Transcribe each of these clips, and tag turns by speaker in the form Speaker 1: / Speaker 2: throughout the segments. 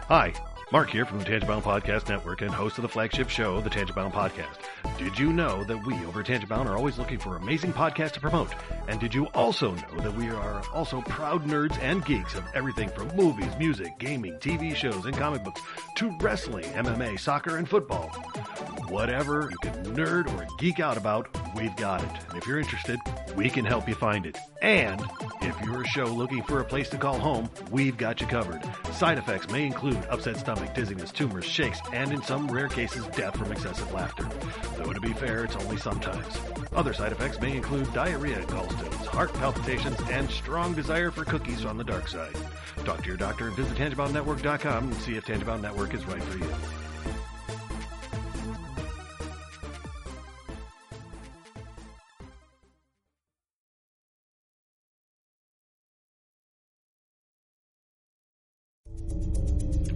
Speaker 1: Hi, Mark here from the Tangibound Podcast Network and host of the flagship show, the Tangibound Podcast. Did you know that we over at Tangibound are always looking for amazing podcasts to promote? And did you also know that we are also proud nerds and geeks of everything from movies, music, gaming, TV shows, and comic books to wrestling, MMA, soccer, and football? Whatever you can nerd or geek out about, we've got it. And if you're interested, we can help you find it. And if you're a show looking for a place to call home, we've got you covered. Side effects may include upset stomach, dizziness, tumors, shakes, and in some rare cases, death from excessive laughter. Though to be fair, it's only sometimes. Other side effects may include diarrhea, gallstones, heart palpitations, and strong desire for cookies on the dark side. Talk to your doctor and visit TangiboundNetwork.com and see if Tangibound Network is right for you.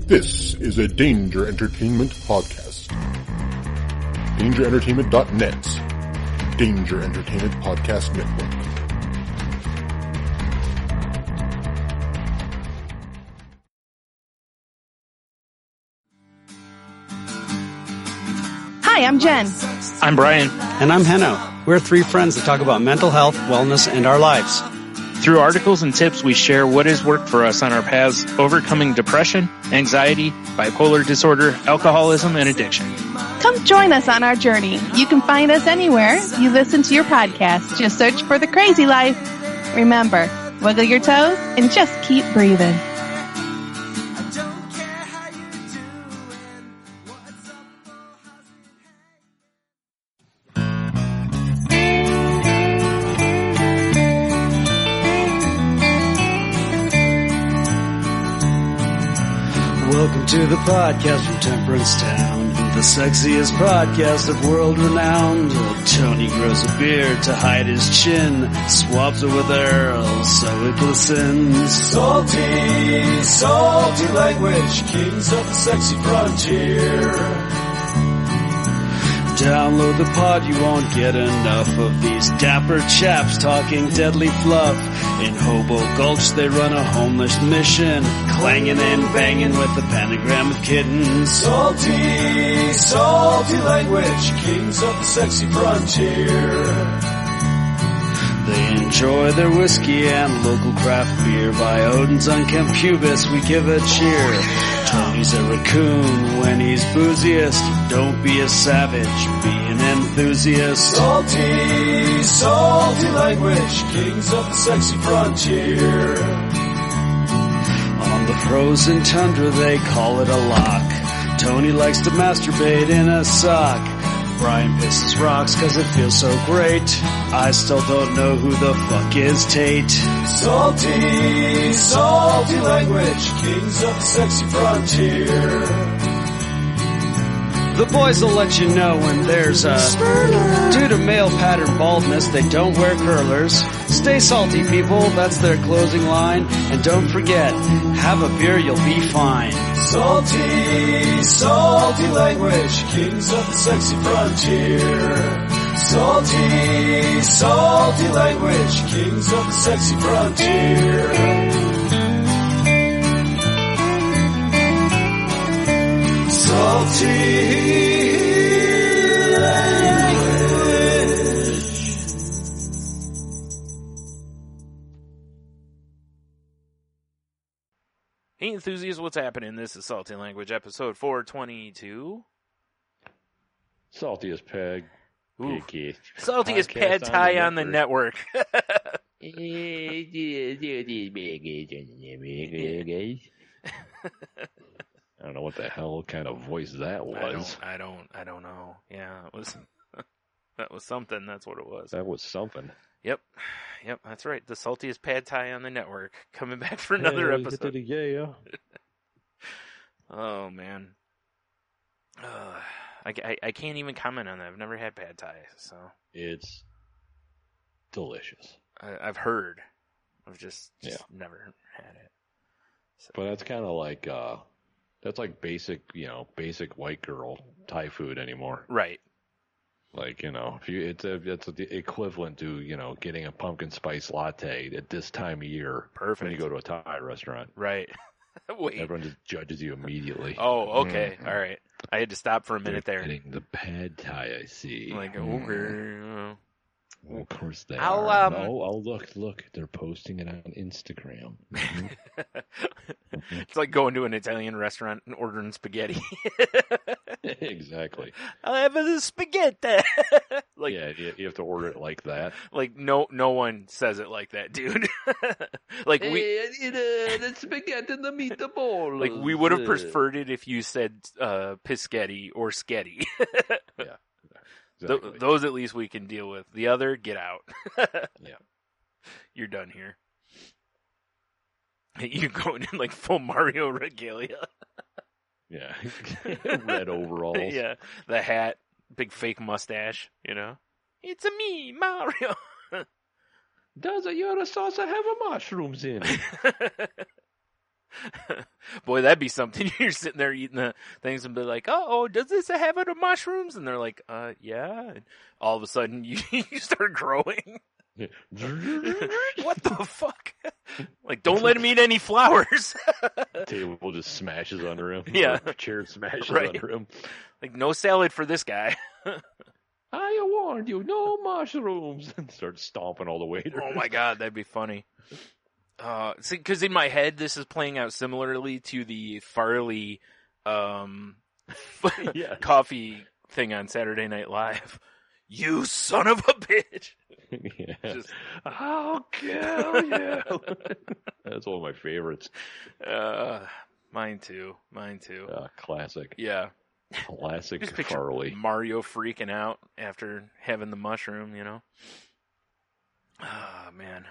Speaker 2: This is a Danger Entertainment podcast. DangerEntertainment.net's Danger Entertainment Podcast Network.
Speaker 3: Hi, I'm Jen.
Speaker 4: I'm Brian.
Speaker 5: And I'm Henno. We're three friends that talk about mental health, wellness, and our lives.
Speaker 4: Through articles and tips, we share what has worked for us on our paths overcoming depression, anxiety, bipolar disorder, alcoholism, and addiction.
Speaker 3: Come join us on our journey. You can find us anywhere you listen to your podcast. Just search for The Crazy Life. Remember, wiggle your toes and just keep breathing.
Speaker 5: Welcome to the podcast from Temperance Town, the sexiest podcast of world renowned. Tony grows a beard to hide his chin, swabs it with Earl so it glistens.
Speaker 6: Salty, salty language, kings of the sexy frontier.
Speaker 5: Download the pod, you won't get enough of these dapper chaps talking deadly fluff. In Hobo Gulch they run a homeless mission, clanging and banging with the pentagram of kittens.
Speaker 6: Salty, salty language, kings of the sexy frontier.
Speaker 5: They enjoy their whiskey and local craft beer. By Odin's unkempt pubis we give a cheer. Tony's a raccoon when he's booziest. Don't be a savage, be an enthusiast.
Speaker 6: Salty, salty language, kings of the sexy frontier.
Speaker 5: On the frozen tundra they call it a lock. Tony likes to masturbate in a sock. Brian pisses rocks cause it feels so great. I still don't know who the fuck is Tate.
Speaker 6: Salty, salty language, kings of the sexy frontier.
Speaker 5: The boys will let you know when there's a due to male pattern baldness, they don't wear curlers. Stay salty, people, that's their closing line. And don't forget, have a beer, you'll be fine.
Speaker 6: Salty, salty language, kings of the sexy frontier. Salty, salty language, kings of the sexy frontier. Salty language.
Speaker 4: Hey enthusiasts, what's happening? This is Salty Language, episode 422.
Speaker 7: Saltiest peg.
Speaker 4: Ooh.
Speaker 7: Picky.
Speaker 4: Saltiest pad thai on the network.
Speaker 7: I don't know what the hell kind of voice that was.
Speaker 4: I don't know. Yeah, it was. That was something. That's what it was.
Speaker 7: That was something.
Speaker 4: Yep, that's right. The saltiest pad thai on the network, coming back for another episode.
Speaker 7: Yeah.
Speaker 4: Oh man, I can't even comment on that. I've never had pad thai, so
Speaker 7: It's delicious.
Speaker 4: I've heard. I've just never had it. So.
Speaker 7: But that's kind of like that's like basic white girl Thai food anymore.
Speaker 4: Right.
Speaker 7: Like, it's the equivalent to, getting a pumpkin spice latte at this time of year.
Speaker 4: Perfect.
Speaker 7: When you go to a Thai restaurant.
Speaker 4: Right. Wait.
Speaker 7: Everyone just judges you immediately.
Speaker 4: Oh, okay. All right. I had to stop for a minute there.
Speaker 7: Getting the pad thie, I see.
Speaker 4: Like, okay.
Speaker 7: Well, of course they
Speaker 4: I'll,
Speaker 7: are. Oh, look. They're posting it on Instagram.
Speaker 4: It's like going to an Italian restaurant and ordering spaghetti.
Speaker 7: Exactly.
Speaker 4: I'll have a spaghetti. Like,
Speaker 7: yeah, you have to order it like that.
Speaker 4: Like, no one says it like that, dude. Like,
Speaker 7: I need the spaghetti and the meatball.
Speaker 4: Like, we would have preferred it if you said pischetti or sketty.
Speaker 7: Yeah. Exactly.
Speaker 4: Those at least we can deal with. The other, get out.
Speaker 7: Yeah.
Speaker 4: You're done here. You're going in like full Mario regalia.
Speaker 7: Yeah. Red overalls.
Speaker 4: Yeah. The hat, big fake mustache, you know. It's a me, Mario.
Speaker 7: Does your sauce have mushrooms in it?
Speaker 4: Boy, that'd be something. You're sitting there eating the things and be like, oh, does this have it of mushrooms? And they're like, yeah. And all of a sudden, you start growing. What the fuck? Like, don't let him eat any flowers.
Speaker 7: Table just smashes under him.
Speaker 4: Yeah.
Speaker 7: Chair smashes
Speaker 4: Right.
Speaker 7: under him.
Speaker 4: Like, no salad for this guy.
Speaker 7: I warned you, no mushrooms. And start stomping all the waiters.
Speaker 4: Oh my god, that'd be funny. See, because in my head, this is playing out similarly to the Farley
Speaker 7: Yes.
Speaker 4: coffee thing on Saturday Night Live. You son of a bitch!
Speaker 7: Yeah.
Speaker 4: Just-
Speaker 7: I'll kill you. That's one of my favorites.
Speaker 4: Mine too.
Speaker 7: Classic.
Speaker 4: Yeah.
Speaker 7: Classic
Speaker 4: Just picture
Speaker 7: Farley.
Speaker 4: Mario freaking out after having the mushroom, you know? Oh, man.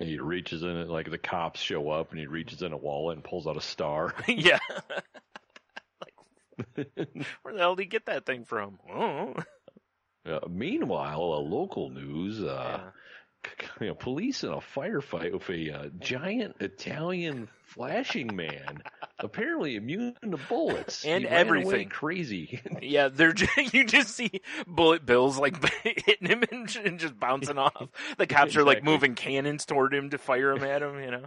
Speaker 7: And he reaches in it, like the cops show up, and he reaches in a wallet and pulls out a star.
Speaker 4: Yeah. Like, where the hell did he get that thing from? Oh.
Speaker 7: Meanwhile, local news, police in a firefight with a giant Italian flashing man, apparently immune to bullets.
Speaker 4: And
Speaker 7: He ran away
Speaker 4: everything.
Speaker 7: crazy.
Speaker 4: Yeah, you just see bullet bills like hitting him and just bouncing off. The cops are like
Speaker 7: Exactly.
Speaker 4: moving cannons toward him to fire him at him, you know.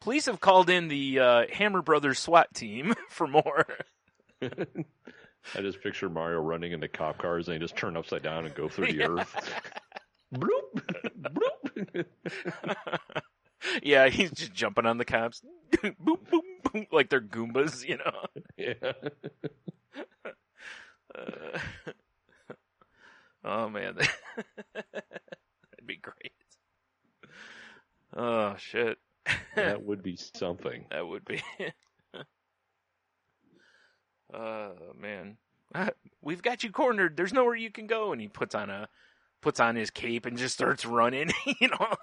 Speaker 4: Police have called in the Hammer Brothers SWAT team for more.
Speaker 7: I just picture Mario running into cop cars and they just turn upside down and go through the earth. Bloop, bloop.
Speaker 4: Yeah, he's just jumping on the cops. Boop, boop, boop, like they're Goombas, you know.
Speaker 7: Yeah.
Speaker 4: Oh, man. That'd be great. Oh, shit.
Speaker 7: That would be something.
Speaker 4: That would be. Man. We've got you cornered. There's nowhere you can go. And he puts on his cape and just starts running, you know.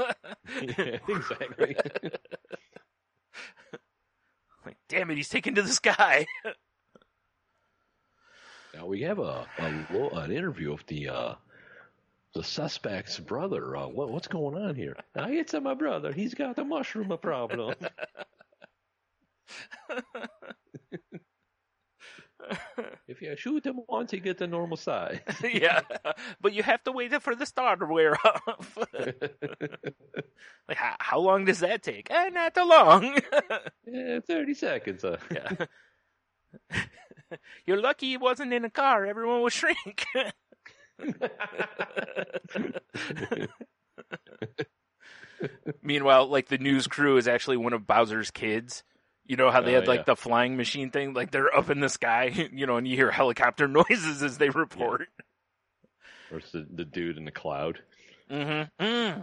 Speaker 7: Yeah, exactly.
Speaker 4: Like, damn it, he's taken to the sky.
Speaker 7: Now we have an interview of the suspect's brother. What's going on here? It's my brother. He's got the mushroom problem. If you shoot him once, he gets the normal size.
Speaker 4: Yeah, but you have to wait for the star to wear off. Like, how long does that take? Not too long.
Speaker 7: 30 seconds.
Speaker 4: Yeah. You're lucky he wasn't in a car. Everyone will shrink. Meanwhile, like, the news crew is actually one of Bowser's kids. You know how they had, like, the flying machine thing? Like, they're up in the sky, you know, and you hear helicopter noises as they report.
Speaker 7: Or it's the dude in the cloud.
Speaker 4: Mm-hmm.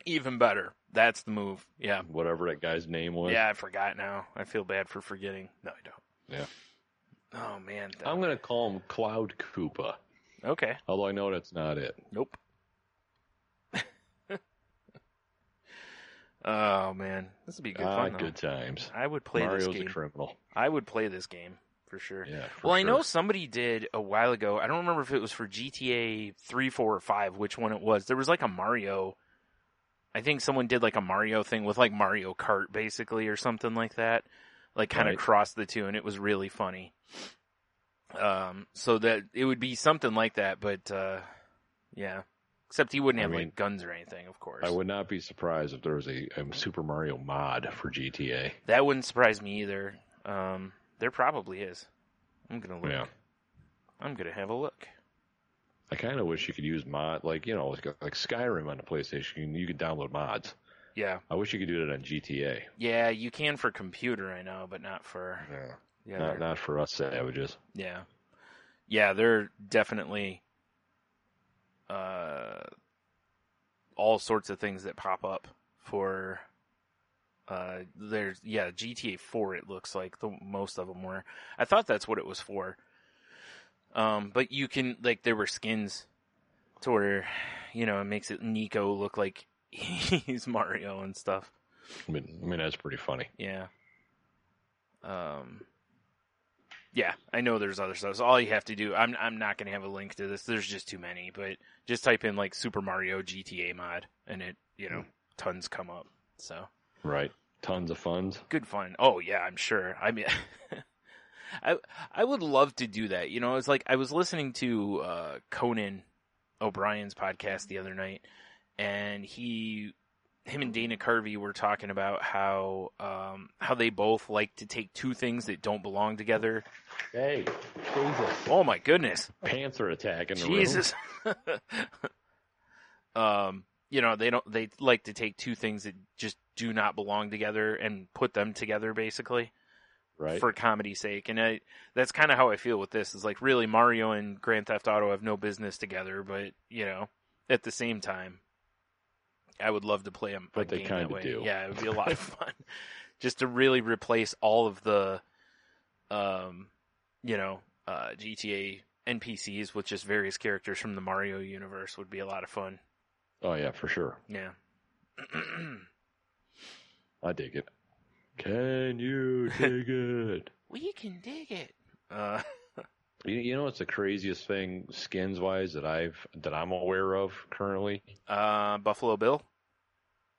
Speaker 4: Even better. That's the move. Yeah.
Speaker 7: Whatever that guy's name was.
Speaker 4: Yeah, I forgot now. I feel bad for forgetting. No, I don't.
Speaker 7: Yeah.
Speaker 4: Oh, man.
Speaker 7: I'm going to call him Cloud Koopa.
Speaker 4: Okay.
Speaker 7: Although I know that's not it.
Speaker 4: Nope. Oh, man. This would be good fun, though.
Speaker 7: Good times.
Speaker 4: I would play
Speaker 7: Mario's
Speaker 4: this game.
Speaker 7: a criminal.
Speaker 4: I would play this game, for sure.
Speaker 7: Yeah,
Speaker 4: I know somebody did a while ago. I don't remember if it was for GTA 3, 4, or 5, which one it was. There was like a Mario. I think someone did like a Mario thing with like Mario Kart, basically, or something like that. Like kind of crossed the two, and it was really funny. So that it would be something like that, but yeah. Except he wouldn't have like guns or anything, of course.
Speaker 7: I would not be surprised if there was a Super Mario mod for GTA.
Speaker 4: That wouldn't surprise me either. There probably is. I'm gonna look.
Speaker 7: Yeah.
Speaker 4: I'm gonna have a look.
Speaker 7: I kind of wish you could use mod, like Skyrim on the PlayStation. You could download mods.
Speaker 4: Yeah.
Speaker 7: I wish you could do that on GTA.
Speaker 4: Yeah, you can for computer, I know, but not for.
Speaker 7: Yeah. Not for us savages.
Speaker 4: Yeah. Yeah, they're definitely all sorts of things that pop up for. There's GTA 4. It looks like most of them were. I thought that's what it was for. But you can there were skins to where it makes Nico look like he's Mario and stuff.
Speaker 7: I mean that's pretty funny.
Speaker 4: Yeah. Yeah, I know there's other stuff. So all you have to do, I'm not going to have a link to this. There's just too many, but just type in Super Mario GTA mod and it, tons come up. So.
Speaker 7: Right. Tons of funds.
Speaker 4: Good fun. Oh yeah, I'm sure. I mean, I would love to do that. It's like I was listening to Conan O'Brien's podcast the other night, and him and Dana Carvey were talking about how they both like to take two things that don't belong together.
Speaker 7: Hey, Jesus!
Speaker 4: Oh my goodness!
Speaker 7: Panther attack in the
Speaker 4: Jesus! They like to take two things that just do not belong together and put them together, basically.
Speaker 7: Right.
Speaker 4: For comedy's sake. And that's kind of how I feel with this. Is really Mario and Grand Theft Auto have no business together, but, at the same time, I would love to play them.
Speaker 7: But they kind of do.
Speaker 4: Yeah, it would be a lot of fun. Just to really replace all of the, GTA NPCs with just various characters from the Mario universe would be a lot of fun.
Speaker 7: Oh, yeah, for sure.
Speaker 4: Yeah.
Speaker 7: I dig it. Can you dig it?
Speaker 4: We can dig it.
Speaker 7: You know what's the craziest thing skins wise that I'm aware of currently?
Speaker 4: Buffalo Bill.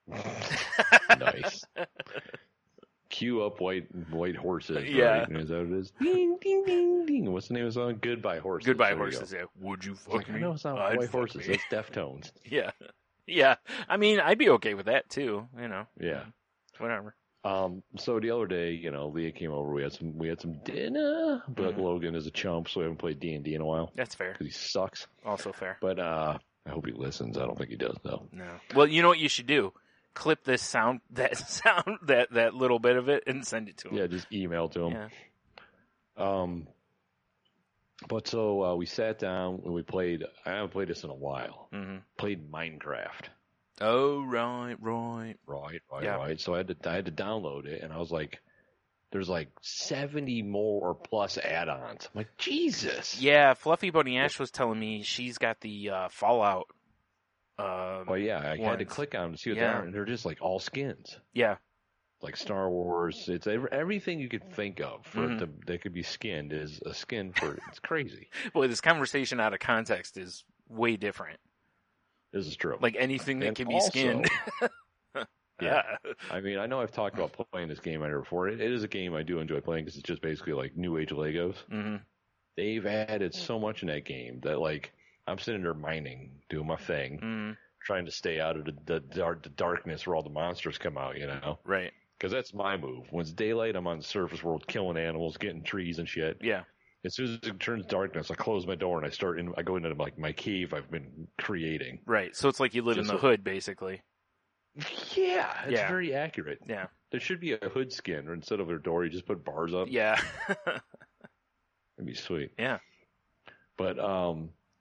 Speaker 7: Nice. Cue up white horses.
Speaker 4: Yeah.
Speaker 7: Right? Is that what it is? Ding ding ding ding. What's the name of the song? Goodbye Horses.
Speaker 4: Goodbye Horses. Yeah. Would you fuck me?
Speaker 7: I know it's not White Horses. It's Deftones.
Speaker 4: Yeah. Yeah. I mean, I'd be okay with that too.
Speaker 7: Yeah.
Speaker 4: Whatever.
Speaker 7: So the other day, Leah came over. We had some dinner, but Logan is a chump, so we haven't played D&D in a while.
Speaker 4: That's fair.
Speaker 7: Because he sucks.
Speaker 4: Also fair.
Speaker 7: But I hope he listens. I don't think he does though.
Speaker 4: No. Well, you know what you should do? Clip this that little bit of it and send it to him.
Speaker 7: Yeah, just email to him.
Speaker 4: Yeah.
Speaker 7: But so we sat down and we played. I haven't played this in a while.
Speaker 4: Mm-hmm.
Speaker 7: Played Minecraft.
Speaker 4: Oh right.
Speaker 7: Right. So I had to download it, and I was like, "There's 70 more or plus add-ons." I'm like, Jesus.
Speaker 4: Yeah, Fluffy Bunny Ash was telling me she's got the Fallout.
Speaker 7: Well, yeah, I had to click on them to see what they are, and they're just all skins.
Speaker 4: Yeah.
Speaker 7: Like Star Wars, it's everything you could think of for it that could be skinned is a skin for. It's crazy.
Speaker 4: Boy, this conversation out of context is way different.
Speaker 7: This is true.
Speaker 4: Like anything that can be skinned.
Speaker 7: Yeah. I mean, I know I've talked about playing this game before. It is a game I do enjoy playing because it's just basically like New Age Legos.
Speaker 4: Mm-hmm.
Speaker 7: They've added so much in that game that I'm sitting there mining, doing my thing, trying to stay out of the darkness where all the monsters come out,
Speaker 4: Right.
Speaker 7: Because that's my move. When it's daylight, I'm on the surface world killing animals, getting trees and shit.
Speaker 4: Yeah.
Speaker 7: As soon as it turns darkness, I close my door and I go into my cave I've been creating.
Speaker 4: Right. So it's like you live in the hood, basically.
Speaker 7: Yeah, it's very accurate.
Speaker 4: Yeah.
Speaker 7: There should be a hood skin, or instead of a door, you just put bars up.
Speaker 4: Yeah.
Speaker 7: That'd be sweet.
Speaker 4: Yeah.
Speaker 7: But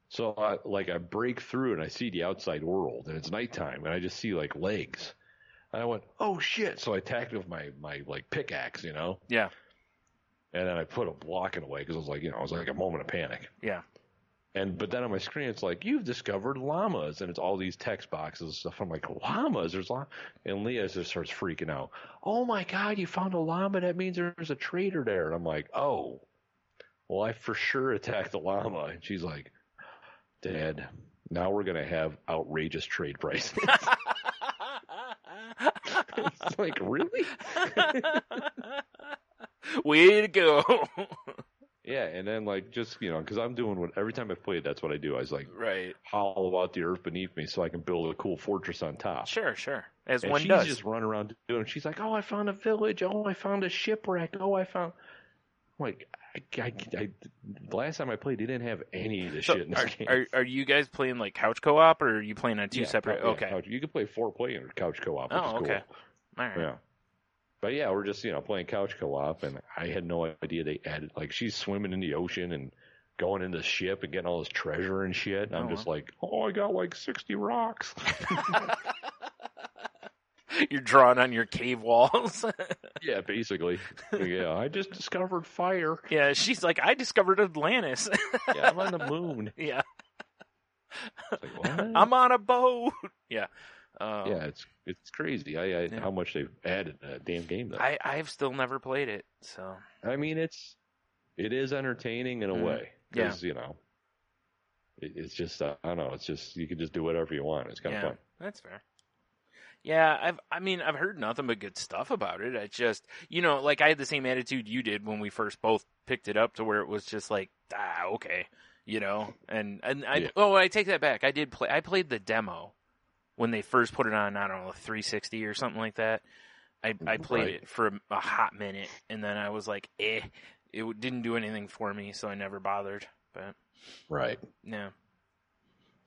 Speaker 7: so I break through and I see the outside world, and it's nighttime, and I just see legs. And I went, oh shit! So I attacked it with my pickaxe,
Speaker 4: Yeah.
Speaker 7: And then I put a block in the way because it was like a moment of panic.
Speaker 4: Yeah.
Speaker 7: But then on my screen, it's like, you've discovered llamas, and it's all these text boxes and stuff. I'm like, llamas? There's llamas? And Leah just starts freaking out. Oh my God, you found a llama? That means there's a trader there. And I'm like, oh, well, I for sure attacked the llama. And she's like, Dad, now we're going to have outrageous trade prices. It's like, really?
Speaker 4: Way to go.
Speaker 7: Yeah, and then like just because I'm doing what every time I've played, that's what I do. I was like,
Speaker 4: Right.
Speaker 7: hollow out the earth beneath me so I can build a cool fortress on top.
Speaker 4: Sure. As
Speaker 7: And
Speaker 4: one
Speaker 7: she's
Speaker 4: does.
Speaker 7: just running around doing. She's like, oh, I found a village. Oh, I found a shipwreck. Oh, I found. I'm like, the last time I played, they didn't have any of this shit in this game.
Speaker 4: Are you guys playing like couch co-op, or are you playing on two separate? Okay.
Speaker 7: Couch. You can play 4-player couch co-op, which is
Speaker 4: Oh,
Speaker 7: cool.
Speaker 4: okay. All right.
Speaker 7: Yeah. But yeah, we're just, playing couch co-op, and I had no idea they added, like, she's swimming in the ocean and going in the ship and getting all this treasure and shit. And I'm just like, oh, I got like 60 rocks.
Speaker 4: You're drawing on your cave walls.
Speaker 7: Yeah, basically. Yeah, I just discovered fire.
Speaker 4: Yeah, she's like, I discovered Atlantis.
Speaker 7: Yeah, I'm on the moon.
Speaker 4: Yeah.
Speaker 7: Like, what?
Speaker 4: I'm on a boat. Yeah.
Speaker 7: Yeah, it's crazy. How much they've added to that damn game. Though.
Speaker 4: I've still never played it, so.
Speaker 7: I mean, it is entertaining in a way.
Speaker 4: Yeah.
Speaker 7: Because, it's just, I don't know, it's just, you can just do whatever you want. It's kind of fun.
Speaker 4: That's fair. Yeah, I've heard nothing but good stuff about it. I just, like I had the same attitude you did when we first both picked it up, to where it was just like, okay, and I take that back. I played the demo when they first put it on, I don't know, 360 or something like that. I played it for a hot minute, and then I was like, it didn't do anything for me, so I never bothered. But
Speaker 7: right.
Speaker 4: Yeah.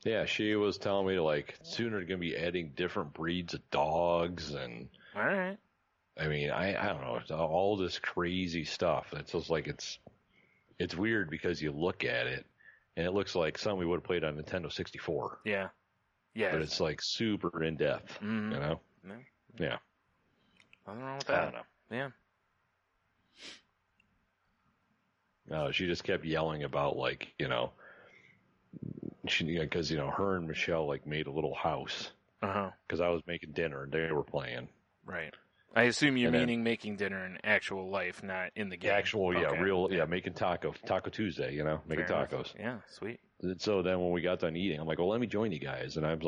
Speaker 7: Yeah, she was telling me soon they're going to be adding different breeds of dogs, and
Speaker 4: all right.
Speaker 7: I mean, I don't know, it's all this crazy stuff. It's just like it's weird because you look at it and it looks like something we would have played on Nintendo 64.
Speaker 4: Yeah. Yeah.
Speaker 7: But it's like super in depth,
Speaker 4: Yeah.
Speaker 7: Yeah.
Speaker 4: Nothing wrong with that.
Speaker 7: I don't know.
Speaker 4: Yeah.
Speaker 7: No, she just kept yelling about because her and Michelle made a little house. Because I was making dinner and they were playing.
Speaker 4: Right. I assume you're meaning making dinner in actual life, not in the game.
Speaker 7: Making Taco Tuesday, making tacos.
Speaker 4: Yeah, sweet.
Speaker 7: So then when we got done eating, I'm like, well, let me join you guys. And I'm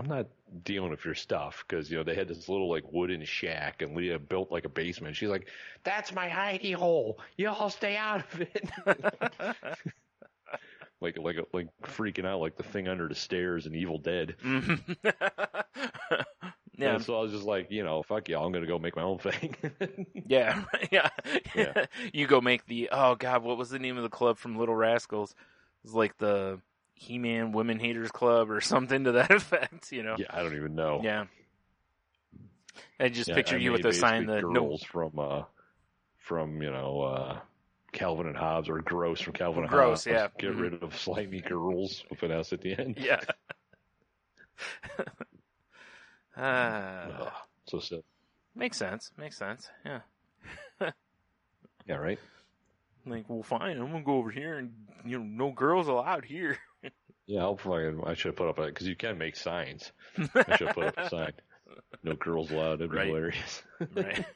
Speaker 7: not dealing with your stuff, because, they had this little wooden shack, and Leah built a basement. She's like, that's my hidey hole. You all stay out of it. like freaking out like the thing under the stairs in Evil Dead. Yeah. And so I was just like, fuck y'all, I'm going to go make my own thing.
Speaker 4: Yeah. You go make oh God, what was the name of the club from Little Rascals? It was like the He-Man Women Haters Club or something to that effect, Yeah,
Speaker 7: I don't even know.
Speaker 4: Yeah. I just picture you with a sign that
Speaker 7: girls from Calvin and Hobbes, or Gross from Calvin and
Speaker 4: Gross,
Speaker 7: Hobbes.
Speaker 4: yeah.
Speaker 7: Get rid of slimy girls with an S at the end.
Speaker 4: Yeah.
Speaker 7: So sad.
Speaker 4: Makes sense. Yeah.
Speaker 7: Yeah, right?
Speaker 4: Well, fine, I'm going to go over here and, no girls allowed here.
Speaker 7: Yeah, I should have put up because you can make signs. I should have put up a sign. No girls allowed. That'd be hilarious.
Speaker 4: Right.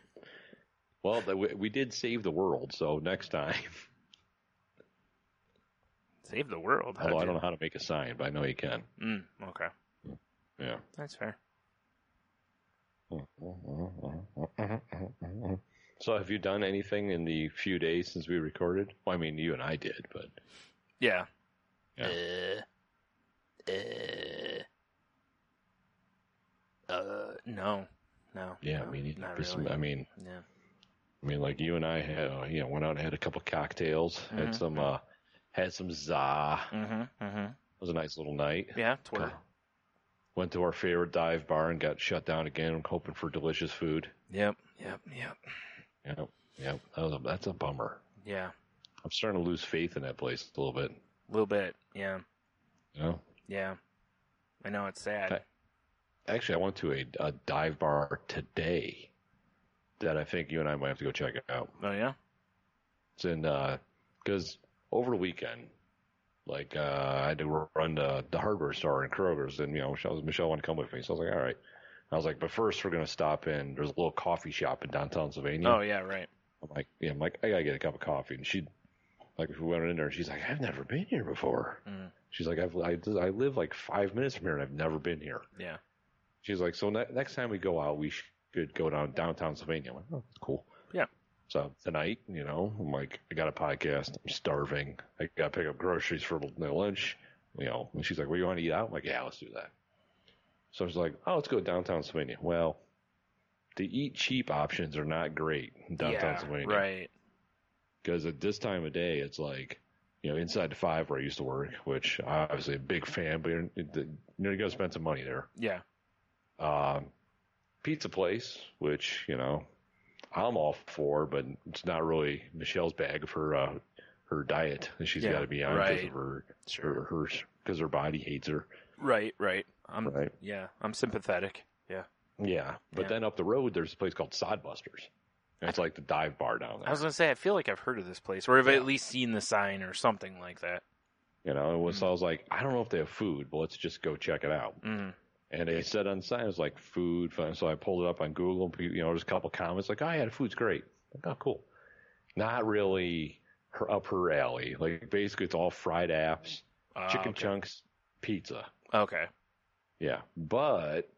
Speaker 7: Well, we did save the world, so next time.
Speaker 4: Save the world?
Speaker 7: Although I don't know how to make a sign, but I know you can.
Speaker 4: Okay.
Speaker 7: Yeah.
Speaker 4: That's fair.
Speaker 7: So have you done anything in the few days since we recorded? Well, I mean, you and I did, but...
Speaker 4: Yeah. No.
Speaker 7: Yeah, I mean,
Speaker 4: not really.
Speaker 7: I mean, you and I had, went out and had a couple cocktails, had some za. It was a nice little night.
Speaker 4: Yeah, twerk.
Speaker 7: Went to our favorite dive bar and got shut down again, hoping for delicious food.
Speaker 4: Yep.
Speaker 7: That's a bummer.
Speaker 4: Yeah.
Speaker 7: I'm starting to lose faith in that place a little bit.
Speaker 4: A little bit, yeah.
Speaker 7: Yeah.
Speaker 4: I know, it's sad.
Speaker 7: Actually, I went to a dive bar today that I think you and I might have to go check out.
Speaker 4: Oh, yeah?
Speaker 7: It's in, because over the weekend, I had to run the hardware store in Kroger's, and, Michelle wanted to come with me, so I was like, all right. I was like, but first we're going to stop in, there's a little coffee shop in downtown Sylvania.
Speaker 4: Oh, yeah, right.
Speaker 7: I'm like, I got to get a cup of coffee. And she, if we went in there, she's like, I've never been here before. She's like, I live 5 minutes from here, and I've never been here.
Speaker 4: Yeah.
Speaker 7: She's like, so next time we go out, we should go downtown Sylvania. I'm like, oh, that's cool.
Speaker 4: Yeah.
Speaker 7: So tonight, I'm like, I got a podcast. I'm starving. I got to pick up groceries for my lunch. And she's like, "Well, you want to eat out?" I'm like, "Yeah, let's do that." So she's like, "Oh, let's go downtown Sylvania." Well, the eat cheap options are not great in downtown Sylvania.
Speaker 4: Right.
Speaker 7: Because at this time of day, it's like, inside the 5 where I used to work, which obviously a big fan, but you got to spend some money there.
Speaker 4: Yeah.
Speaker 7: Pizza place, which, I'm all for, but it's not really Michelle's bag of her diet that she's got to be on because her body hates her.
Speaker 4: Right. Yeah, I'm sympathetic. Yeah.
Speaker 7: Yeah. But then up the road, there's a place called Sodbusters. And it's like the dive bar down there.
Speaker 4: I was going to say, I feel like I've heard of this place, or I've at least seen the sign or something like that.
Speaker 7: So I was like, I don't know if they have food, but let's just go check it out.
Speaker 4: Mm-hmm.
Speaker 7: And they said on the sign, it was like food. So I pulled it up on Google. There's a couple comments like, "Oh, yeah, the food's great." Like, oh, cool. Not really up her alley. Like, basically, it's all fried apps, chicken chunks, pizza.
Speaker 4: Okay.
Speaker 7: Yeah. But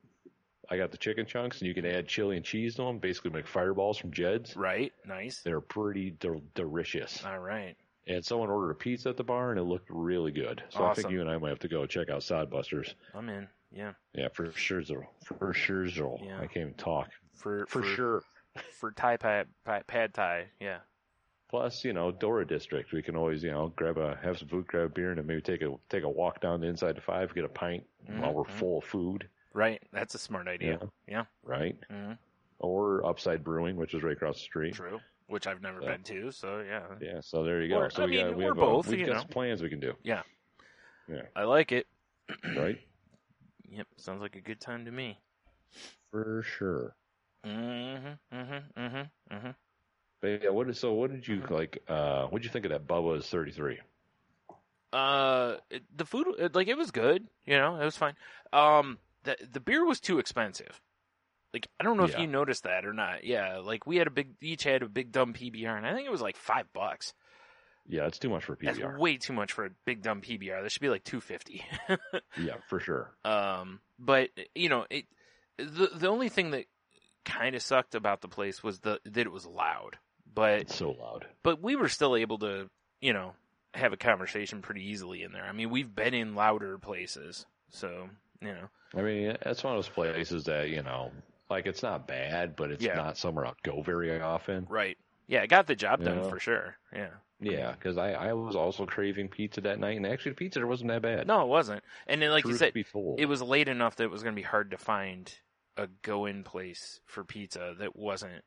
Speaker 7: I got the chicken chunks, and you can add chili and cheese to them. Basically, make fireballs from Jed's.
Speaker 4: Right. Nice.
Speaker 7: They're pretty delicious.
Speaker 4: All right.
Speaker 7: And someone ordered a pizza at the bar, and it looked really good. So
Speaker 4: awesome.
Speaker 7: I think you and I might have to go check out Sodbusters.
Speaker 4: I'm in. Yeah.
Speaker 7: Yeah, for sure.
Speaker 4: Yeah.
Speaker 7: I can't even talk.
Speaker 4: For
Speaker 7: sure.
Speaker 4: For Thai pad Thai. Yeah.
Speaker 7: Plus, Dora District. We can always, have some food, grab a beer, and then maybe take a walk down the inside to 5, get a pint while we're full of food.
Speaker 4: Right. That's a smart idea. Yeah.
Speaker 7: Right.
Speaker 4: Mm-hmm.
Speaker 7: Or Upside Brewing, which is right across the street.
Speaker 4: True. Which I've never been to, so yeah.
Speaker 7: Yeah, so there you go.
Speaker 4: Or,
Speaker 7: so we've got some plans we can do.
Speaker 4: Yeah.
Speaker 7: Yeah.
Speaker 4: I like it.
Speaker 7: Right?
Speaker 4: Yep. Sounds like a good time to me.
Speaker 7: For sure. But yeah, what did you like? What did you think of that Bubba's 33?
Speaker 4: The food, it was good. It was fine. The beer was too expensive. Like, I don't know if you noticed that or not. Yeah, like we each had a big dumb PBR, and I think it was like $5.
Speaker 7: Yeah, it's too much for PBR.
Speaker 4: That's way too much for a big dumb PBR. That should be like $2.50.
Speaker 7: Yeah, for sure.
Speaker 4: But the only thing that kind of sucked about the place was that it was loud. But
Speaker 7: it's so loud.
Speaker 4: But we were still able to, have a conversation pretty easily in there. I mean, we've been in louder places, so
Speaker 7: I mean, that's one of those places that like it's not bad, but it's not somewhere I'll go very often.
Speaker 4: Right. Yeah, it got the job done for sure. Yeah.
Speaker 7: Yeah, because I was also craving pizza that night, and actually the pizza there wasn't that bad.
Speaker 4: No, it wasn't. And then, like you said,
Speaker 7: it
Speaker 4: was late enough that it was going to be hard to find a go-in place for pizza that wasn't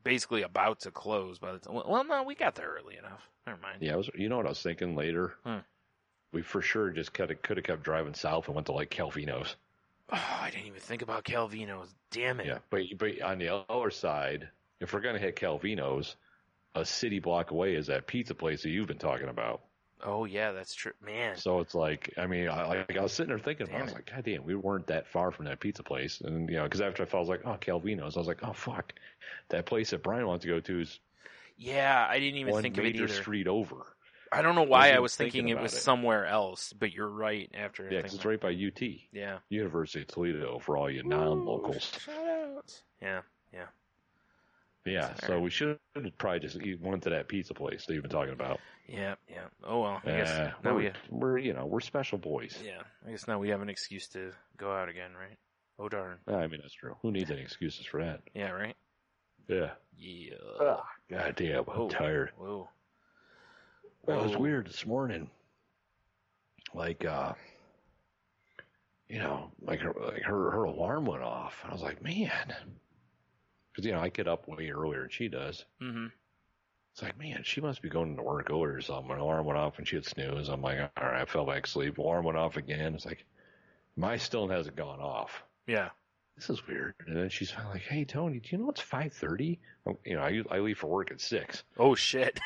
Speaker 4: basically about to close by the time. Well, no, we got there early enough. Never mind.
Speaker 7: Yeah, what I was thinking later? We for sure just could have kept driving south and went to like Calvino's.
Speaker 4: Oh, I didn't even think about Calvino's. Damn it.
Speaker 7: Yeah, but on the other side, if we're going to hit Calvino's, a city block away is that pizza place that you've been talking about.
Speaker 4: Oh, yeah, that's true. Man.
Speaker 7: So it's like, I mean, I was sitting there thinking, I was like, God damn, we weren't that far from that pizza place. And, because after I was like, oh, Calvino's, I was like, oh, fuck. That place that Brian wants to go to is
Speaker 4: yeah, I didn't even think of it either.
Speaker 7: 1 major street over.
Speaker 4: I don't know why I was thinking it was somewhere else, but you're right after.
Speaker 7: Yeah, because it's right by UT.
Speaker 4: Yeah.
Speaker 7: University of Toledo for all you non-locals.
Speaker 4: Shout out. Yeah.
Speaker 7: Yeah, so we should probably just went to that pizza place that you've been talking about.
Speaker 4: Yeah. Oh well, I guess now
Speaker 7: we're special boys.
Speaker 4: Yeah, I guess now we have an excuse to go out again, right? Oh darn.
Speaker 7: I mean that's true. Who needs any excuses for that?
Speaker 4: Yeah, right.
Speaker 7: Yeah. God damn, I'm tired.
Speaker 4: Whoa.
Speaker 7: Well, it was weird this morning. Like, her alarm went off. I was like, man. Because, I get up way earlier than she does.
Speaker 4: Mm-hmm.
Speaker 7: It's like, man, she must be going to work earlier or something. My alarm went off and she had snooze. I'm like, all right, I fell back asleep. Alarm went off again. It's like, mine still hasn't gone off.
Speaker 4: Yeah.
Speaker 7: This is weird. And then she's like, hey, Tony, do you know it's 5:30? I leave for work at 6.
Speaker 4: Oh, shit.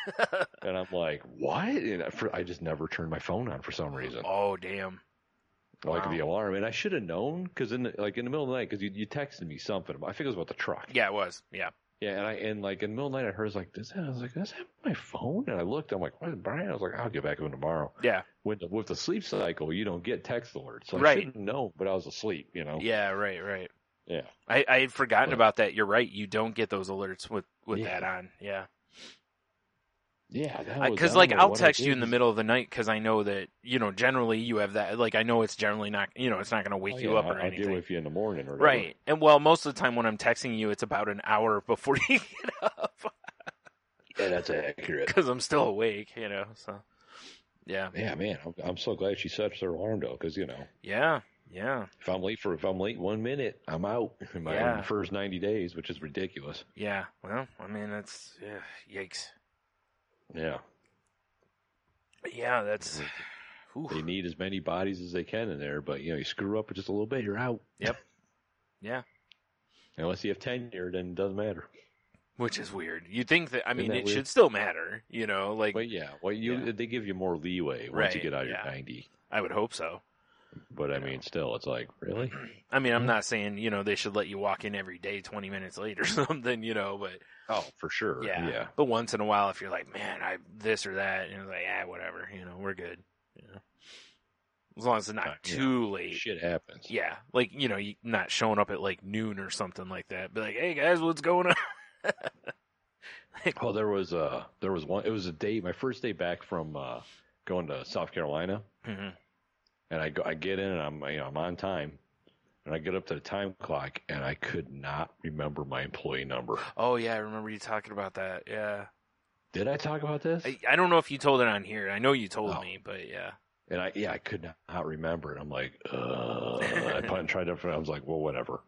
Speaker 7: And I'm like, what? And I just never turned my phone on for some reason.
Speaker 4: Oh, damn.
Speaker 7: Like the alarm. And I should have known because in the middle of the night, because you texted me something. I think it was about the truck.
Speaker 4: Yeah, it was. Yeah.
Speaker 7: Yeah, and in the middle of the night, I heard like this. I was like, does that have my phone? And I looked. I'm like, where's Brian? I was like, I'll get back to him tomorrow.
Speaker 4: Yeah.
Speaker 7: With the sleep cycle, you don't get text alerts. So I
Speaker 4: right.
Speaker 7: shouldn't know, but I was asleep.
Speaker 4: Yeah, right.
Speaker 7: Yeah.
Speaker 4: I had forgotten about that. You're right. You don't get those alerts with that on. Yeah.
Speaker 7: Yeah.
Speaker 4: Because, like, I'll text you in the middle of the night because I know that, generally you have that. Like, I know it's generally not, it's not going to wake you up or anything.
Speaker 7: I'll deal with you in the morning or whatever.
Speaker 4: Right. And, well, most of the time when I'm texting you, it's about an hour before you get up.
Speaker 7: Yeah, that's accurate.
Speaker 4: Because I'm still awake, so. Yeah.
Speaker 7: Yeah, man. I'm so glad she sets her alarm, though, because,
Speaker 4: Yeah. Yeah.
Speaker 7: If I'm late 1 minute, I'm out in my first 90 days, which is ridiculous.
Speaker 4: Yeah. Well, I mean, that's yikes.
Speaker 7: Yeah.
Speaker 4: Yeah, that's.
Speaker 7: They need as many bodies as they can in there, but you screw up just a little bit, you're out.
Speaker 4: Yep. Yeah.
Speaker 7: Unless you have tenure, then it doesn't matter.
Speaker 4: Which is weird. You'd think that. I mean, it
Speaker 7: weird?
Speaker 4: should still matter, like.
Speaker 7: But yeah, they give you more leeway once you get out of your 90.
Speaker 4: I would hope so.
Speaker 7: But I mean, still, it's like, really?
Speaker 4: I mean, I'm not saying, they should let you walk in every day 20 minutes late or something, but.
Speaker 7: Oh, for sure. Yeah.
Speaker 4: But once in a while, if you're like, man, this or that, and it's like, whatever, we're good. As long as it's not too late.
Speaker 7: Shit happens.
Speaker 4: Yeah. Like, you not showing up at like noon or something like that. Be like, hey guys, what's going on?
Speaker 7: Well, there was one, it was my first day back from going to South Carolina.
Speaker 4: Mm-hmm.
Speaker 7: And I get in and I'm on time, and I get up to the time clock and I could not remember my employee number.
Speaker 4: Oh yeah, I remember you talking about that. Yeah.
Speaker 7: Did I talk about this?
Speaker 4: I don't know if you told it on here. I know you told me, but yeah.
Speaker 7: And I could not remember it. I'm like, I tried to. I was like, well, whatever.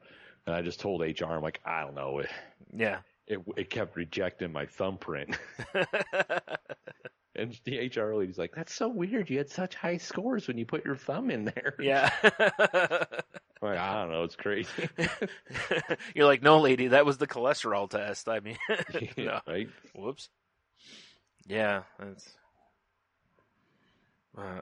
Speaker 7: And I just told HR, I'm like, I don't know. It kept rejecting my thumbprint. And the HR lady's like, that's so weird. You had such high scores when you put your thumb in there.
Speaker 4: Yeah.
Speaker 7: I'm like, I don't know. It's crazy.
Speaker 4: You're like, no, lady, that was the cholesterol test. I mean, no.
Speaker 7: Right?
Speaker 4: Whoops. Yeah. That's.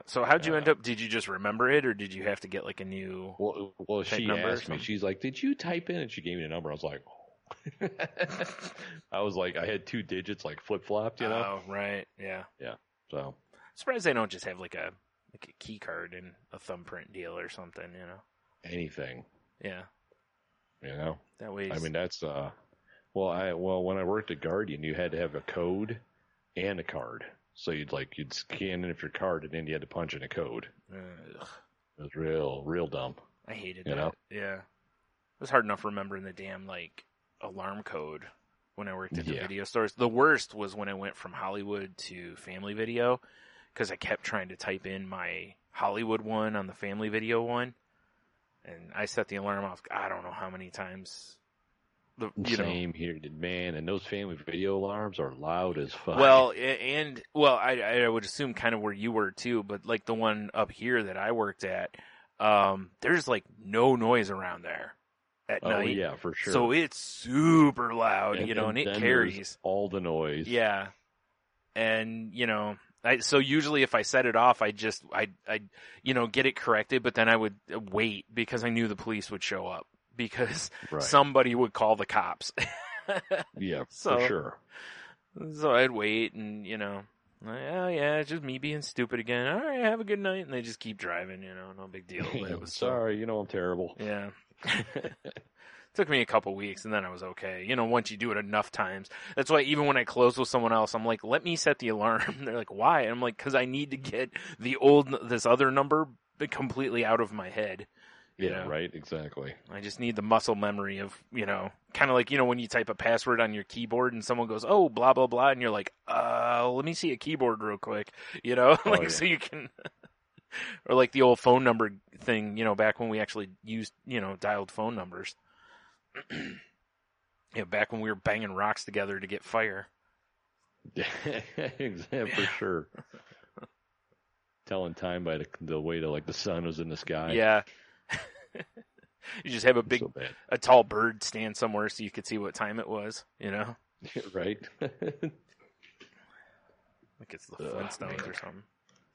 Speaker 4: So how'd you end up? Did you just remember it, or did you have to get like a new?
Speaker 7: Well, she asked me. She's like, did you type in? And she gave me the number. I was like, I had 2 digits like flip flopped,
Speaker 4: Oh, right, yeah,
Speaker 7: yeah. So
Speaker 4: surprised they don't just have like a key card and a thumbprint deal or something,
Speaker 7: Anything,
Speaker 4: yeah,
Speaker 7: That way.
Speaker 4: I
Speaker 7: mean, that's well, when I worked at Guardian, you had to have a code and a card. So you'd scan in your card, and then you had to punch in a code.
Speaker 4: Ugh.
Speaker 7: It was real dumb.
Speaker 4: I hated that. Yeah, it was hard enough remembering the damn alarm code when I worked at the video stores. The worst was when I went from Hollywood to Family Video, because I kept trying to type in my Hollywood one on the Family Video one, and I set the alarm off. I don't know how many times.
Speaker 7: Same here, man. And those Family Video alarms are loud as fuck.
Speaker 4: Well, I would assume kind of where you were too, but like the one up here that I worked at, there's like no noise around there at night.
Speaker 7: Oh yeah, for sure.
Speaker 4: So it's super loud, and it carries
Speaker 7: all the noise.
Speaker 4: Yeah, and so usually if I set it off, I get it corrected, but then I would wait because I knew the police would show up. Because somebody would call the cops.
Speaker 7: Yeah, for sure.
Speaker 4: So I'd wait and, it's just me being stupid again. All right, have a good night. And they just keep driving, no big deal. But it was
Speaker 7: sorry, I'm terrible.
Speaker 4: Yeah. Took me a couple weeks and then I was okay. Once you do it enough times. That's why even when I close with someone else, I'm like, let me set the alarm. They're like, why? And I'm like, because I need to get this other number completely out of my head.
Speaker 7: Yeah, right, exactly.
Speaker 4: I just need the muscle memory of, kind of like, when you type a password on your keyboard and someone goes, oh, blah, blah, blah, and you're like, let me see a keyboard real quick, so you can, or like the old phone number thing, back when we actually used, dialed phone numbers. Back when we were banging rocks together to get fire.
Speaker 7: Exactly, for sure. Telling time by the way the sun was in the sky.
Speaker 4: Yeah. You just have a tall bird stand somewhere so you could see what time it was,
Speaker 7: Right.
Speaker 4: Like it's the Flintstones or something.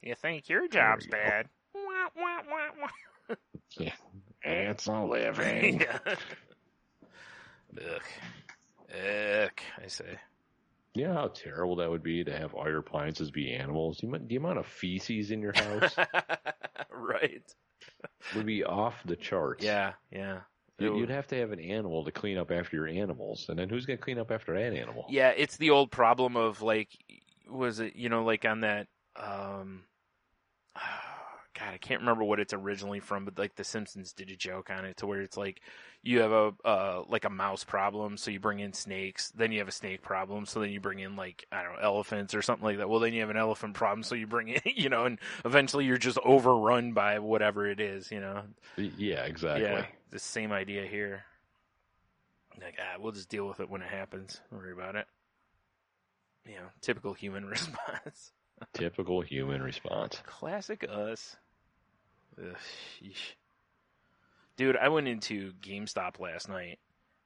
Speaker 4: You think your job's bad?
Speaker 7: Yeah. It's a living.
Speaker 4: Yeah. Ugh, I say.
Speaker 7: You know how terrible that would be to have all your appliances be animals? The amount of feces in your house?
Speaker 4: Right.
Speaker 7: Would be off the charts.
Speaker 4: Yeah.
Speaker 7: You'd have to have an animal to clean up after your animals, and then who's going to clean up after that animal?
Speaker 4: Yeah, it's the old problem of like, was it, like on that, God, I can't remember what it's originally from, but like The Simpsons did a joke on it to where it's like you have like a mouse problem, so you bring in snakes, then you have a snake problem, so then you bring in like, I don't know, elephants or something like that. Well, then you have an elephant problem, so you bring in, and eventually you're just overrun by whatever it is,
Speaker 7: Yeah, exactly.
Speaker 4: Yeah, the same idea here. Like, we'll just deal with it when it happens. Don't worry about it. Typical human response.
Speaker 7: Typical human response.
Speaker 4: Classic us. Ugh, sheesh. Dude, I went into GameStop last night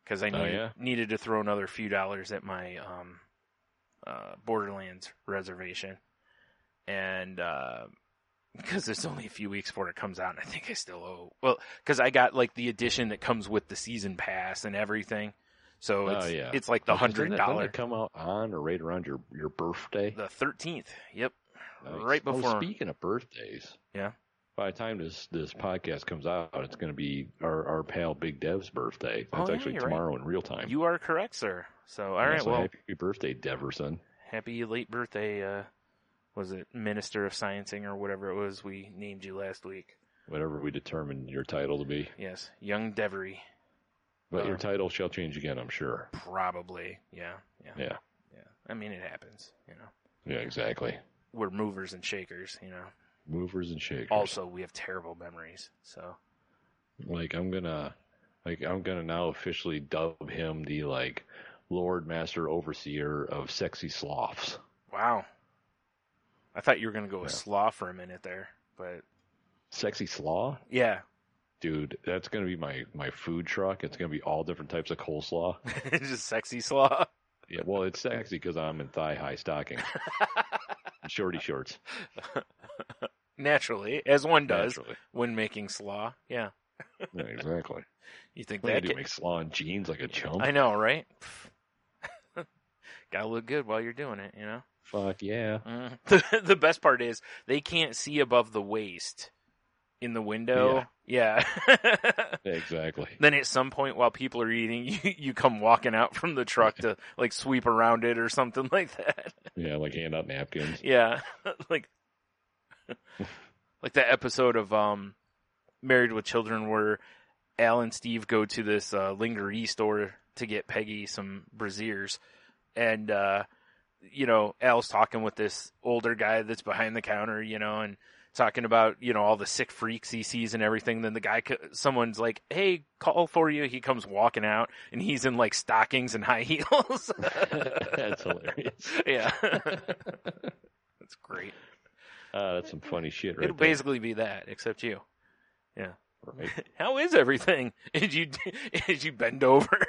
Speaker 4: because I needed to throw another few dollars at my Borderlands reservation. And because it's only a few weeks before it comes out, and I think I still owe. Well, because I got like the edition that comes with the season pass and everything. So it's like the $100.
Speaker 7: Doesn't it come out on or right around your birthday?
Speaker 4: The 13th. Yep.
Speaker 7: Nice.
Speaker 4: Right before.
Speaker 7: Speaking of birthdays.
Speaker 4: Yeah.
Speaker 7: By the time this podcast comes out, it's going to be our pal Big Dev's birthday. It's actually tomorrow in real time.
Speaker 4: You are correct, sir. So, all right.
Speaker 7: So happy birthday, Deverson.
Speaker 4: Happy late birthday, was it Minister of Sciencing or whatever it was we named you last week?
Speaker 7: Whatever we determined your title to be.
Speaker 4: Yes, Young Devery.
Speaker 7: But your title shall change again, I'm sure.
Speaker 4: Probably, yeah. I mean, it happens,
Speaker 7: Yeah, exactly.
Speaker 4: We're movers and shakers,
Speaker 7: Movers and shakers.
Speaker 4: Also, we have terrible memories, so.
Speaker 7: I'm gonna now officially dub him the Lord Master Overseer of Sexy Sloths.
Speaker 4: Wow. I thought you were gonna go with slaw for a minute there, but.
Speaker 7: Sexy Slaw?
Speaker 4: Yeah.
Speaker 7: Dude, that's gonna be my food truck. It's gonna be all different types of coleslaw.
Speaker 4: Just sexy slaw.
Speaker 7: Yeah, well, it's sexy because I'm in thigh-high stocking. Shorty shorts.
Speaker 4: Naturally, as one does when making slaw. Yeah.
Speaker 7: Yeah, exactly.
Speaker 4: You think
Speaker 7: what
Speaker 4: that
Speaker 7: do you make slaw in jeans like a chump?
Speaker 4: I know, right? Gotta look good while you're doing it,
Speaker 7: Fuck yeah.
Speaker 4: The best part is they can't see above the waist in the window. Yeah.
Speaker 7: Exactly.
Speaker 4: Then at some point while people are eating, you come walking out from the truck to sweep around it or something like that.
Speaker 7: Yeah, hand out napkins.
Speaker 4: Yeah. like that episode of Married with Children where Al and Steve go to this lingerie store to get Peggy some brassieres. And, Al's talking with this older guy that's behind the counter, and talking about, all the sick freaks he sees and everything. Then someone's like, hey, call for you. He comes walking out and he's in stockings and high heels.
Speaker 7: That's hilarious.
Speaker 4: Yeah. That's great.
Speaker 7: That's some funny shit right
Speaker 4: It'll
Speaker 7: there.
Speaker 4: basically be that, except you. Yeah.
Speaker 7: Right.
Speaker 4: How is everything? Did you bend over?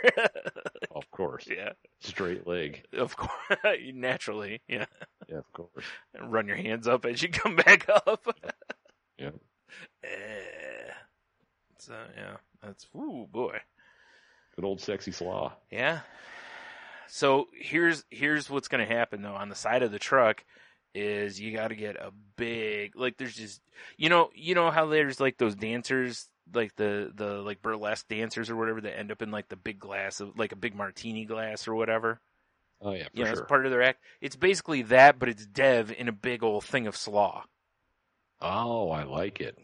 Speaker 7: Of course.
Speaker 4: Yeah.
Speaker 7: Straight leg.
Speaker 4: Of course. Naturally. Yeah.
Speaker 7: Yeah, of course.
Speaker 4: And run your hands up as you come back up.
Speaker 7: Yeah.
Speaker 4: So, yeah. That's, ooh, boy.
Speaker 7: Good old sexy slaw.
Speaker 4: Yeah. So here's what's going to happen, though. On the side of the truck is you got to get a big, there's just, you know how there's those dancers, the burlesque dancers or whatever that end up in the big glass of a big martini glass or whatever.
Speaker 7: Oh yeah, for sure.
Speaker 4: It's part of their act. It's basically that, but it's Dev in a big old thing of slaw.
Speaker 7: Oh, I like it.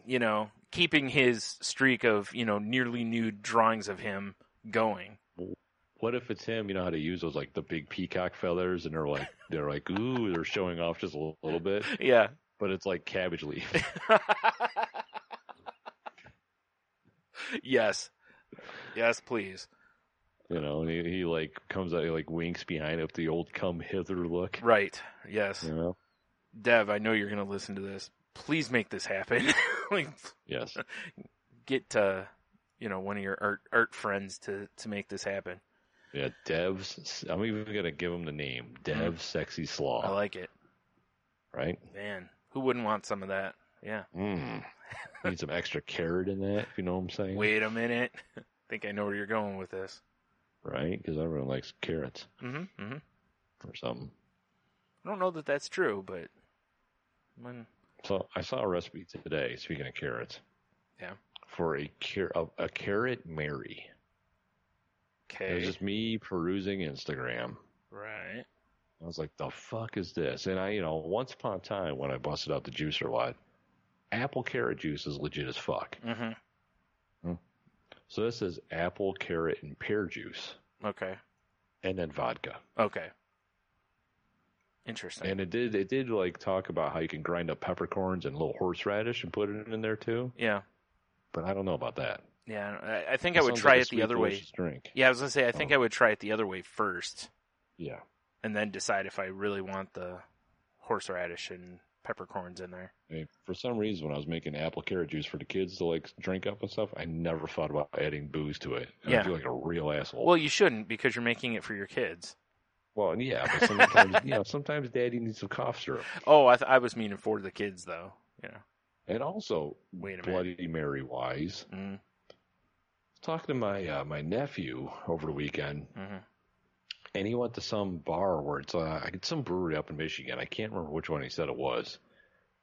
Speaker 4: Keeping his streak of, nearly nude drawings of him going.
Speaker 7: What if it's him? You know how to use those the big peacock feathers, and they're ooh, they're showing off just a little bit.
Speaker 4: Yeah,
Speaker 7: but it's cabbage leaf.
Speaker 4: Yes, please.
Speaker 7: And he comes out, he winks behind it with the old come hither look.
Speaker 4: Right. Yes.
Speaker 7: Dev,
Speaker 4: I know you're going to listen to this. Please make this happen.
Speaker 7: Yes.
Speaker 4: Get one of your art friends to make this happen.
Speaker 7: Yeah, Dev's. I'm even going to give him the name. Dev's Sexy Slaw.
Speaker 4: I like it.
Speaker 7: Right?
Speaker 4: Man, who wouldn't want some of that? Yeah.
Speaker 7: Need some extra carrot in that, if you know what I'm saying.
Speaker 4: Wait a minute. I think I know where you're going with this.
Speaker 7: Right? Because everyone likes carrots.
Speaker 4: Mm-hmm.
Speaker 7: Or something.
Speaker 4: I don't know that that's true, but
Speaker 7: So I saw a recipe today, speaking of carrots.
Speaker 4: Yeah.
Speaker 7: for a carrot Mary.
Speaker 4: Okay.
Speaker 7: It was just me perusing Instagram.
Speaker 4: Right.
Speaker 7: I was like, the fuck is this? And once upon a time when I busted out the juicer a lot, apple carrot juice is legit as fuck.
Speaker 4: Mm-hmm.
Speaker 7: So this is apple, carrot, and pear juice.
Speaker 4: Okay.
Speaker 7: And then vodka.
Speaker 4: Okay. Interesting.
Speaker 7: And it did like talk about how you can grind up peppercorns and a little horseradish and put it in there too.
Speaker 4: Yeah.
Speaker 7: But I don't know about that.
Speaker 4: Yeah, I think I would try it the other way.
Speaker 7: Drink.
Speaker 4: Yeah, I was gonna say I think I would try it the other way first.
Speaker 7: Yeah.
Speaker 4: And then decide if I really want the horseradish and peppercorns in there.
Speaker 7: I mean, for some reason, when I was making apple carrot juice for the kids to like drink up and stuff, I never thought about adding booze to it. And
Speaker 4: Yeah.
Speaker 7: I feel like a real asshole.
Speaker 4: Well, you shouldn't because you're making it for your kids.
Speaker 7: Well, yeah, but sometimes, sometimes Daddy needs some cough syrup.
Speaker 4: Oh, I was meaning for the kids though.
Speaker 7: And also,
Speaker 4: Wait a minute.
Speaker 7: Bloody Mary wise,
Speaker 4: Mm-hmm.
Speaker 7: talking to my nephew over the weekend,
Speaker 4: Mm-hmm.
Speaker 7: and he went to some bar where it's some brewery up in Michigan. I can't remember which one he said it was,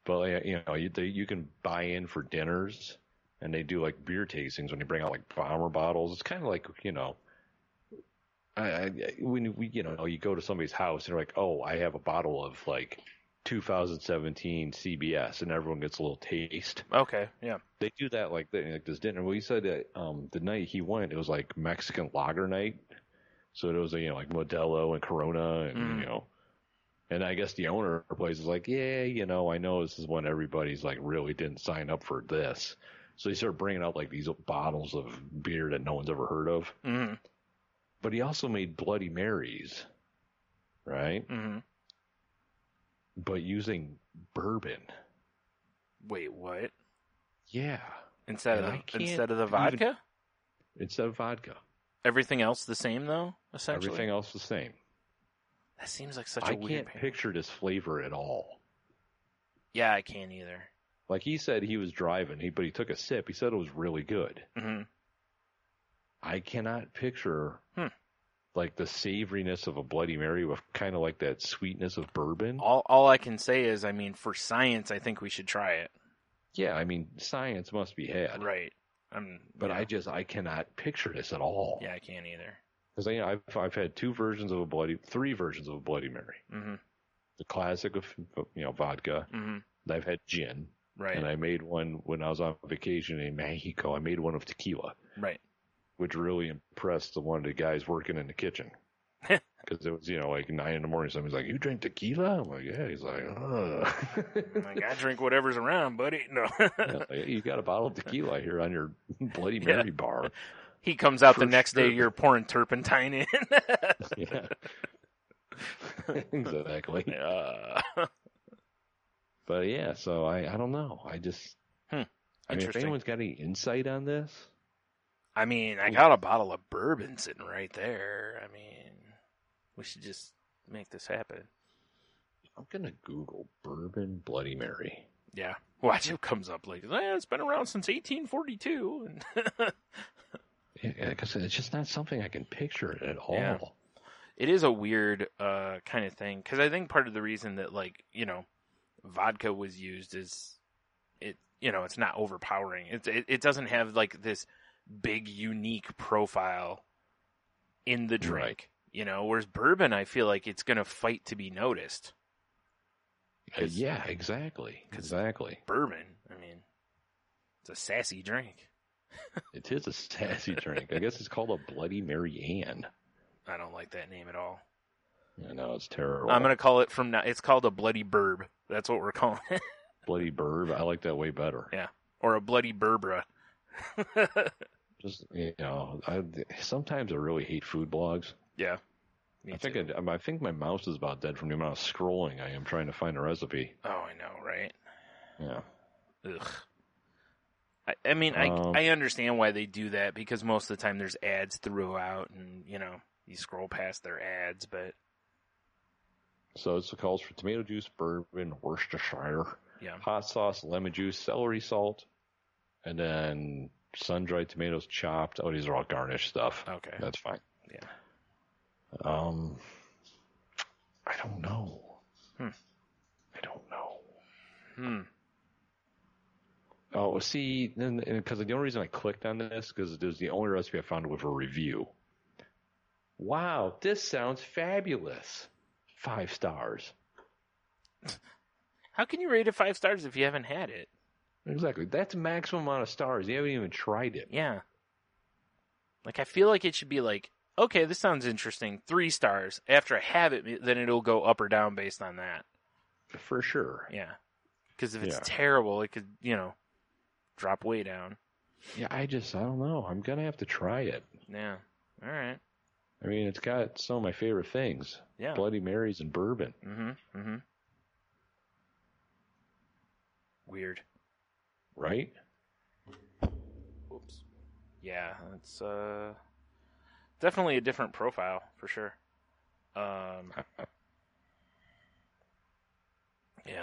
Speaker 7: but you can buy in for dinners, and they do like beer tastings when they bring out like bomber bottles. It's kind of like when you go to somebody's house and they're like, oh, I have a bottle of like 2017 CBS, and everyone gets a little taste.
Speaker 4: Okay, yeah.
Speaker 7: They do that like this dinner. Well, he said that the night he went, it was like Mexican lager night. So it was like Modelo and Corona, and and I guess the owner of the place is like, yeah, I know this is when everybody's like really didn't sign up for this. So he started bringing out like these bottles of beer that no one's ever heard of.
Speaker 4: Mm-hmm.
Speaker 7: But he also made Bloody Marys, right?
Speaker 4: Mm-hmm.
Speaker 7: But using bourbon.
Speaker 4: Wait, what?
Speaker 7: Yeah.
Speaker 4: Instead of the vodka?
Speaker 7: Instead of vodka.
Speaker 4: Everything else the same though, essentially?
Speaker 7: Everything else the same.
Speaker 4: That seems like such a weird
Speaker 7: I can't picture this flavor at all.
Speaker 4: Yeah, I can't either.
Speaker 7: Like he said he was driving, but he took a sip. He said it was really good.
Speaker 4: Mm-hmm.
Speaker 7: I cannot picture like the savoriness of a Bloody Mary with kind of like that sweetness of bourbon.
Speaker 4: All I can say is, for science, I think we should try it.
Speaker 7: Yeah, science must be had.
Speaker 4: Right.
Speaker 7: But I cannot picture this at all.
Speaker 4: Yeah, I can't either.
Speaker 7: Because I've had three versions of a Bloody Mary.
Speaker 4: Mm-hmm.
Speaker 7: The classic of vodka.
Speaker 4: Mm-hmm.
Speaker 7: I've had gin.
Speaker 4: Right.
Speaker 7: And I made one when I was on vacation in Mexico. I made one of tequila.
Speaker 4: Right.
Speaker 7: Which really impressed one of the guys working in the kitchen. Because it was, like 9 a.m. Somebody's like, you drink tequila? I'm like, yeah. He's like,
Speaker 4: like, I drink whatever's around, buddy. No.
Speaker 7: Like, you got a bottle of tequila here on your Bloody Mary bar.
Speaker 4: He comes out the next day, you're pouring turpentine in.
Speaker 7: Yeah. Exactly. But yeah, so I don't know. I just, if anyone's got any insight on this.
Speaker 4: I got a bottle of bourbon sitting right there. We should just make this happen.
Speaker 7: I'm going to Google bourbon Bloody Mary.
Speaker 4: Yeah. Watch it comes up like, it's been around since 1842.
Speaker 7: Yeah, because it's just not something I can picture at all.
Speaker 4: Yeah. It is a weird kind of thing. Because I think part of the reason that, vodka was used is, it's not overpowering. It doesn't have, this big, unique profile in the drink.
Speaker 7: Right.
Speaker 4: Whereas bourbon, I feel like it's going to fight to be noticed.
Speaker 7: Yeah, exactly. Exactly.
Speaker 4: Bourbon, it's a sassy drink.
Speaker 7: It is a sassy drink. I guess it's called a Bloody Mary Ann.
Speaker 4: I don't like that name at all.
Speaker 7: I know, it's terrible.
Speaker 4: I'm going to call it from now. It's called a Bloody Burb. That's what we're calling it.
Speaker 7: Bloody Burb. I like that way better.
Speaker 4: Yeah. Or a Bloody Bourbra.
Speaker 7: Just, sometimes I really hate food blogs.
Speaker 4: Yeah.
Speaker 7: I think my mouse is about dead from the amount of scrolling I am trying to find a recipe.
Speaker 4: Oh, I know, right?
Speaker 7: Yeah.
Speaker 4: Ugh. I understand why they do that because most of the time there's ads throughout and, you scroll past their ads, but.
Speaker 7: So it calls for tomato juice, bourbon, Worcestershire, hot sauce, lemon juice, celery salt, and then sun-dried tomatoes chopped. Oh, these are all garnish stuff.
Speaker 4: Okay.
Speaker 7: That's fine.
Speaker 4: Yeah.
Speaker 7: I don't know. I don't know. Oh, see, because the only reason I clicked on this because it was the only recipe I found with a review. Wow, this sounds fabulous. 5 stars.
Speaker 4: How can you rate it 5 stars if you haven't had it?
Speaker 7: Exactly. That's the maximum amount of stars. You haven't even tried it.
Speaker 4: Yeah. Like, I feel like it should be like, okay, this sounds interesting. 3 stars. After I have it, then it'll go up or down based on that.
Speaker 7: For sure.
Speaker 4: Yeah. Because if it's terrible, it could, drop way down.
Speaker 7: Yeah, I don't know. I'm going to have to try it.
Speaker 4: Yeah. All right.
Speaker 7: I mean, it's got some of my favorite things.
Speaker 4: Yeah.
Speaker 7: Bloody Marys and bourbon.
Speaker 4: Mm-hmm. Mm-hmm. Weird.
Speaker 7: Right?
Speaker 4: Oops. Yeah, it's definitely a different profile for sure. Yeah,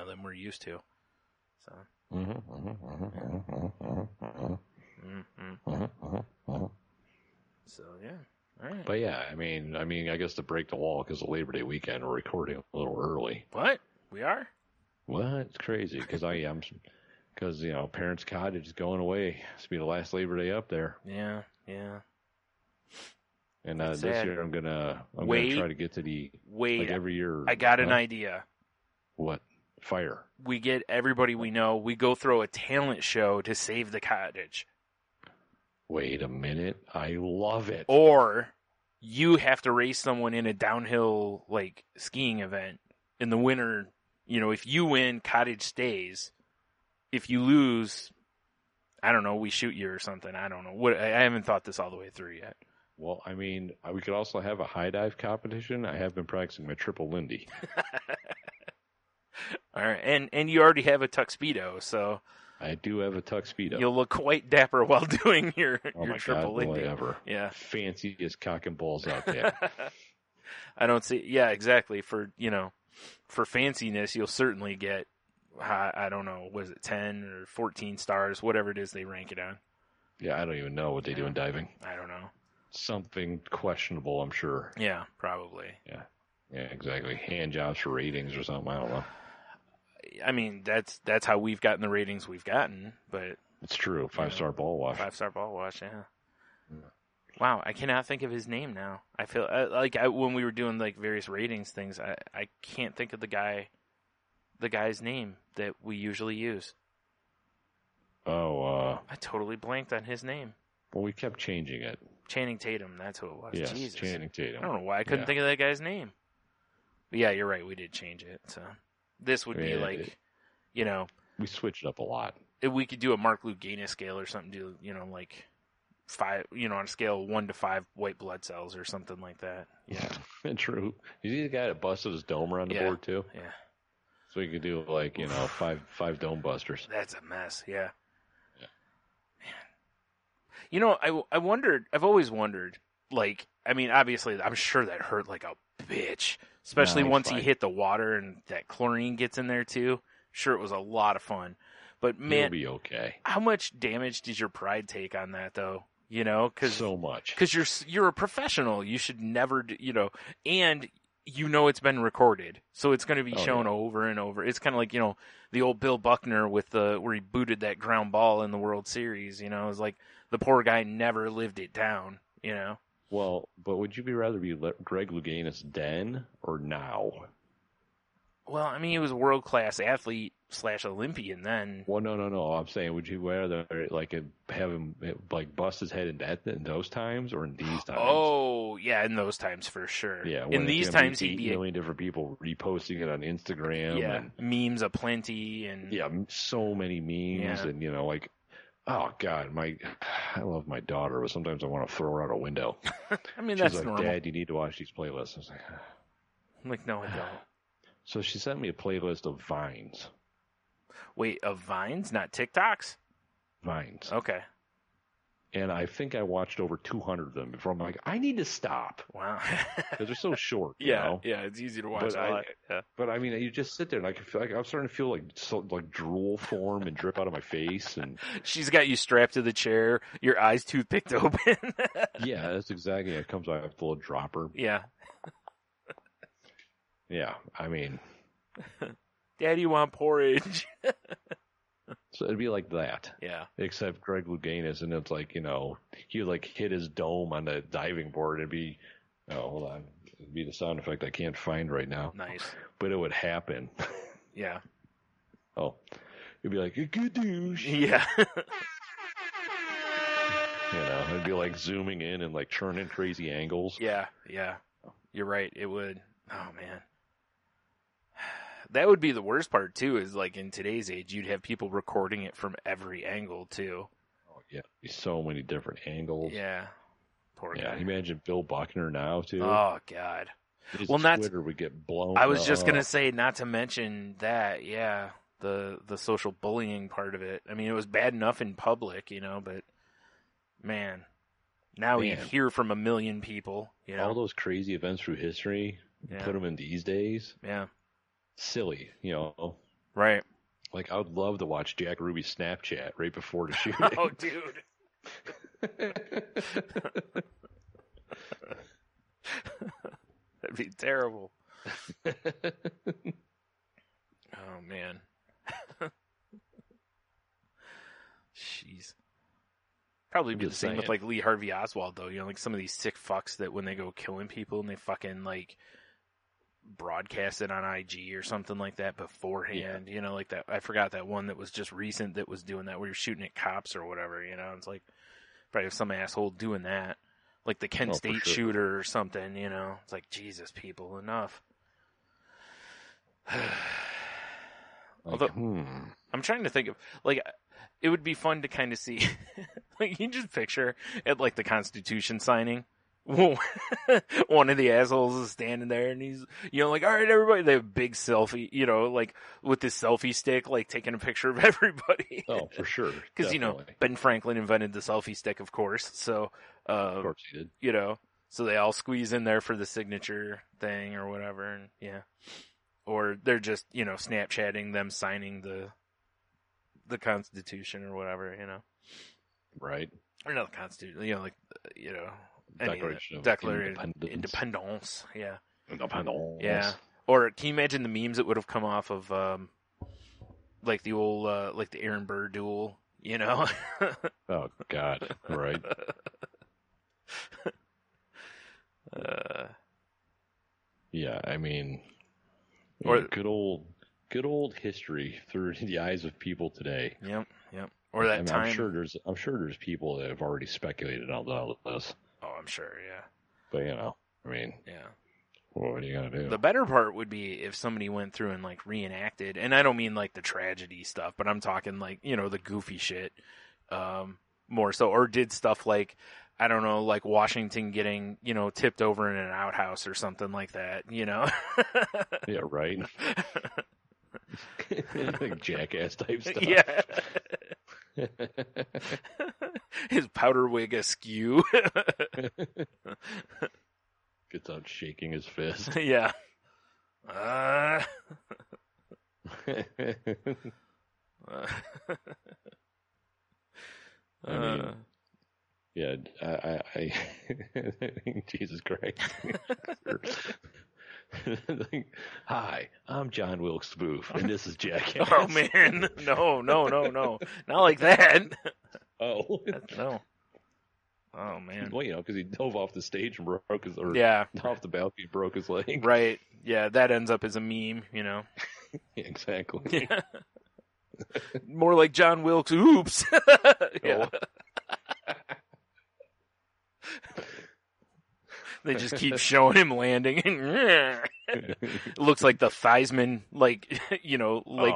Speaker 4: than we're used to. So. So yeah, all right.
Speaker 7: But yeah, I mean, I guess to break the wall because of Labor Day weekend, we're recording a little early.
Speaker 4: What? We are?
Speaker 7: What? It's crazy because because Parents' Cottage is going away. It's be the last Labor Day up there.
Speaker 4: Yeah.
Speaker 7: And this year I'm gonna try to get to the like every year.
Speaker 4: I got an idea.
Speaker 7: What? Fire.
Speaker 4: We get everybody we know. We go throw a talent show to save the cottage.
Speaker 7: Wait a minute. I love it.
Speaker 4: Or you have to race someone in a downhill skiing event in the winter. If you win, cottage stays. If you lose, I don't know, we shoot you or something. I don't know. I haven't thought this all the way through yet.
Speaker 7: Well, I mean, we could also have a high dive competition. I have been practicing my triple Lindy.
Speaker 4: All right, and you already have a tuxedo, so
Speaker 7: I do have a tuxedo.
Speaker 4: You'll look quite dapper while doing your triple
Speaker 7: God,
Speaker 4: Lindy.
Speaker 7: Ever.
Speaker 4: Yeah,
Speaker 7: fanciest cock and balls out there.
Speaker 4: I don't see. Yeah, exactly. For fanciness, you'll certainly get. I don't know. Was it 10 or 14 stars? Whatever it is, they rank it on.
Speaker 7: Yeah, I don't even know what they do in diving.
Speaker 4: I don't know.
Speaker 7: Something questionable, I'm sure.
Speaker 4: Yeah, probably.
Speaker 7: Yeah, exactly. Hand jobs for ratings or something. I don't know.
Speaker 4: I mean, that's how we've gotten the ratings we've gotten, but
Speaker 7: it's true. 5-star ball wash.
Speaker 4: 5-star ball wash. Yeah. Wow, I cannot think of his name now. I feel when we were doing various ratings things, I can't think of the guy's name that we usually use.
Speaker 7: Oh,
Speaker 4: I totally blanked on his name.
Speaker 7: Well, we kept changing it.
Speaker 4: Channing Tatum, that's who it was.
Speaker 7: Yes,
Speaker 4: Jesus.
Speaker 7: Channing Tatum.
Speaker 4: I don't know why I couldn't think of that guy's name. But yeah, you're right. We did change it. So this would be
Speaker 7: we switched it up a lot.
Speaker 4: We could do a Mark Lugana scale or something. Do 5, on a scale of 1 to 5 white blood cells or something like that. Yeah,
Speaker 7: true. You see the guy that busted his dome around the board too?
Speaker 4: Yeah.
Speaker 7: So you could do 5 dome busters.
Speaker 4: That's a mess. Yeah. Man. I wondered. I've always wondered. Obviously, I'm sure that hurt like a bitch, especially once he hit the water and that chlorine gets in there too. Sure, it was a lot of fun, but man,
Speaker 7: it'll be okay.
Speaker 4: How much damage did your pride take on that though? Because
Speaker 7: so much.
Speaker 4: Because you're a professional. You should never, and it's been recorded, so it's going to be shown over and over. It's kind of like the old Bill Buckner with where he booted that ground ball in the World Series. It's like the poor guy never lived it down.
Speaker 7: Well, but would you rather be Greg Louganis then or now?
Speaker 4: Well, I mean, he was a world-class athlete / Olympian then.
Speaker 7: Well, no. I'm saying, would you rather have him bust his head in those times or in these times?
Speaker 4: Oh, yeah, in those times for sure.
Speaker 7: Yeah,
Speaker 4: in these times he'd be
Speaker 7: 8 million different people reposting it on Instagram.
Speaker 4: Yeah,
Speaker 7: and,
Speaker 4: memes aplenty and
Speaker 7: so many memes and oh God, I love my daughter, but sometimes I want to throw her out a window.
Speaker 4: I mean,
Speaker 7: She's
Speaker 4: that's
Speaker 7: like,
Speaker 4: normal.
Speaker 7: Dad, you need to watch these playlists. I was
Speaker 4: like, no, I don't.
Speaker 7: So she sent me a playlist of Vines.
Speaker 4: Wait, of Vines, not TikToks?
Speaker 7: Vines.
Speaker 4: Okay.
Speaker 7: And I think I watched over 200 of them before I'm like, I need to stop.
Speaker 4: Wow.
Speaker 7: Because they're so short.
Speaker 4: Yeah, it's easy to watch.
Speaker 7: But I mean, you just sit there and I can feel I'm starting to feel like drool form and drip out of my face. And
Speaker 4: she's got you strapped to the chair, your eyes toothpicked open.
Speaker 7: Yeah, that's exactly it. It comes out with a little dropper.
Speaker 4: Yeah.
Speaker 7: Yeah, I mean.
Speaker 4: Daddy, want porridge?
Speaker 7: So it'd be like that.
Speaker 4: Yeah.
Speaker 7: Except Greg Louganis, and it's like, he would like hit his dome on the diving board. It'd be, hold on. It'd be the sound effect I can't find right now.
Speaker 4: Nice.
Speaker 7: But it would happen.
Speaker 4: Yeah.
Speaker 7: Oh. It'd be like, a good douche.
Speaker 4: Yeah.
Speaker 7: It'd be like zooming in and like churning crazy angles.
Speaker 4: Yeah. You're right. It would. Oh, man. That would be the worst part, too, is like in today's age, you'd have people recording it from every angle, too.
Speaker 7: Oh, yeah. So many different angles.
Speaker 4: Yeah. Poor guy.
Speaker 7: Imagine Bill Buckner now, too.
Speaker 4: Oh, God.
Speaker 7: His
Speaker 4: well,
Speaker 7: Twitter would get blown
Speaker 4: I was
Speaker 7: up.
Speaker 4: just going to say, not to mention that, yeah, the social bullying part of it. I mean, it was bad enough in public, but, man, now you hear from a million people,
Speaker 7: All those crazy events through history, put them in these days.
Speaker 4: Yeah.
Speaker 7: Silly,
Speaker 4: Right.
Speaker 7: Like, I would love to watch Jack Ruby's Snapchat right before the shooting.
Speaker 4: Oh, dude. That'd be terrible. Oh, man. Jeez. Probably be the same with, like, Lee Harvey Oswald, though. Like, some of these sick fucks that when they go killing people and they fucking, like, broadcast it on IG or something like that beforehand. Like that. I forgot that one that was just recent that was doing that where you're shooting at cops or whatever, It's like, probably have some asshole doing that. Like the Kent State shooter or something, It's like, Jesus, people, enough. Although, I'm trying to think of, like, it would be fun to kind of see, like, you just picture at, like, the Constitution signing, one of the assholes is standing there and he's, like, all right, everybody, they have a big selfie, like, with this selfie stick, like, taking a picture of everybody.
Speaker 7: Oh, for sure.
Speaker 4: Because, Ben Franklin invented the selfie stick, of course, so,
Speaker 7: of course he did.
Speaker 4: So they all squeeze in there for the signature thing or whatever, and or they're just, Snapchatting them signing the Constitution or whatever,
Speaker 7: Right.
Speaker 4: Or not the Constitution,
Speaker 7: Declaration of
Speaker 4: Independence. Yeah.
Speaker 7: Independence.
Speaker 4: Yeah. Or can you imagine the memes that would have come off of, like the old, like the Aaron Burr duel,
Speaker 7: Oh, God. Right. Yeah, I mean, or good old history through the eyes of people today.
Speaker 4: Yep. Or that time.
Speaker 7: I'm sure there's people that have already speculated on all of this.
Speaker 4: Oh, I'm sure, yeah.
Speaker 7: But yeah. What are you gonna do?
Speaker 4: The better part would be if somebody went through and like reenacted, and I don't mean like the tragedy stuff, but I'm talking like, the goofy shit, more so, or did stuff like, I don't know, like Washington getting, tipped over in an outhouse or something like that,
Speaker 7: Yeah, right. Like jackass type stuff.
Speaker 4: Yeah. His powder wig askew.
Speaker 7: Gets out shaking his fist.
Speaker 4: Yeah.
Speaker 7: I mean, yeah, I Jesus Christ. Hi, I'm John Wilkes Booth, and this is Jackass.
Speaker 4: Oh, man. No. Not like that.
Speaker 7: Oh.
Speaker 4: No. Oh, man.
Speaker 7: Well, because he dove off the stage and broke his, off the balcony, broke his leg.
Speaker 4: Right. Yeah, that ends up as a meme,
Speaker 7: Exactly.
Speaker 4: Yeah. More like John Wilkes. Oops. Yeah. They just keep showing him landing. It looks like the Theismann, leg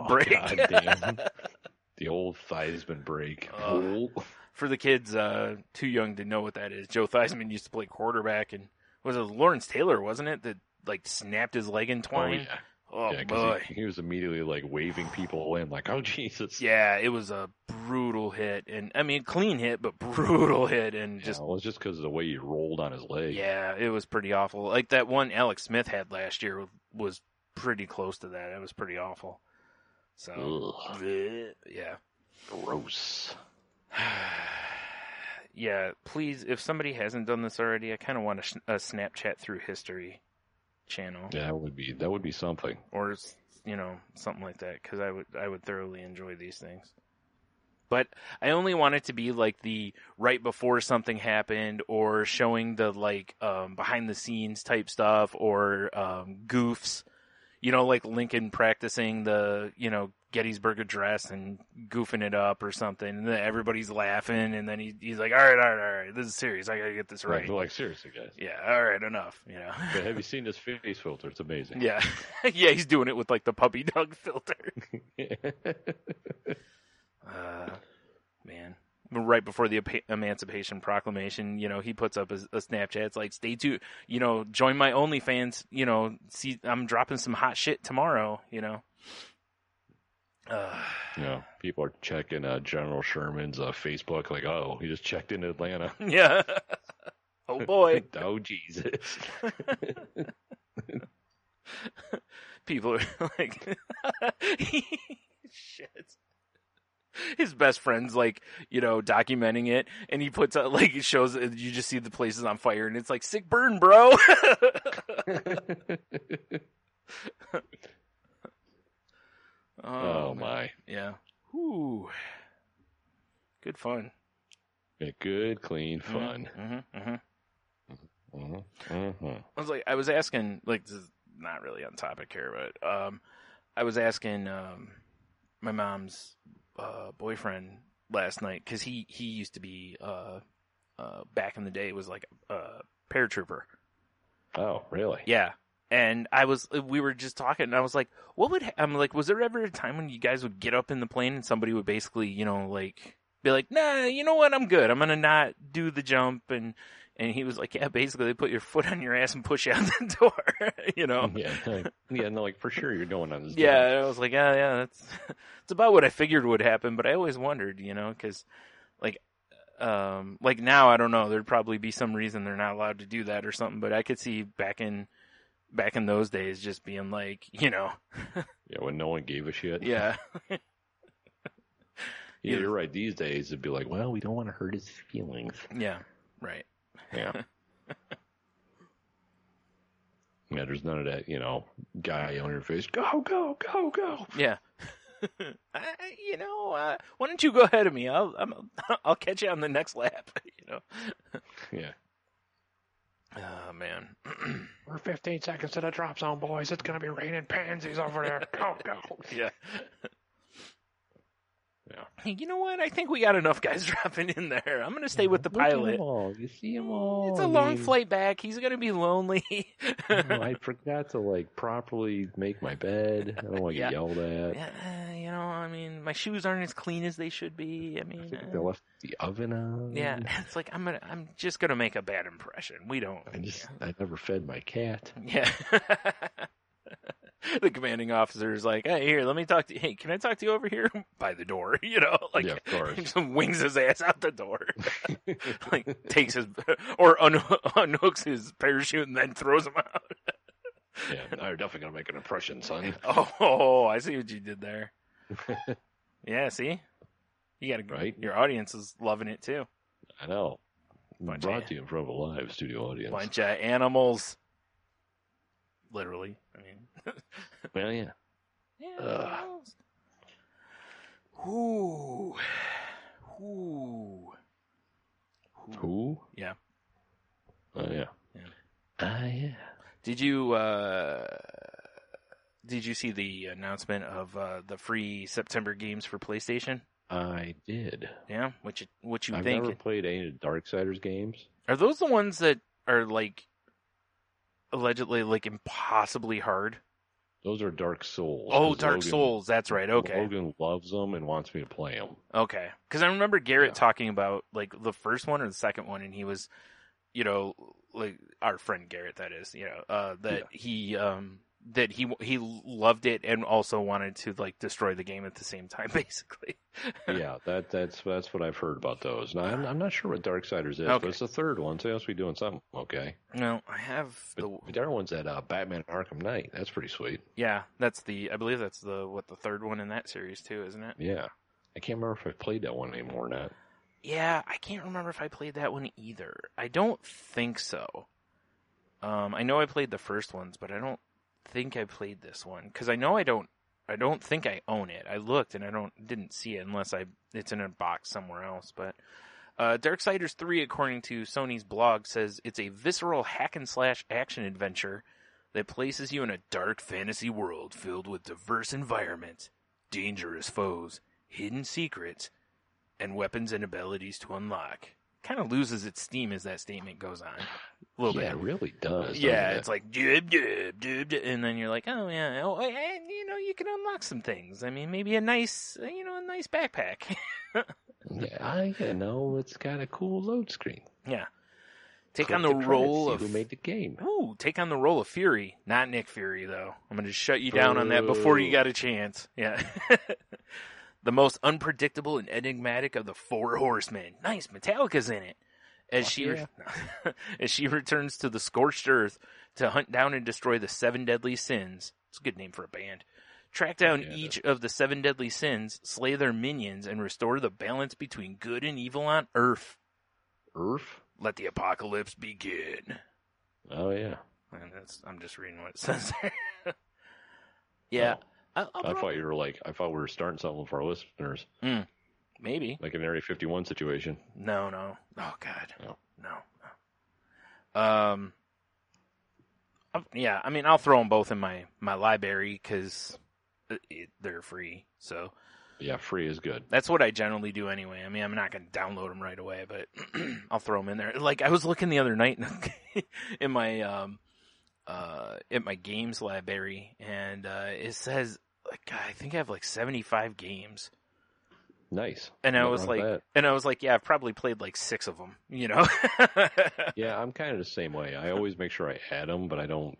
Speaker 4: break.
Speaker 7: God damn. The old Theismann break.
Speaker 4: For the kids too young to know what that is, Joe Theismann used to play quarterback, and was it Lawrence Taylor, wasn't it, that like snapped his leg in twain?
Speaker 7: Oh, yeah.
Speaker 4: Oh,
Speaker 7: yeah,
Speaker 4: boy.
Speaker 7: He was immediately like waving people in, like, oh, Jesus.
Speaker 4: Yeah, it was a brutal hit. And I mean, clean hit, but brutal hit. And just,
Speaker 7: well, it was just because of the way he rolled on his leg.
Speaker 4: Yeah, it was pretty awful. Like that one Alex Smith had last year was pretty close to that. It was pretty awful. So, yeah.
Speaker 7: Gross.
Speaker 4: Yeah, please, if somebody hasn't done this already, I kind of want a Snapchat through history channel.
Speaker 7: Yeah, that would be something.
Speaker 4: Or something like that, because I would thoroughly enjoy these things. But I only want it to be like the right before something happened, or showing the like behind the scenes type stuff, or goofs. Like Lincoln practicing the Gettysburg Address and goofing it up or something, and then everybody's laughing, and then he's like, all right, this is serious. I gotta get this right.
Speaker 7: Like seriously, guys.
Speaker 4: Yeah, all right, enough.
Speaker 7: But have you seen this face filter? It's amazing.
Speaker 4: Yeah, yeah, he's doing it with like the puppy dog filter. Man, right before the Emancipation Proclamation, he puts up a Snapchat. It's like, stay tuned. Join my OnlyFans. See, I'm dropping some hot shit tomorrow.
Speaker 7: People are checking General Sherman's Facebook, like, oh, he just checked into Atlanta.
Speaker 4: Yeah. Oh boy.
Speaker 7: Oh Jesus.
Speaker 4: People are like, shit. His best friend's like, documenting it, and he puts out like, it shows, you just see the places on fire, and it's like, sick burn, bro.
Speaker 7: Oh my.
Speaker 4: Yeah. Whew. Good fun.
Speaker 7: Yeah, good, clean fun.
Speaker 4: I was asking, like, this is not really on topic here, but I was asking my mom's boyfriend last night, because he used to be back in the day, was like a paratrooper.
Speaker 7: Oh, really?
Speaker 4: Yeah. And we were just talking, and I was like, I'm like, was there ever a time when you guys would get up in the plane and somebody would basically, like, be like, nah, you know what, I'm good, I'm gonna not do the jump, and he was like, yeah, basically they put your foot on your ass and push you out the door,
Speaker 7: Yeah, no, like, for sure you're going on this.
Speaker 4: Yeah, I was like, yeah, that's about what I figured would happen, but I always wondered, because, like now, I don't know, there'd probably be some reason they're not allowed to do that or something, but I could see back in those days just being like,
Speaker 7: Yeah, when no one gave a shit.
Speaker 4: Yeah.
Speaker 7: Yeah, you're right. These days it'd be like, well, we don't want to hurt his feelings.
Speaker 4: Yeah, right.
Speaker 7: Yeah. Yeah, there's none of that, guy on your face, go, go, go, go.
Speaker 4: Yeah. Why don't you go ahead of me? I'll catch you on the next lap.
Speaker 7: Yeah.
Speaker 4: Oh man.
Speaker 7: We're 15 seconds to the drop zone, boys. It's gonna be raining pansies over there. Go, go.
Speaker 4: Yeah.
Speaker 7: Yeah.
Speaker 4: Hey, you know what? I think we got enough guys dropping in there. I'm going to stay with the pilot.
Speaker 7: You see them all.
Speaker 4: It's a long flight back. He's going to be lonely.
Speaker 7: I forgot to properly make my bed. I don't want to get yelled at.
Speaker 4: Yeah, my shoes aren't as clean as they should be. I think
Speaker 7: they left the oven on.
Speaker 4: Yeah, it's like I'm just going to make a bad impression. We don't.
Speaker 7: I never fed my cat.
Speaker 4: Yeah. The commanding officer is like, hey, here, let me talk to you. Hey, can I talk to you over here by the door?
Speaker 7: Yeah, of course.
Speaker 4: Just wings his ass out the door. Takes his, or unhooks his parachute and then throws him out.
Speaker 7: Yeah, you're definitely going to make an impression, son.
Speaker 4: Oh, I see what you did there. Yeah, see? You got
Speaker 7: right?
Speaker 4: Your audience is loving it too.
Speaker 7: I know. Brought to you in front of a live studio audience.
Speaker 4: Bunch of animals. Literally.
Speaker 7: Well, yeah.
Speaker 4: Yeah. Ooh.
Speaker 7: Who?
Speaker 4: Yeah.
Speaker 7: Oh, yeah. Yeah.
Speaker 4: Did you see the announcement of the free September games for PlayStation?
Speaker 7: I did.
Speaker 4: Yeah? What you
Speaker 7: I've
Speaker 4: think?
Speaker 7: I've never played any of the Darksiders games.
Speaker 4: Are those the ones that are allegedly impossibly hard?
Speaker 7: Those are Dark Souls.
Speaker 4: Oh, Dark Souls. That's right. Okay.
Speaker 7: Logan loves them and wants me to play them.
Speaker 4: Okay. Because I remember Garrett talking about the first one or the second one, and he was, our friend Garrett, that is, that he loved it and also wanted to destroy the game at the same time, basically.
Speaker 7: Yeah, that's what I've heard about those. Now I'm not sure what Darksiders is, but it's the third one, so they must be doing something okay.
Speaker 4: No, I have
Speaker 7: the other one's that Batman Arkham Knight. That's pretty sweet.
Speaker 4: Yeah, I believe that's the third one in that series too, isn't it?
Speaker 7: Yeah, I can't remember if I played that one anymore or not.
Speaker 4: Yeah, I can't remember if I played that one either. I don't think so. I know I played the first ones, but I don't think I played this one because I know I don't I don't think I own it. I looked and didn't see it unless it's in a box somewhere else. But Darksiders 3, according to Sony's blog, says it's a visceral hack and slash action adventure that places you in a dark fantasy world filled with diverse environments, dangerous foes, hidden secrets, and weapons and abilities to unlock. Kind of loses its steam as that statement goes on. A little bit.
Speaker 7: It really does.
Speaker 4: Yeah, it's like, dub, dub, dub, dub, and then you're like, oh, yeah, and, you can unlock some things. I mean, maybe a nice backpack.
Speaker 7: It's got a cool load screen.
Speaker 4: Yeah. Take on the role of...
Speaker 7: Who made the game?
Speaker 4: Ooh, take on the role of Fury. Not Nick Fury, though. I'm going to shut you down on that before you got a chance. Yeah. The most unpredictable and enigmatic of the Four Horsemen. Nice, Metallica's in it. As she returns to the scorched earth to hunt down and destroy the 7 deadly sins. It's a good name for a band. Track down each of the 7 deadly sins, slay their minions, and restore the balance between good and evil on Earth.
Speaker 7: Earth?
Speaker 4: Let the apocalypse begin.
Speaker 7: Oh, yeah.
Speaker 4: And I'm just reading what it says there. Yeah.
Speaker 7: Oh. I thought we were starting something for our listeners.
Speaker 4: Maybe.
Speaker 7: Like an Area 51 situation.
Speaker 4: No. Oh, God. No. Yeah, I mean, I'll throw them both in my library because they're free, so.
Speaker 7: Yeah, free is good.
Speaker 4: That's what I generally do anyway. I mean, I'm not going to download them right away, but I'll throw them in there. Like, I was looking the other night in my at my games library, and it says, like, I think I have like 75 games.
Speaker 7: Nice.
Speaker 4: And I was like, yeah, I've probably played like 6 of them,
Speaker 7: Yeah, I'm kind of the same way. I always make sure I add them, but I don't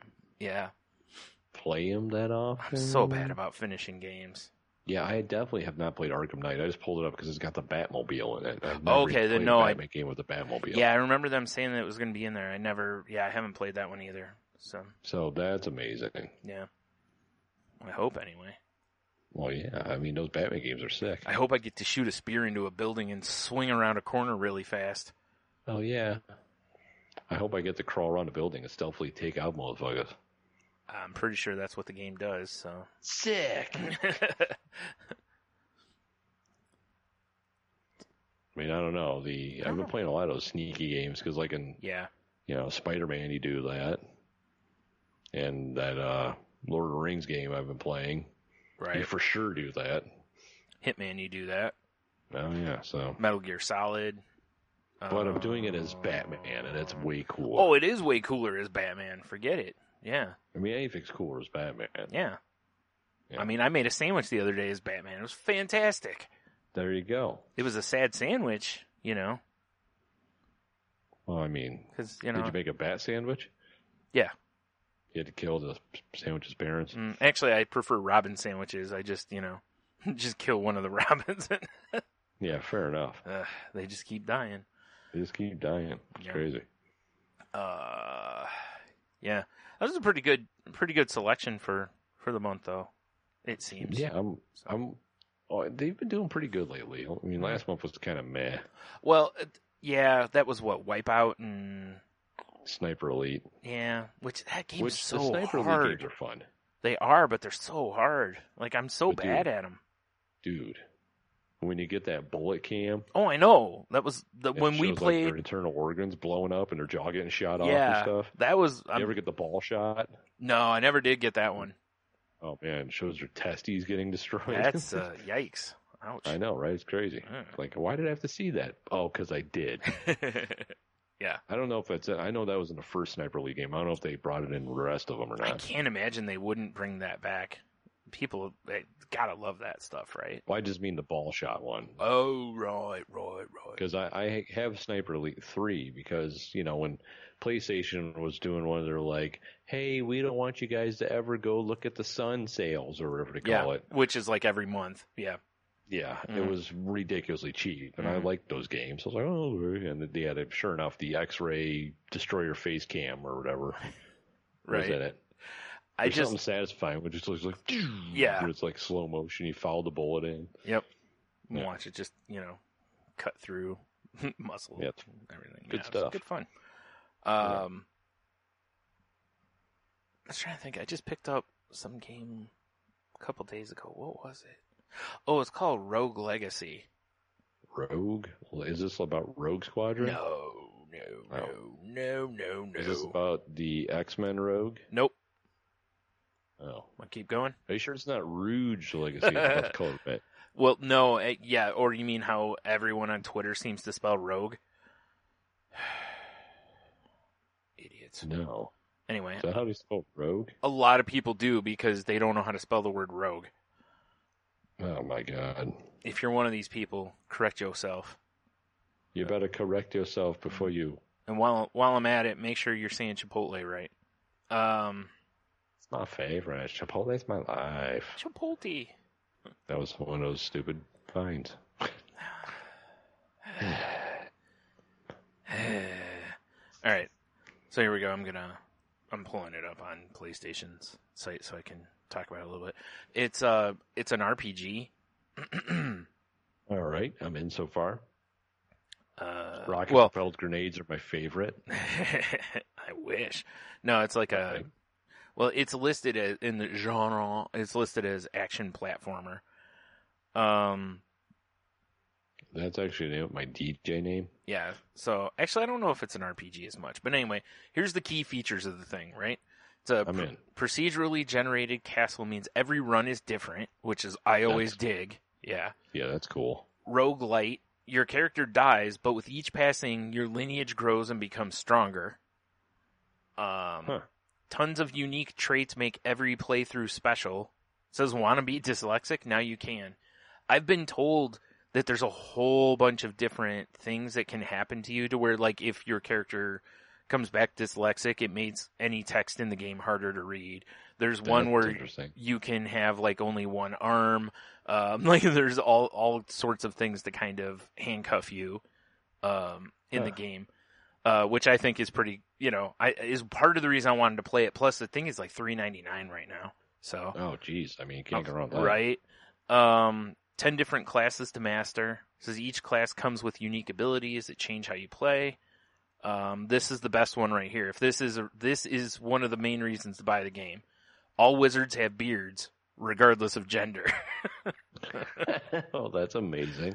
Speaker 7: play them that often.
Speaker 4: I'm so bad about finishing games.
Speaker 7: Yeah, I definitely have not played Arkham Knight. I just pulled it up because it's got the Batmobile in it.
Speaker 4: Okay, then no,
Speaker 7: Batman game with the Batmobile.
Speaker 4: Yeah, I remember them saying that it was going to be in there. I haven't played that one either.
Speaker 7: So that's amazing.
Speaker 4: Yeah. I hope anyway.
Speaker 7: Well, yeah, I mean, those Batman games are sick.
Speaker 4: I hope I get to shoot a spear into a building and swing around a corner really fast.
Speaker 7: Oh, yeah. I hope I get to crawl around a building and stealthily take out motherfuckers.
Speaker 4: I'm pretty sure that's what the game does, so.
Speaker 7: Sick! I mean, I don't know. I've been playing a lot of those sneaky games because, like in Spider-Man, you do that, and that Lord of the Rings game I've been playing,
Speaker 4: right?
Speaker 7: You for sure do that.
Speaker 4: Hitman, you do that.
Speaker 7: Oh yeah, so
Speaker 4: Metal Gear Solid.
Speaker 7: But I'm doing it as Batman, and it's way cooler.
Speaker 4: Oh, it is way cooler as Batman. Forget it. Yeah.
Speaker 7: I mean, anything's cooler as Batman.
Speaker 4: Yeah. I mean, I made a sandwich the other day as Batman. It was fantastic.
Speaker 7: There you go.
Speaker 4: It was a sad sandwich,
Speaker 7: Well, I mean,
Speaker 4: because
Speaker 7: did you make a bat sandwich?
Speaker 4: Yeah.
Speaker 7: You had to kill the sandwich's parents?
Speaker 4: Actually, I prefer Robin sandwiches. I just, just kill one of the Robins.
Speaker 7: Yeah, fair enough.
Speaker 4: They just keep dying.
Speaker 7: It's crazy.
Speaker 4: Yeah. That was a pretty good selection for the month, though. It seems.
Speaker 7: Yeah, they've been doing pretty good lately. I mean, last month was kind of meh.
Speaker 4: Well, yeah, that was what, Wipeout and
Speaker 7: Sniper Elite.
Speaker 4: Yeah, that game's so
Speaker 7: the Sniper
Speaker 4: hard.
Speaker 7: Elite games are fun.
Speaker 4: They are, but they're so hard. Like, I'm so bad at them.
Speaker 7: Dude, when you get that bullet cam.
Speaker 4: Oh, I know. That was when we played.
Speaker 7: Like their internal organs blowing up and their jaw getting shot off and stuff.
Speaker 4: That was.
Speaker 7: You ever get the ball shot?
Speaker 4: No, I never did get that one.
Speaker 7: Oh man, it shows your testes getting destroyed.
Speaker 4: That's yikes! Ouch!
Speaker 7: I know, right? It's crazy. Like, why did I have to see that? Oh, because I did.
Speaker 4: Yeah.
Speaker 7: I don't know if that's it. I know that was in the first Sniper League game. I don't know if they brought it in the rest of them or not.
Speaker 4: I can't imagine they wouldn't bring that back. People, they gotta love that stuff, right?
Speaker 7: Well, I just mean the ball shot one.
Speaker 4: Oh, right.
Speaker 7: Because I have Sniper Elite 3 because, when PlayStation was doing one, they're like, hey, we don't want you guys to ever go look at the Sun sales or whatever they call it.
Speaker 4: Which is like every month. Yeah.
Speaker 7: Yeah, It was ridiculously cheap, and I liked those games. I was like, oh, and they had, sure enough, the X-ray destroy your face cam or whatever was in it. There's something satisfying, which just looks like, it's like slow motion. You follow the bullet in.
Speaker 4: Yep. Watch it just, cut through muscle and everything.
Speaker 7: Good stuff.
Speaker 4: Good fun. I was trying to think. I just picked up some game a couple days ago. What was it? Oh, it's called Rogue Legacy.
Speaker 7: Rogue? Is this about Rogue Squadron?
Speaker 4: No.
Speaker 7: Is this about the X-Men Rogue?
Speaker 4: Nope.
Speaker 7: Oh.
Speaker 4: I'll keep going.
Speaker 7: Are you sure it's not Rouge Legacy? It's about the color bit.
Speaker 4: Well, no, yeah, or you mean how everyone on Twitter seems to spell rogue? Idiots.
Speaker 7: No.
Speaker 4: Anyway.
Speaker 7: Is that how you spell rogue?
Speaker 4: A lot of people do because they don't know how to spell the word rogue.
Speaker 7: Oh, my God.
Speaker 4: If you're one of these people, correct yourself.
Speaker 7: You better correct yourself before you...
Speaker 4: And while I'm at it, make sure you're saying Chipotle right.
Speaker 7: It's my favorite. Chipotle's my life.
Speaker 4: Chipotle.
Speaker 7: That was one of those stupid vines.
Speaker 4: All right. So here we go. I'm pulling it up on PlayStation's site so I can talk about it a little bit. It's an RPG.
Speaker 7: All right. I'm in so far. Rocket-propelled grenades are my favorite.
Speaker 4: I wish. No, it's like a... Well, it's listed as, in the genre, it's listed as action platformer.
Speaker 7: That's actually the name of my DJ name.
Speaker 4: Yeah. So, actually, I don't know if it's an RPG as much. But anyway, here's the key features of the thing, right? It's a procedurally generated castle means every run is different, which is I always dig. Yeah.
Speaker 7: Yeah, that's cool.
Speaker 4: Roguelite. Your character dies, but with each passing, your lineage grows and becomes stronger. Tons of unique traits make every playthrough special. It says, want to be dyslexic? Now you can. I've been told that there's a whole bunch of different things that can happen to you to where, like, if your character comes back dyslexic, it makes any text in the game harder to read. There's one where you can have, like, only one arm. Like, there's all sorts of things to kind of handcuff you in the game. Which I think is pretty, is part of the reason I wanted to play it. Plus, the thing is like $3.99 right now. So. Oh,
Speaker 7: geez. I mean, you can't go wrong with that.
Speaker 4: Right. 10 different classes to master. It says each class comes with unique abilities that change how you play. This is the best one right here. If this is one of the main reasons to buy the game. All wizards have beards, regardless of gender.
Speaker 7: Oh, that's amazing.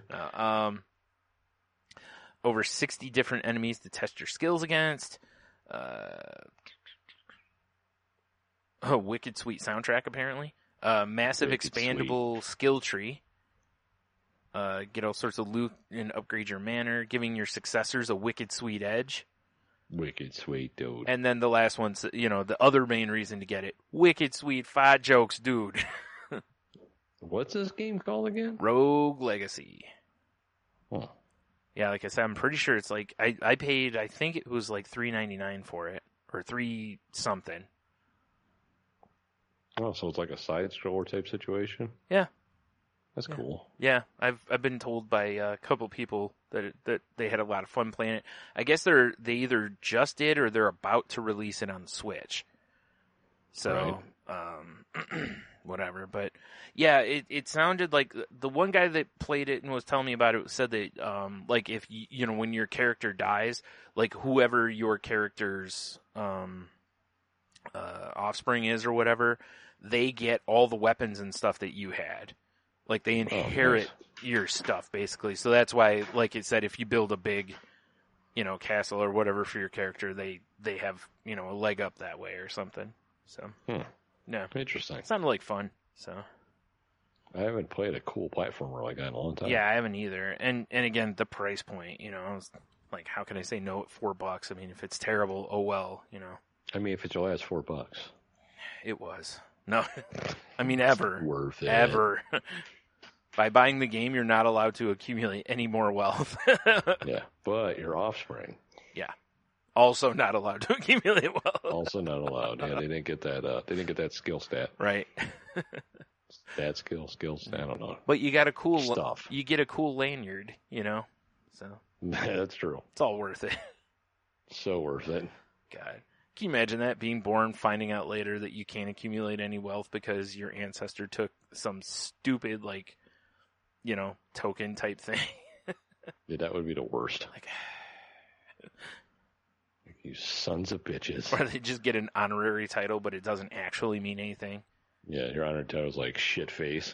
Speaker 4: Over 60 different enemies to test your skills against. Wicked sweet soundtrack, apparently. Massive expandable skill tree. Get all sorts of loot and upgrade your mana, giving your successors a wicked sweet edge.
Speaker 7: Wicked sweet, dude.
Speaker 4: And then the last one's, the other main reason to get it. Wicked sweet 5 jokes, dude.
Speaker 7: What's this game called again?
Speaker 4: Rogue Legacy.
Speaker 7: Huh.
Speaker 4: Yeah, like I said, I'm pretty sure it's like, I paid, I think it was like $3.99 for it. Or $3 something.
Speaker 7: Oh, so it's like a side-scroller type situation?
Speaker 4: Yeah.
Speaker 7: That's cool.
Speaker 4: Yeah, I've been told by a couple people that they had a lot of fun playing it. I guess they either just did or they're about to release it on the Switch. So, whatever. But yeah, it sounded like the one guy that played it and was telling me about it said that like if when your character dies, like whoever your character's offspring is or whatever, they get all the weapons and stuff that you had. Like, they inherit your stuff, basically. So that's why, like it said, if you build a big, castle or whatever for your character, they have, a leg up that way or something. So, yeah.
Speaker 7: Interesting.
Speaker 4: It sounded like fun, so.
Speaker 7: I haven't played a cool platformer like that in a long time.
Speaker 4: Yeah, I haven't either. And again, the price point, I was like, how can I say no at $4? I mean, if it's terrible, oh well,
Speaker 7: I mean, if it's your last $4.
Speaker 4: It was. No. I mean, ever.
Speaker 7: It's worth it.
Speaker 4: Ever. By buying the game, you're not allowed to accumulate any more wealth.
Speaker 7: Yeah, but your offspring.
Speaker 4: Yeah. Also not allowed to accumulate wealth.
Speaker 7: Also not allowed. Yeah, they didn't get that. They didn't get that skill stat.
Speaker 4: Right.
Speaker 7: Stat skill stat. I don't know.
Speaker 4: But you got a cool
Speaker 7: stuff.
Speaker 4: You get a cool lanyard, So
Speaker 7: that's true.
Speaker 4: It's all worth it.
Speaker 7: So worth it.
Speaker 4: God. Can you imagine that, being born, finding out later that you can't accumulate any wealth because your ancestor took some stupid, token type thing?
Speaker 7: Yeah, that would be the worst.
Speaker 4: Like,
Speaker 7: you sons of bitches.
Speaker 4: Or they just get an honorary title, but it doesn't actually mean anything.
Speaker 7: Yeah, your honor title's like shit face.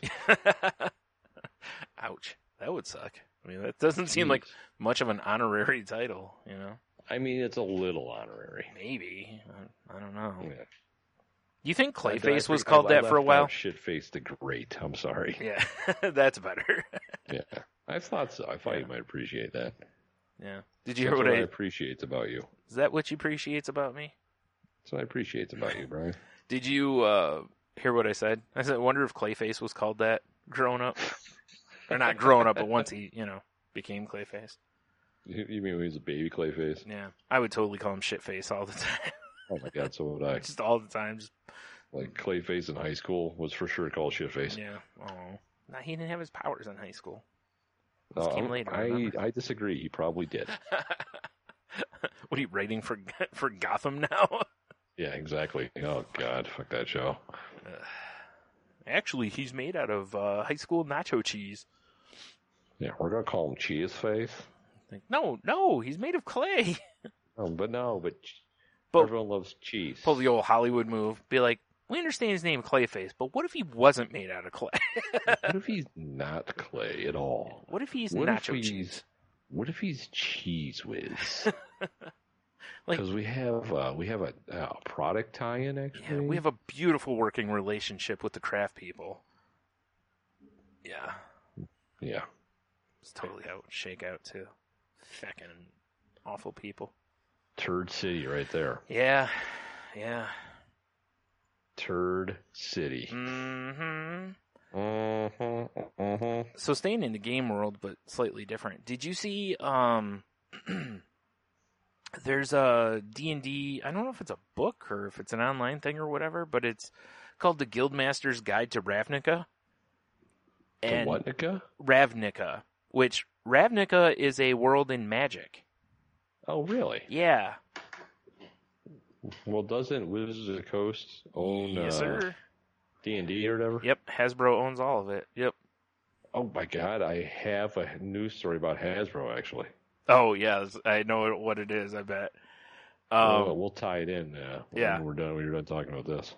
Speaker 4: Ouch. That would suck. I mean, that doesn't seem like much of an honorary title, you know?
Speaker 7: I mean, it's a little honorary.
Speaker 4: Maybe. I don't know.
Speaker 7: Yeah.
Speaker 4: You think Clayface was called that for a while?
Speaker 7: Shit face the Great. I'm sorry.
Speaker 4: Yeah, that's better.
Speaker 7: Yeah, I thought so. I thought you might appreciate that.
Speaker 4: Yeah. Did you hear
Speaker 7: what
Speaker 4: I
Speaker 7: appreciate about you?
Speaker 4: Is that what you appreciate about me?
Speaker 7: That's what I appreciate about you, Brian.
Speaker 4: Did you hear what I said? I said, I wonder if Clayface was called that growing up. Or not growing up, but once he, became Clayface.
Speaker 7: You mean when he was a baby Clayface?
Speaker 4: Yeah. I would totally call him Shitface all the time.
Speaker 7: Oh my God, so would I.
Speaker 4: Just all the time.
Speaker 7: Like Clayface in high school was for sure called Shitface.
Speaker 4: Yeah. Oh. No, he didn't have his powers in high school.
Speaker 7: Came
Speaker 4: later.
Speaker 7: I disagree. He probably did.
Speaker 4: What are you writing for Gotham now?
Speaker 7: Yeah, exactly. Oh God, fuck that show.
Speaker 4: Actually, he's made out of high school nacho cheese.
Speaker 7: Yeah, we're gonna call him Cheese Face.
Speaker 4: No, he's made of clay.
Speaker 7: But
Speaker 4: But
Speaker 7: everyone loves cheese.
Speaker 4: Pull the old Hollywood move. Be like, we understand his name Clayface, but what if he wasn't made out of clay?
Speaker 7: What if he's not clay at all?
Speaker 4: What if he's nacho cheese?
Speaker 7: What if he's Cheese Whiz? Because we have a product tie-in, actually.
Speaker 4: Yeah, we have a beautiful working relationship with the craft people. Yeah.
Speaker 7: Yeah.
Speaker 4: It's totally how it would shake out, too. Feckin' awful people.
Speaker 7: Turd City right there.
Speaker 4: Yeah.
Speaker 7: Turd City.
Speaker 4: Mm-hmm. So staying in the game world, but slightly different. Did you see, there's a D&D, I don't know if it's a book or if it's an online thing or whatever, but it's called The Guildmaster's Guide to Ravnica.
Speaker 7: And Whatnica?
Speaker 4: Ravnica, which Ravnica is a world in Magic.
Speaker 7: Oh, really?
Speaker 4: Yeah.
Speaker 7: Well, doesn't Wizards of the Coast own
Speaker 4: yes, sir.
Speaker 7: D&D or whatever?
Speaker 4: Yep, Hasbro owns all of it. Yep.
Speaker 7: Oh my God, I have a news story about Hasbro actually.
Speaker 4: Oh yeah, I know what it is. I bet.
Speaker 7: We'll tie it in. When we're done talking about this.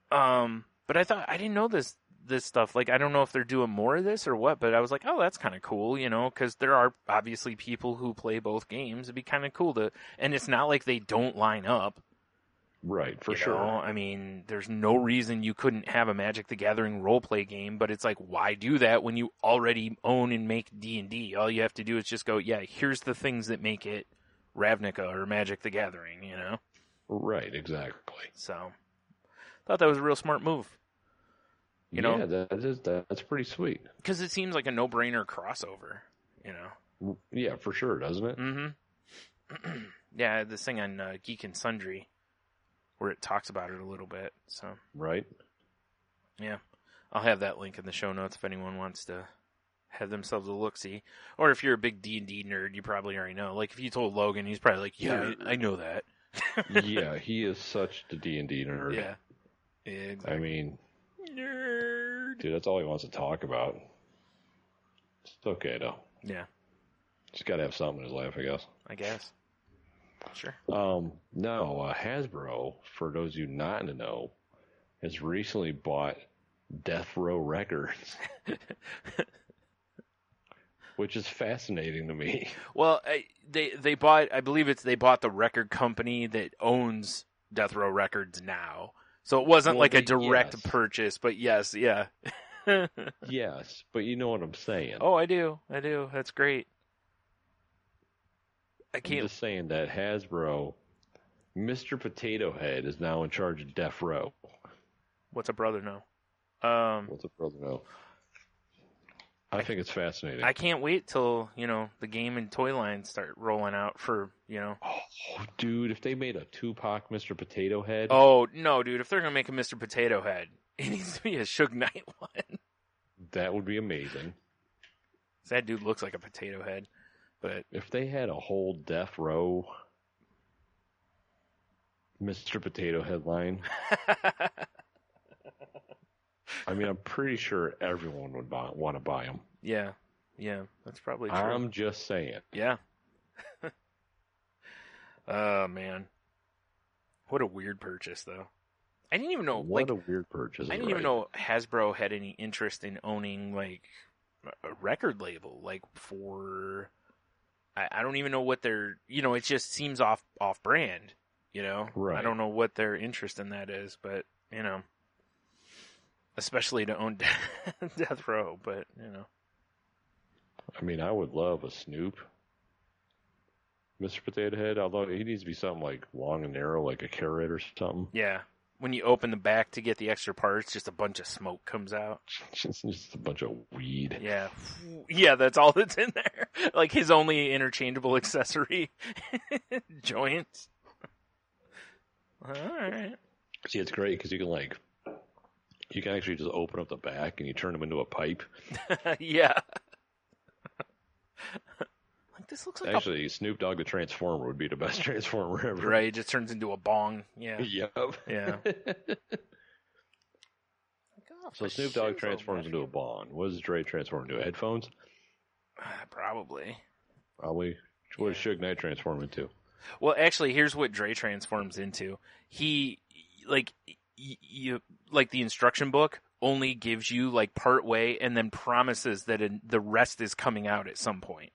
Speaker 4: But I didn't know this stuff. Like, I don't know if they're doing more of this or what. But I was like, oh, that's kind of cool, because there are obviously people who play both games. It'd be kind of cool and it's not like they don't line up.
Speaker 7: Right, for sure.
Speaker 4: I mean, there's no reason you couldn't have a Magic the Gathering roleplay game, but it's like, why do that when you already own and make D&D? All you have to do is just go, yeah, here's the things that make it Ravnica or Magic the Gathering,
Speaker 7: Right, exactly.
Speaker 4: So, thought that was a real smart move.
Speaker 7: Yeah, that's pretty sweet.
Speaker 4: Because it seems like a no-brainer crossover,
Speaker 7: Yeah, for sure, doesn't it?
Speaker 4: Mm-hmm. Yeah, this thing on Geek and Sundry, where it talks about it a little bit. So
Speaker 7: right,
Speaker 4: yeah, I'll have that link in the show notes if anyone wants to have themselves a look-see. Or if you're a big D&D nerd, you probably already know. Like if you told Logan, he's probably like, "Yeah, I know that."
Speaker 7: Yeah, he is such the D&D nerd.
Speaker 4: Yeah, exactly.
Speaker 7: I mean,
Speaker 4: nerd.
Speaker 7: Dude, that's all he wants to talk about. It's okay though.
Speaker 4: Yeah,
Speaker 7: just got to have something in his life, I guess.
Speaker 4: I guess. Sure.
Speaker 7: No, Hasbro, for those of you not to know, has recently bought Death Row Records, which is fascinating to me.
Speaker 4: Well, they bought, I believe they bought the record company that owns Death Row Records now. So it wasn't like a direct purchase, but yes, yeah.
Speaker 7: Yes, but you know what I'm saying.
Speaker 4: Oh, I do. That's great. I'm
Speaker 7: just saying that Hasbro, Mr. Potato Head is now in charge of Death Row.
Speaker 4: What's a brother know?
Speaker 7: What's a brother know? I think it's fascinating.
Speaker 4: I can't wait till, the game and toy lines start rolling out for,
Speaker 7: Oh, dude, if they made a Tupac Mr. Potato Head.
Speaker 4: Oh, no, dude, if they're going to make a Mr. Potato Head, it needs to be a Suge Knight one.
Speaker 7: That would be amazing.
Speaker 4: That dude looks like a potato head. But
Speaker 7: if they had a whole Death Row Mr. Potato Head line, I mean, I'm pretty sure everyone would want to buy them.
Speaker 4: Yeah, that's probably true.
Speaker 7: I'm just saying.
Speaker 4: Yeah. Oh, man. What a weird purchase, though. I didn't even know.
Speaker 7: What a weird purchase.
Speaker 4: I didn't even know Hasbro had any interest in owning like a record label, like for. I don't even know what their. It just seems off brand.
Speaker 7: Right.
Speaker 4: I don't know what their interest in that is, but especially to own Death Row, but
Speaker 7: I mean, I would love a Snoop, Mr. Potato Head, although he needs to be something like long and narrow, like a carrot or something.
Speaker 4: Yeah. When you open the back to get the extra parts, just a bunch of smoke comes out.
Speaker 7: Just a bunch of weed.
Speaker 4: Yeah. Yeah, that's all that's in there. Like his only interchangeable accessory. Joints. All right.
Speaker 7: See, it's great because you can actually just open up the back and you turn them into a pipe.
Speaker 4: Yeah. Like this looks like
Speaker 7: actually Snoop Dogg the Transformer would be the best Transformer ever.
Speaker 4: Right, it just turns into a bong. Yeah.
Speaker 7: Yep.
Speaker 4: Yeah.
Speaker 7: So Snoop Dogg transforms into a bong. What does Dre transform into? Headphones?
Speaker 4: Probably.
Speaker 7: Probably. What does Suge Knight transform into?
Speaker 4: Well, actually, here's what Dre transforms into. He, like the instruction book only gives you like part way and then promises that the rest is coming out at some point.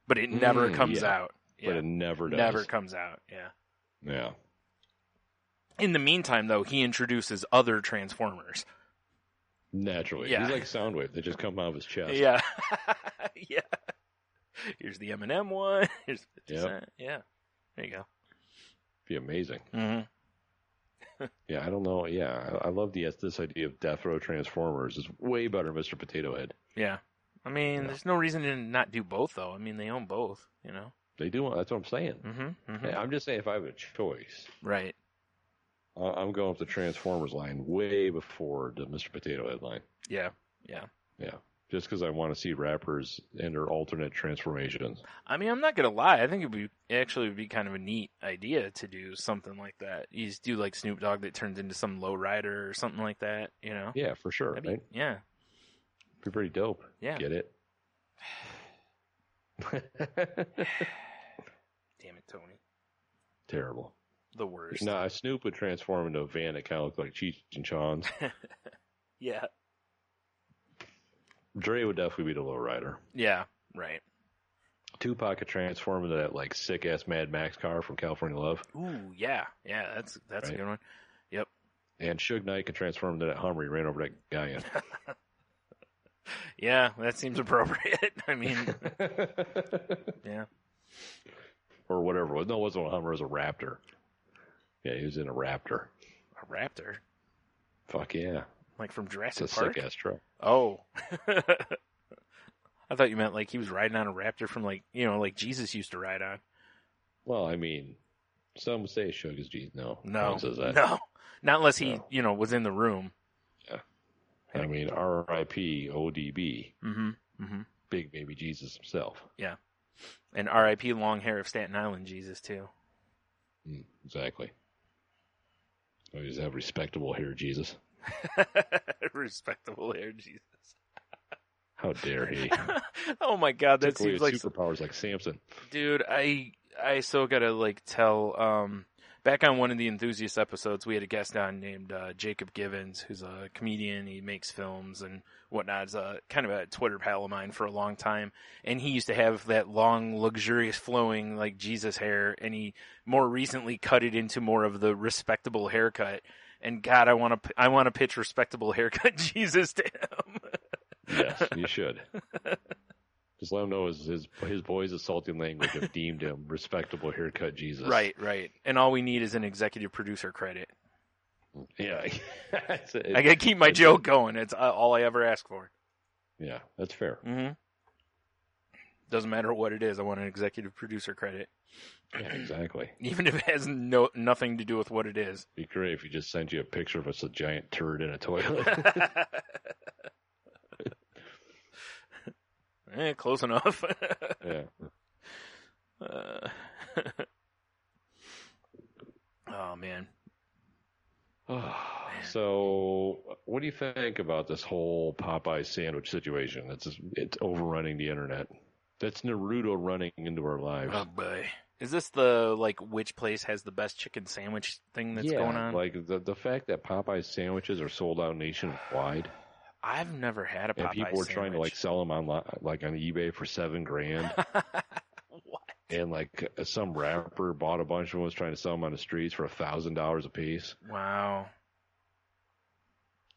Speaker 4: But it never comes out. Yeah.
Speaker 7: But it never does.
Speaker 4: Never comes out, yeah.
Speaker 7: Yeah.
Speaker 4: In the meantime, though, he introduces other Transformers.
Speaker 7: Naturally.
Speaker 4: Yeah.
Speaker 7: He's like Soundwave. They just come out of his chest.
Speaker 4: Yeah. Yeah. Here's the M&M one. Here's 50
Speaker 7: Yep.
Speaker 4: Cent. Yeah. There you go.
Speaker 7: Be amazing.
Speaker 4: Mm-hmm.
Speaker 7: Yeah, I don't know. Yeah, I love this idea of Death Row Transformers. It's way better than Mr. Potato Head.
Speaker 4: Yeah. I mean, there's no reason to not do both, though. I mean, they own both,
Speaker 7: They do. That's what I'm saying.
Speaker 4: Mm-hmm. Mm-hmm.
Speaker 7: Yeah, I'm just saying if I have a choice.
Speaker 4: Right.
Speaker 7: I'm going with the Transformers line way before the Mr. Potato Head line.
Speaker 4: Yeah. Yeah.
Speaker 7: Yeah. Just because I want to see rappers in their alternate transformations.
Speaker 4: I mean, I'm not going to lie. I think it would be kind of a neat idea to do something like that. You just do like Snoop Dogg that turns into some lowrider or something like that,
Speaker 7: Yeah, for sure. Right?
Speaker 4: Yeah.
Speaker 7: Be pretty dope.
Speaker 4: Yeah.
Speaker 7: Get it?
Speaker 4: Damn it, Tony.
Speaker 7: Terrible.
Speaker 4: The worst.
Speaker 7: Nah, Snoop would transform into a van that kind of looked like Cheech and Chong's.
Speaker 4: Yeah.
Speaker 7: Dre would definitely be the lowrider.
Speaker 4: Yeah, right.
Speaker 7: Tupac could transform into that like sick ass Mad Max car from California Love.
Speaker 4: Ooh, yeah. Yeah, that's right. A good one. Yep.
Speaker 7: And Suge Knight could transform into that Hummer he ran over that guy in.
Speaker 4: Yeah, that seems appropriate. I mean, yeah.
Speaker 7: Or whatever. No, it wasn't a Hummer, it was a Raptor. Yeah, he was in a Raptor.
Speaker 4: A Raptor?
Speaker 7: Fuck yeah.
Speaker 4: Like from Jurassic
Speaker 7: It's a
Speaker 4: Park?
Speaker 7: sick ass truck.
Speaker 4: Oh. I thought you meant like he was riding on a Raptor from like Jesus used to ride on.
Speaker 7: Well, I mean, some say Suge is Jesus. No.
Speaker 4: No.
Speaker 7: one says that.
Speaker 4: No. Not unless he, was in the room.
Speaker 7: Yeah. I mean, R.I.P. ODB.
Speaker 4: Mm-hmm. Mm-hmm.
Speaker 7: Big baby Jesus himself.
Speaker 4: Yeah. And R.I.P. long hair of Staten Island Jesus, too.
Speaker 7: Exactly. Always have respectable hair, Jesus.
Speaker 4: Respectable hair, Jesus.
Speaker 7: How dare he?
Speaker 4: Oh my God, that seems like
Speaker 7: superpowers like Samson.
Speaker 4: Dude, I so gotta like tell. Back on one of the Enthusiast episodes, we had a guest on named Jacob Givens, who's a comedian. He makes films and whatnot. He's kind of a Twitter pal of mine for a long time. And he used to have that long, luxurious, flowing, like Jesus hair. And he more recently cut it into more of the respectable haircut. And God, I want to pitch respectable haircut Jesus to him.
Speaker 7: Yes, you should. Just let him know his boys' assaulting language have deemed him respectable haircut Jesus.
Speaker 4: Right. And all we need is an executive producer credit.
Speaker 7: Yeah.
Speaker 4: I gotta keep my joke going. It's all I ever ask for.
Speaker 7: Yeah, that's fair.
Speaker 4: Mm-hmm. Doesn't matter what it is. I want an executive producer credit.
Speaker 7: Yeah, exactly.
Speaker 4: Even if it has nothing to do with what it is.
Speaker 7: It'd be great if he just sent you a picture of us a giant turd in a toilet.
Speaker 4: Close enough.
Speaker 7: Yeah.
Speaker 4: Oh, man.
Speaker 7: So, what do you think about this whole Popeye sandwich situation? It's overrunning the internet. That's Naruto running into our lives.
Speaker 4: Oh, boy. Is this the, like, which place has the best chicken sandwich thing that's going on?
Speaker 7: Like the fact that Popeye's sandwiches are sold out nationwide.
Speaker 4: I've never had a Popeye
Speaker 7: and people are
Speaker 4: sandwich.
Speaker 7: trying to like sell them online, like on eBay for $7,000.
Speaker 4: What?
Speaker 7: And like some rapper bought a bunch of them, was trying to sell them on the streets for $1,000 a piece.
Speaker 4: Wow.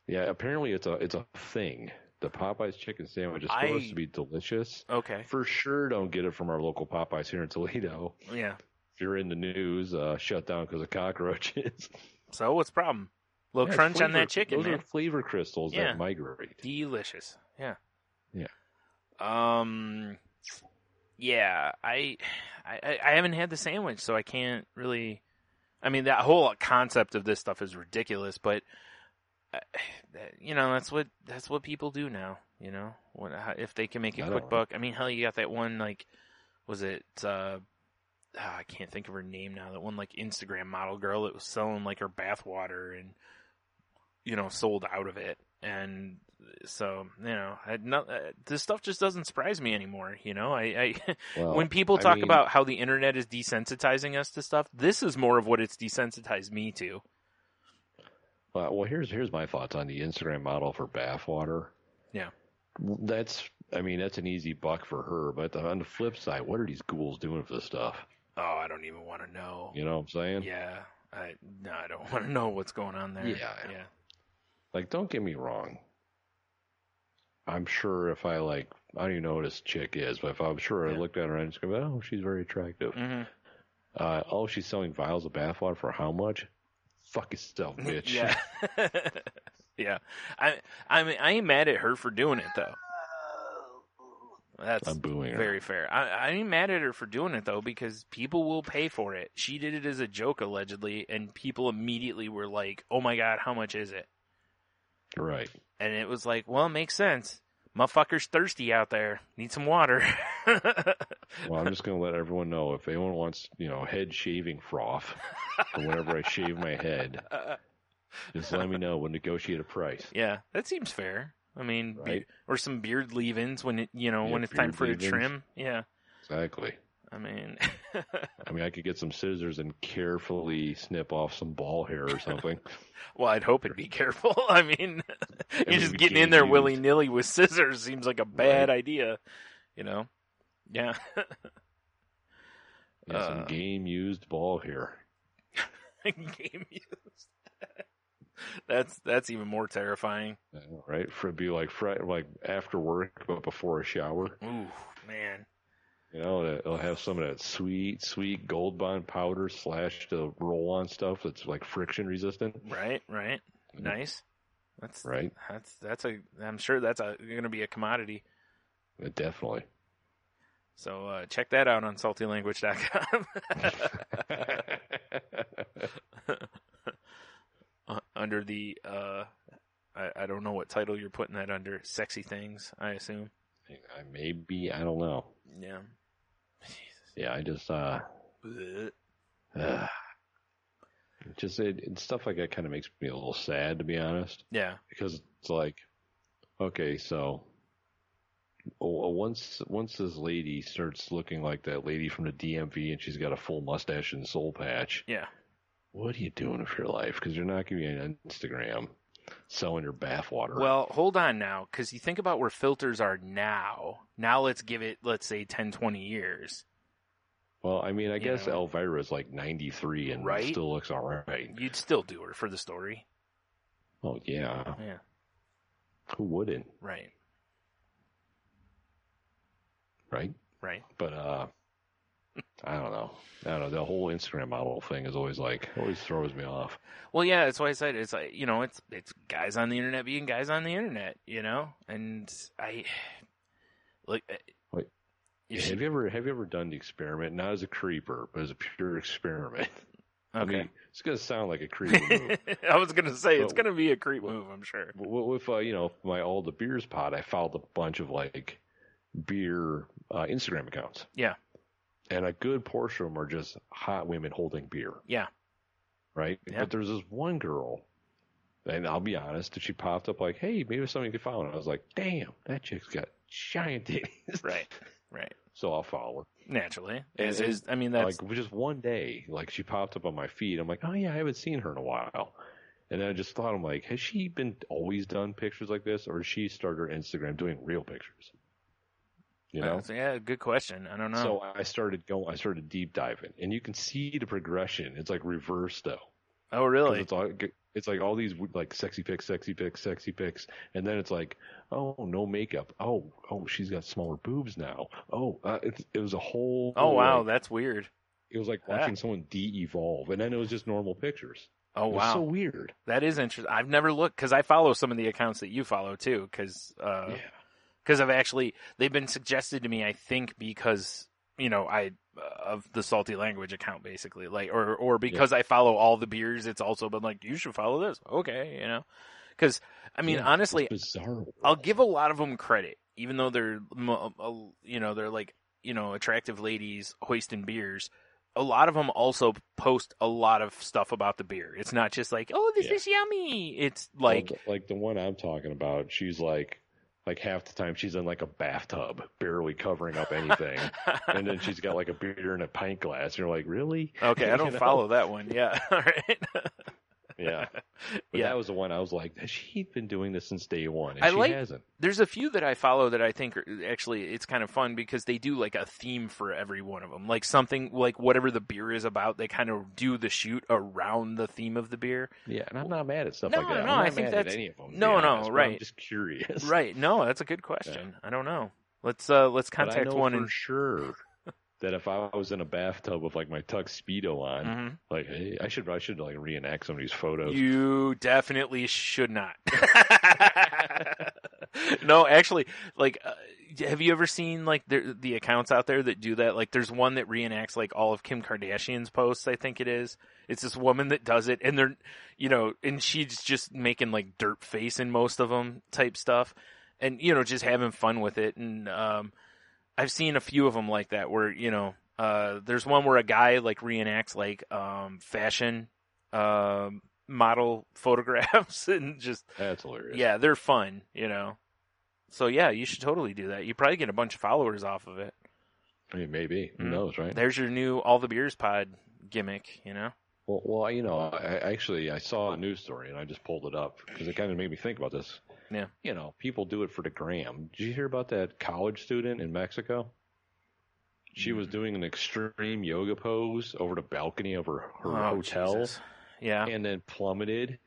Speaker 7: Yeah, apparently it's a thing. The Popeye's chicken sandwich is supposed to be delicious.
Speaker 4: Okay.
Speaker 7: For sure, don't get it from our local Popeyes here in Toledo.
Speaker 4: Yeah.
Speaker 7: If you're in the news, shut down because of cockroaches.
Speaker 4: So what's the problem? A little crunch on that chicken,
Speaker 7: those
Speaker 4: man.
Speaker 7: are flavor crystals
Speaker 4: Yeah.
Speaker 7: that migrate.
Speaker 4: Delicious. Yeah.
Speaker 7: Yeah.
Speaker 4: Yeah. I haven't had the sandwich, so I can't really. I mean, that whole concept of this stuff is ridiculous, but you know, that's what people do now. You know, if they can make a quick buck. I mean, hell, you got that one, like, was it? I can't think of her name now. That one, like, Instagram model girl that was selling like her bathwater and, you know, sold out of it. And so, you know, this stuff just doesn't surprise me anymore. You know, when people talk about how the internet is desensitizing us to stuff, this is more of what it's desensitized me to.
Speaker 7: Well, here's my thoughts on the Instagram model for bathwater.
Speaker 4: Yeah.
Speaker 7: That's an easy buck for her, but on the flip side, what are these ghouls doing for this stuff?
Speaker 4: Oh, I don't even want to know.
Speaker 7: You know what I'm saying?
Speaker 4: Yeah. I don't want to know what's going on there.
Speaker 7: Yeah.
Speaker 4: Yeah.
Speaker 7: Like, don't get me wrong. I'm sure if I don't even know what this chick is, but if I'm sure I looked at her and just go, oh, she's very attractive.
Speaker 4: Mm-hmm.
Speaker 7: She's selling vials of bathwater for how much? Fuck yourself, bitch.
Speaker 4: Yeah. Yeah. I mean, I ain't mad at her for doing it, though. That's
Speaker 7: I'm booing her.
Speaker 4: Very fair. I ain't mad at her for doing it, though, because people will pay for it. She did it as a joke, allegedly, and people immediately were like, oh my God, how much is it?
Speaker 7: Right.
Speaker 4: And it was like, well, it makes sense. Motherfucker's thirsty out there. Need some water.
Speaker 7: Well, I'm just going to let everyone know, if anyone wants, head shaving froth for whenever I shave my head, just let me know. We'll negotiate a price.
Speaker 4: Yeah, that seems fair. I mean,
Speaker 7: right?
Speaker 4: Or some beard leave-ins when when it's time for a trim. Yeah.
Speaker 7: Exactly.
Speaker 4: I mean,
Speaker 7: I could get some scissors and carefully snip off some ball hair or something.
Speaker 4: Well, I'd hope it'd be careful. I mean, you're just getting in there willy-nilly with scissors seems like a bad idea, Yeah.
Speaker 7: Yeah, some game-used ball hair.
Speaker 4: Game used. That's even more terrifying.
Speaker 7: Right? It'd be like after work, but before a shower.
Speaker 4: Ooh, man.
Speaker 7: It'll have some of that sweet Gold Bond powder / the roll-on stuff that's like friction resistant.
Speaker 4: Right. Nice. That's
Speaker 7: right.
Speaker 4: I'm sure that's going to be a commodity.
Speaker 7: Definitely.
Speaker 4: So check that out on saltylanguage.com. Under the I don't know what title you're putting that under. Sexy things, I assume.
Speaker 7: Maybe, I don't know.
Speaker 4: Yeah.
Speaker 7: Yeah, I just it's stuff like that kind of makes me a little sad, to be honest.
Speaker 4: Yeah.
Speaker 7: Because it's like, okay, so once this lady starts looking like that lady from the DMV and she's got a full mustache and soul patch.
Speaker 4: Yeah.
Speaker 7: What are you doing with your life? Because you're not going to be on Instagram selling your bathwater.
Speaker 4: Well, hold on now, because you think about where filters are now. Now let's give it, let's say, 10, 20 years.
Speaker 7: Well, I guess Elvira's like 93 and still looks all right.
Speaker 4: You'd still do her for the story.
Speaker 7: Oh, yeah.
Speaker 4: Yeah.
Speaker 7: Who wouldn't?
Speaker 4: Right.
Speaker 7: Right?
Speaker 4: Right.
Speaker 7: But, I don't know. The whole Instagram model thing is always throws me off.
Speaker 4: Well, yeah, that's why I said it's like, it's guys on the internet being guys on the internet, and I like.
Speaker 7: Wait, have you ever done the experiment? Not as a creeper, but as a pure experiment.
Speaker 4: Okay.
Speaker 7: It's gonna sound like a creeper move.
Speaker 4: I was gonna say it's gonna be a creep move, I'm sure.
Speaker 7: With my all the beers pod, I followed a bunch of like beer Instagram accounts.
Speaker 4: Yeah.
Speaker 7: And a good portion of them are just hot women holding beer.
Speaker 4: Yeah.
Speaker 7: Right? Yeah. But there's this one girl, and I'll be honest, she popped up like, hey, maybe something you could follow. And I was like, damn, that chick's got giant titties.
Speaker 4: Right.
Speaker 7: So I'll follow
Speaker 4: Naturally.
Speaker 7: And
Speaker 4: I mean, that's...
Speaker 7: like, just one day, like, she popped up on my feed. I'm like, oh, yeah, I haven't seen her in a while. And then I just thought, I'm like, has she always done pictures like this, or has she started her Instagram doing real pictures? You know?
Speaker 4: Yeah, good question. I don't know.
Speaker 7: So I started deep diving, and you can see the progression. It's like reverse, though.
Speaker 4: Oh, really?
Speaker 7: It's like all these like sexy pics, and then it's like, oh, no makeup. Oh, she's got smaller boobs now. Oh, it was a whole.
Speaker 4: Oh, wow,
Speaker 7: like,
Speaker 4: that's weird.
Speaker 7: It was like watching someone de-evolve, and then it was just normal pictures.
Speaker 4: Oh,
Speaker 7: it was
Speaker 4: wow,
Speaker 7: so weird.
Speaker 4: That is interesting. I've never looked because I follow some of the accounts that you follow too. Because they've been suggested to me. I think because of the Salty Language account, basically, like, or because I follow all the beers, it's also been like, you should follow this. Okay, because I mean, honestly,
Speaker 7: bizarre.
Speaker 4: I'll give a lot of them credit, even though they're they're like attractive ladies hoisting beers. A lot of them also post a lot of stuff about the beer. It's not just like, oh, this is yummy. It's like
Speaker 7: the one I'm talking about. She's like half the time she's in like a bathtub, barely covering up anything. And then she's got like a beer in a pint glass. And you're like, really?
Speaker 4: Okay, I don't follow that one. Yeah. All right.
Speaker 7: Yeah. But that was the one I was like, has she been doing this since day one? And she hasn't.
Speaker 4: There's a few that I follow that I think are actually, it's kind of fun because they do like a theme for every one of them. Like something, like whatever the beer is about, they kind of do the shoot around the theme of the beer.
Speaker 7: Yeah, and I'm not mad at stuff like that.
Speaker 4: No,
Speaker 7: I
Speaker 4: think
Speaker 7: mad
Speaker 4: that's...
Speaker 7: at any of them.
Speaker 4: No,
Speaker 7: right. I'm just curious.
Speaker 4: Right. No, that's a good question.
Speaker 7: Yeah.
Speaker 4: I don't know. Let's contact
Speaker 7: but I know
Speaker 4: one
Speaker 7: for sure that if I was in a bathtub with like my Tux Speedo on, like, hey, I should like reenact some of these photos.
Speaker 4: You definitely should not. No, actually, like, have you ever seen like the accounts out there that do that? Like, there's one that reenacts like all of Kim Kardashian's posts. I think it is. It's this woman that does it, and they're, and she's just making like dirt face in most of them type stuff, and just having fun with it. And I've seen a few of them like that where, there's one where a guy like reenacts like fashion model photographs and just...
Speaker 7: That's hilarious.
Speaker 4: Yeah, they're fun, So yeah, you should totally do that. You probably get a bunch of followers off of it.
Speaker 7: I mean, maybe. Who knows, right?
Speaker 4: There's your new All the Beers pod gimmick,
Speaker 7: Well, I saw a news story and I just pulled it up because it kind of made me think about this.
Speaker 4: Yeah.
Speaker 7: People do it for the gram. Did you hear about that college student in Mexico? She was doing an extreme yoga pose over the balcony of her hotel.
Speaker 4: Jesus. Yeah.
Speaker 7: And then plummeted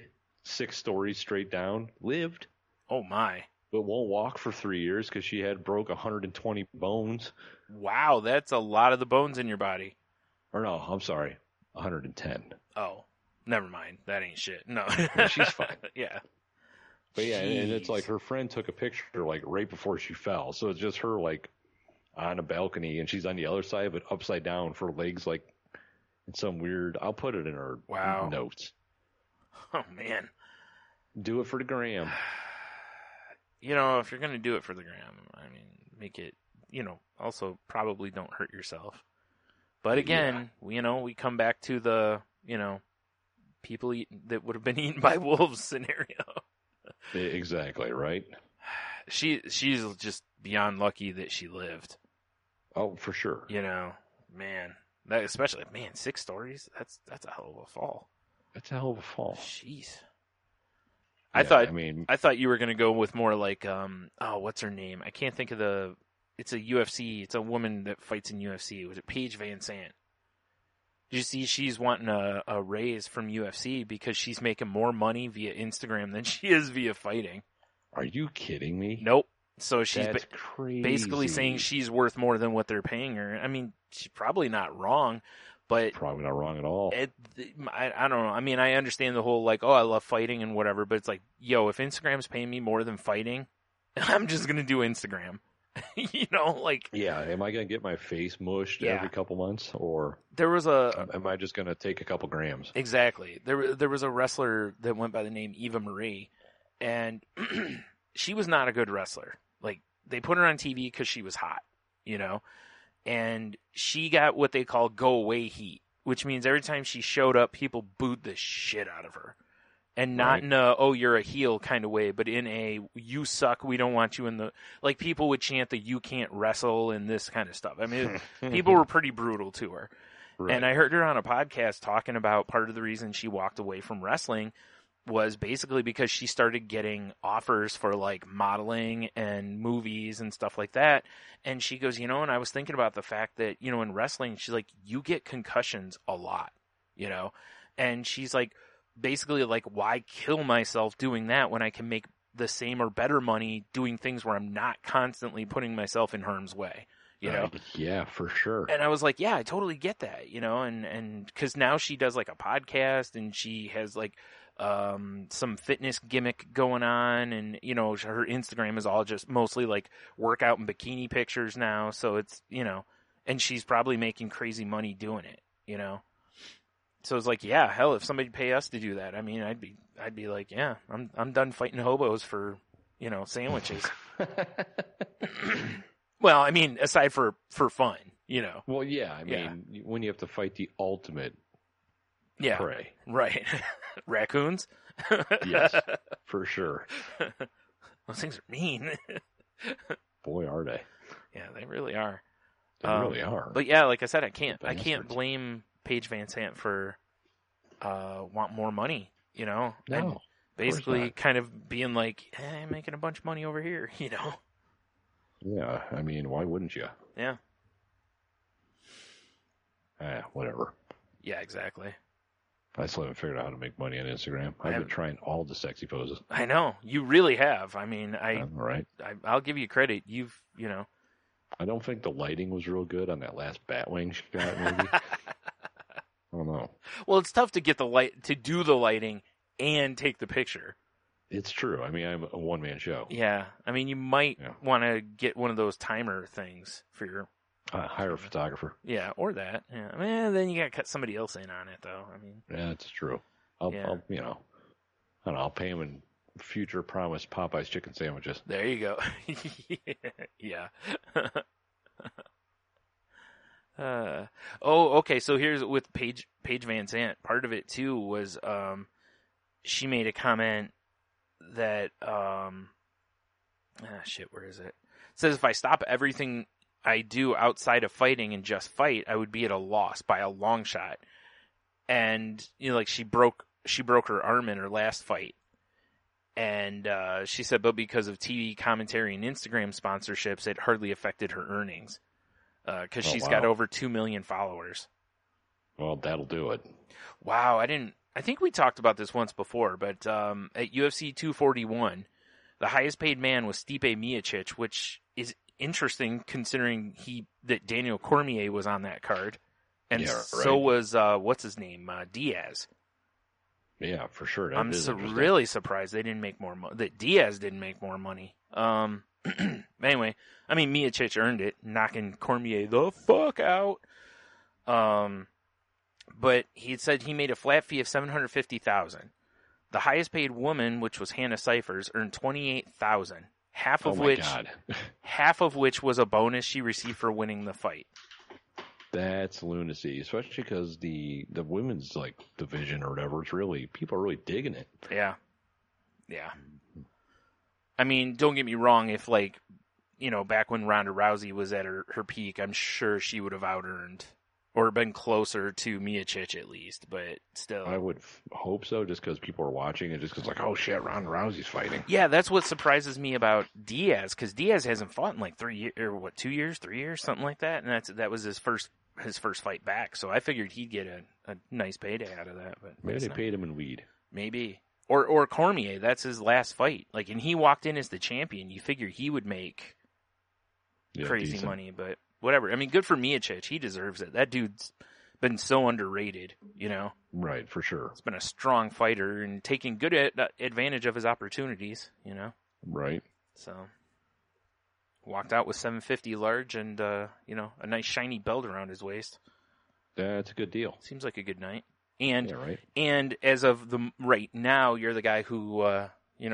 Speaker 7: 6 stories straight down. Lived.
Speaker 4: Oh, my.
Speaker 7: But won't walk for 3 years because she broke 120 bones.
Speaker 4: Wow, that's a lot of the bones in your body.
Speaker 7: Or no, I'm sorry, 110.
Speaker 4: Oh, never mind. That ain't shit. No.
Speaker 7: Yeah, she's fine.
Speaker 4: Yeah.
Speaker 7: But yeah, and it's like her friend took a picture like right before she fell. So it's just her like on a balcony and she's on the other side of it upside down for legs like in some weird... I'll put it in her notes.
Speaker 4: Oh, man.
Speaker 7: Do it for the gram.
Speaker 4: If you're going to do it for the gram, I mean, make it, also probably don't hurt yourself. But again, we come back to the, people that would have been eaten by wolves scenario.
Speaker 7: Exactly, right?
Speaker 4: She's just beyond lucky that she lived.
Speaker 7: Oh, for sure.
Speaker 4: Man, that especially 6 stories. That's a hell of a fall.
Speaker 7: That's a hell of a fall.
Speaker 4: Jeez.
Speaker 7: Yeah,
Speaker 4: I thought you were going to go with more like what's her name? I can't think of it's a UFC. It's a woman that fights in UFC. Was it Paige Van Sant? Did you see she's wanting a raise from UFC because she's making more money via Instagram than she is via fighting?
Speaker 7: Are you kidding me?
Speaker 4: Nope. So she's
Speaker 7: crazy.
Speaker 4: Basically saying she's worth more than what they're paying her. I mean, she's probably not wrong, but...
Speaker 7: Probably not wrong at all.
Speaker 4: I don't know. I mean, I understand the whole, like, I love fighting and whatever, but it's like, if Instagram's paying me more than fighting, I'm just going to do Instagram. Yeah,
Speaker 7: am I going to get my face mushed every couple months, or
Speaker 4: there was
Speaker 7: am I just going to take a couple grams?
Speaker 4: Exactly. There was a wrestler that went by the name Eva Marie, and she was not a good wrestler. Like, they put her on TV because she was hot, and she got what they call go away heat, which means every time she showed up, people booed the shit out of her. And not in a, oh, you're a heel kind of way, but in a, you suck, we don't want you in the, like people would chant the you can't wrestle and this kind of stuff. I mean, people were pretty brutal to her. Right. And I heard her on a podcast talking about part of the reason she walked away from wrestling was basically because she started getting offers for like modeling and movies and stuff like that. And she goes, and I was thinking about the fact that, in wrestling, she's like, you get concussions a lot, and she's like, basically like, why kill myself doing that when I can make the same or better money doing things where I'm not constantly putting myself in harm's way,
Speaker 7: Yeah, for sure.
Speaker 4: And I was like, yeah, I totally get that, and cause now she does like a podcast and she has like, some fitness gimmick going on, and, her Instagram is all just mostly like workout and bikini pictures now. So it's, and she's probably making crazy money doing it, So it's like, yeah, hell, if somebody pay us to do that, I mean, I'd be like, yeah, I'm done fighting hobos for, sandwiches. Well, I mean, aside for fun,
Speaker 7: Well, yeah, I mean, when you have to fight the ultimate prey.
Speaker 4: Right. Raccoons?
Speaker 7: Yes, for sure.
Speaker 4: Those things are mean.
Speaker 7: Boy, are they.
Speaker 4: Yeah, they really are.
Speaker 7: They really are.
Speaker 4: But yeah, like I said, I can't blame Paige Van Sant for want more money,
Speaker 7: No,
Speaker 4: and basically kind of being like, I'm making a bunch of money over here,
Speaker 7: Yeah, I mean, why wouldn't you?
Speaker 4: Yeah.
Speaker 7: Whatever.
Speaker 4: Yeah, exactly.
Speaker 7: I still haven't figured out how to make money on Instagram. I've been trying all the sexy poses.
Speaker 4: I know. You really have. I mean,
Speaker 7: right.
Speaker 4: I'll give you credit. You've,
Speaker 7: I don't think the lighting was real good on that last Batwing shot, maybe. I don't know.
Speaker 4: Well, it's tough to get to do the lighting and take the picture.
Speaker 7: It's true. I mean, I'm a one-man show.
Speaker 4: Yeah. I mean, you might want to get one of those timer things for your...
Speaker 7: hire a photographer.
Speaker 4: Yeah, or that. Yeah. I mean, then you got to cut somebody else in on it, though. I mean...
Speaker 7: Yeah, that's true. I'll I don't know, I'll pay him in future promised Popeye's chicken sandwiches.
Speaker 4: There you go. Yeah. Okay. So here's with Paige Van Sant. Part of it too was she made a comment that where is it? It says, if I stop everything I do outside of fighting and just fight, I would be at a loss by a long shot. And like she broke her arm in her last fight. And she said, but because of TV commentary and Instagram sponsorships, it hardly affected her earnings. Because she's got over 2 million followers.
Speaker 7: Well, that'll do it.
Speaker 4: Wow, I think we talked about this once before, but at UFC 241, the highest paid man was Stipe Miocic, which is interesting considering that Daniel Cormier was on that card. And so was, what's his name, Diaz.
Speaker 7: Yeah, for sure.
Speaker 4: I'm really surprised they didn't make more money. That Diaz didn't make more money. Anyway, I mean, Miocic earned it, knocking Cormier the fuck out. But he said he made a flat fee of $750,000. The highest paid woman, which was Hannah Cyphers, earned $28,000. Half of which was a bonus she received for winning the fight.
Speaker 7: That's lunacy, especially because the women's like division or whatever, people are really digging it.
Speaker 4: Yeah. I mean, don't get me wrong. If back when Ronda Rousey was at her peak, I'm sure she would have out-earned or been closer to Miocic at least, but still.
Speaker 7: I would hope so, just because people are watching and just because oh shit, Ronda Rousey's fighting.
Speaker 4: Yeah, that's what surprises me about Diaz, because Diaz hasn't fought in like 3 years, or 2 years, 3 years, something like that, and that was his first fight back, so I figured he'd get a nice payday out of that. But
Speaker 7: maybe they paid him in weed.
Speaker 4: Maybe. Or Cormier, that's his last fight. And he walked in as the champion. You figure he would make crazy money, but whatever. I mean, good for Miocic. He deserves it. That dude's been so underrated,
Speaker 7: Right, for sure.
Speaker 4: He's been a strong fighter and taking good advantage of his opportunities,
Speaker 7: Right.
Speaker 4: So, walked out with $750 large and, a nice shiny belt around his waist.
Speaker 7: That's a good deal.
Speaker 4: Seems like a good night. And
Speaker 7: right.
Speaker 4: And as of right now, you're the guy who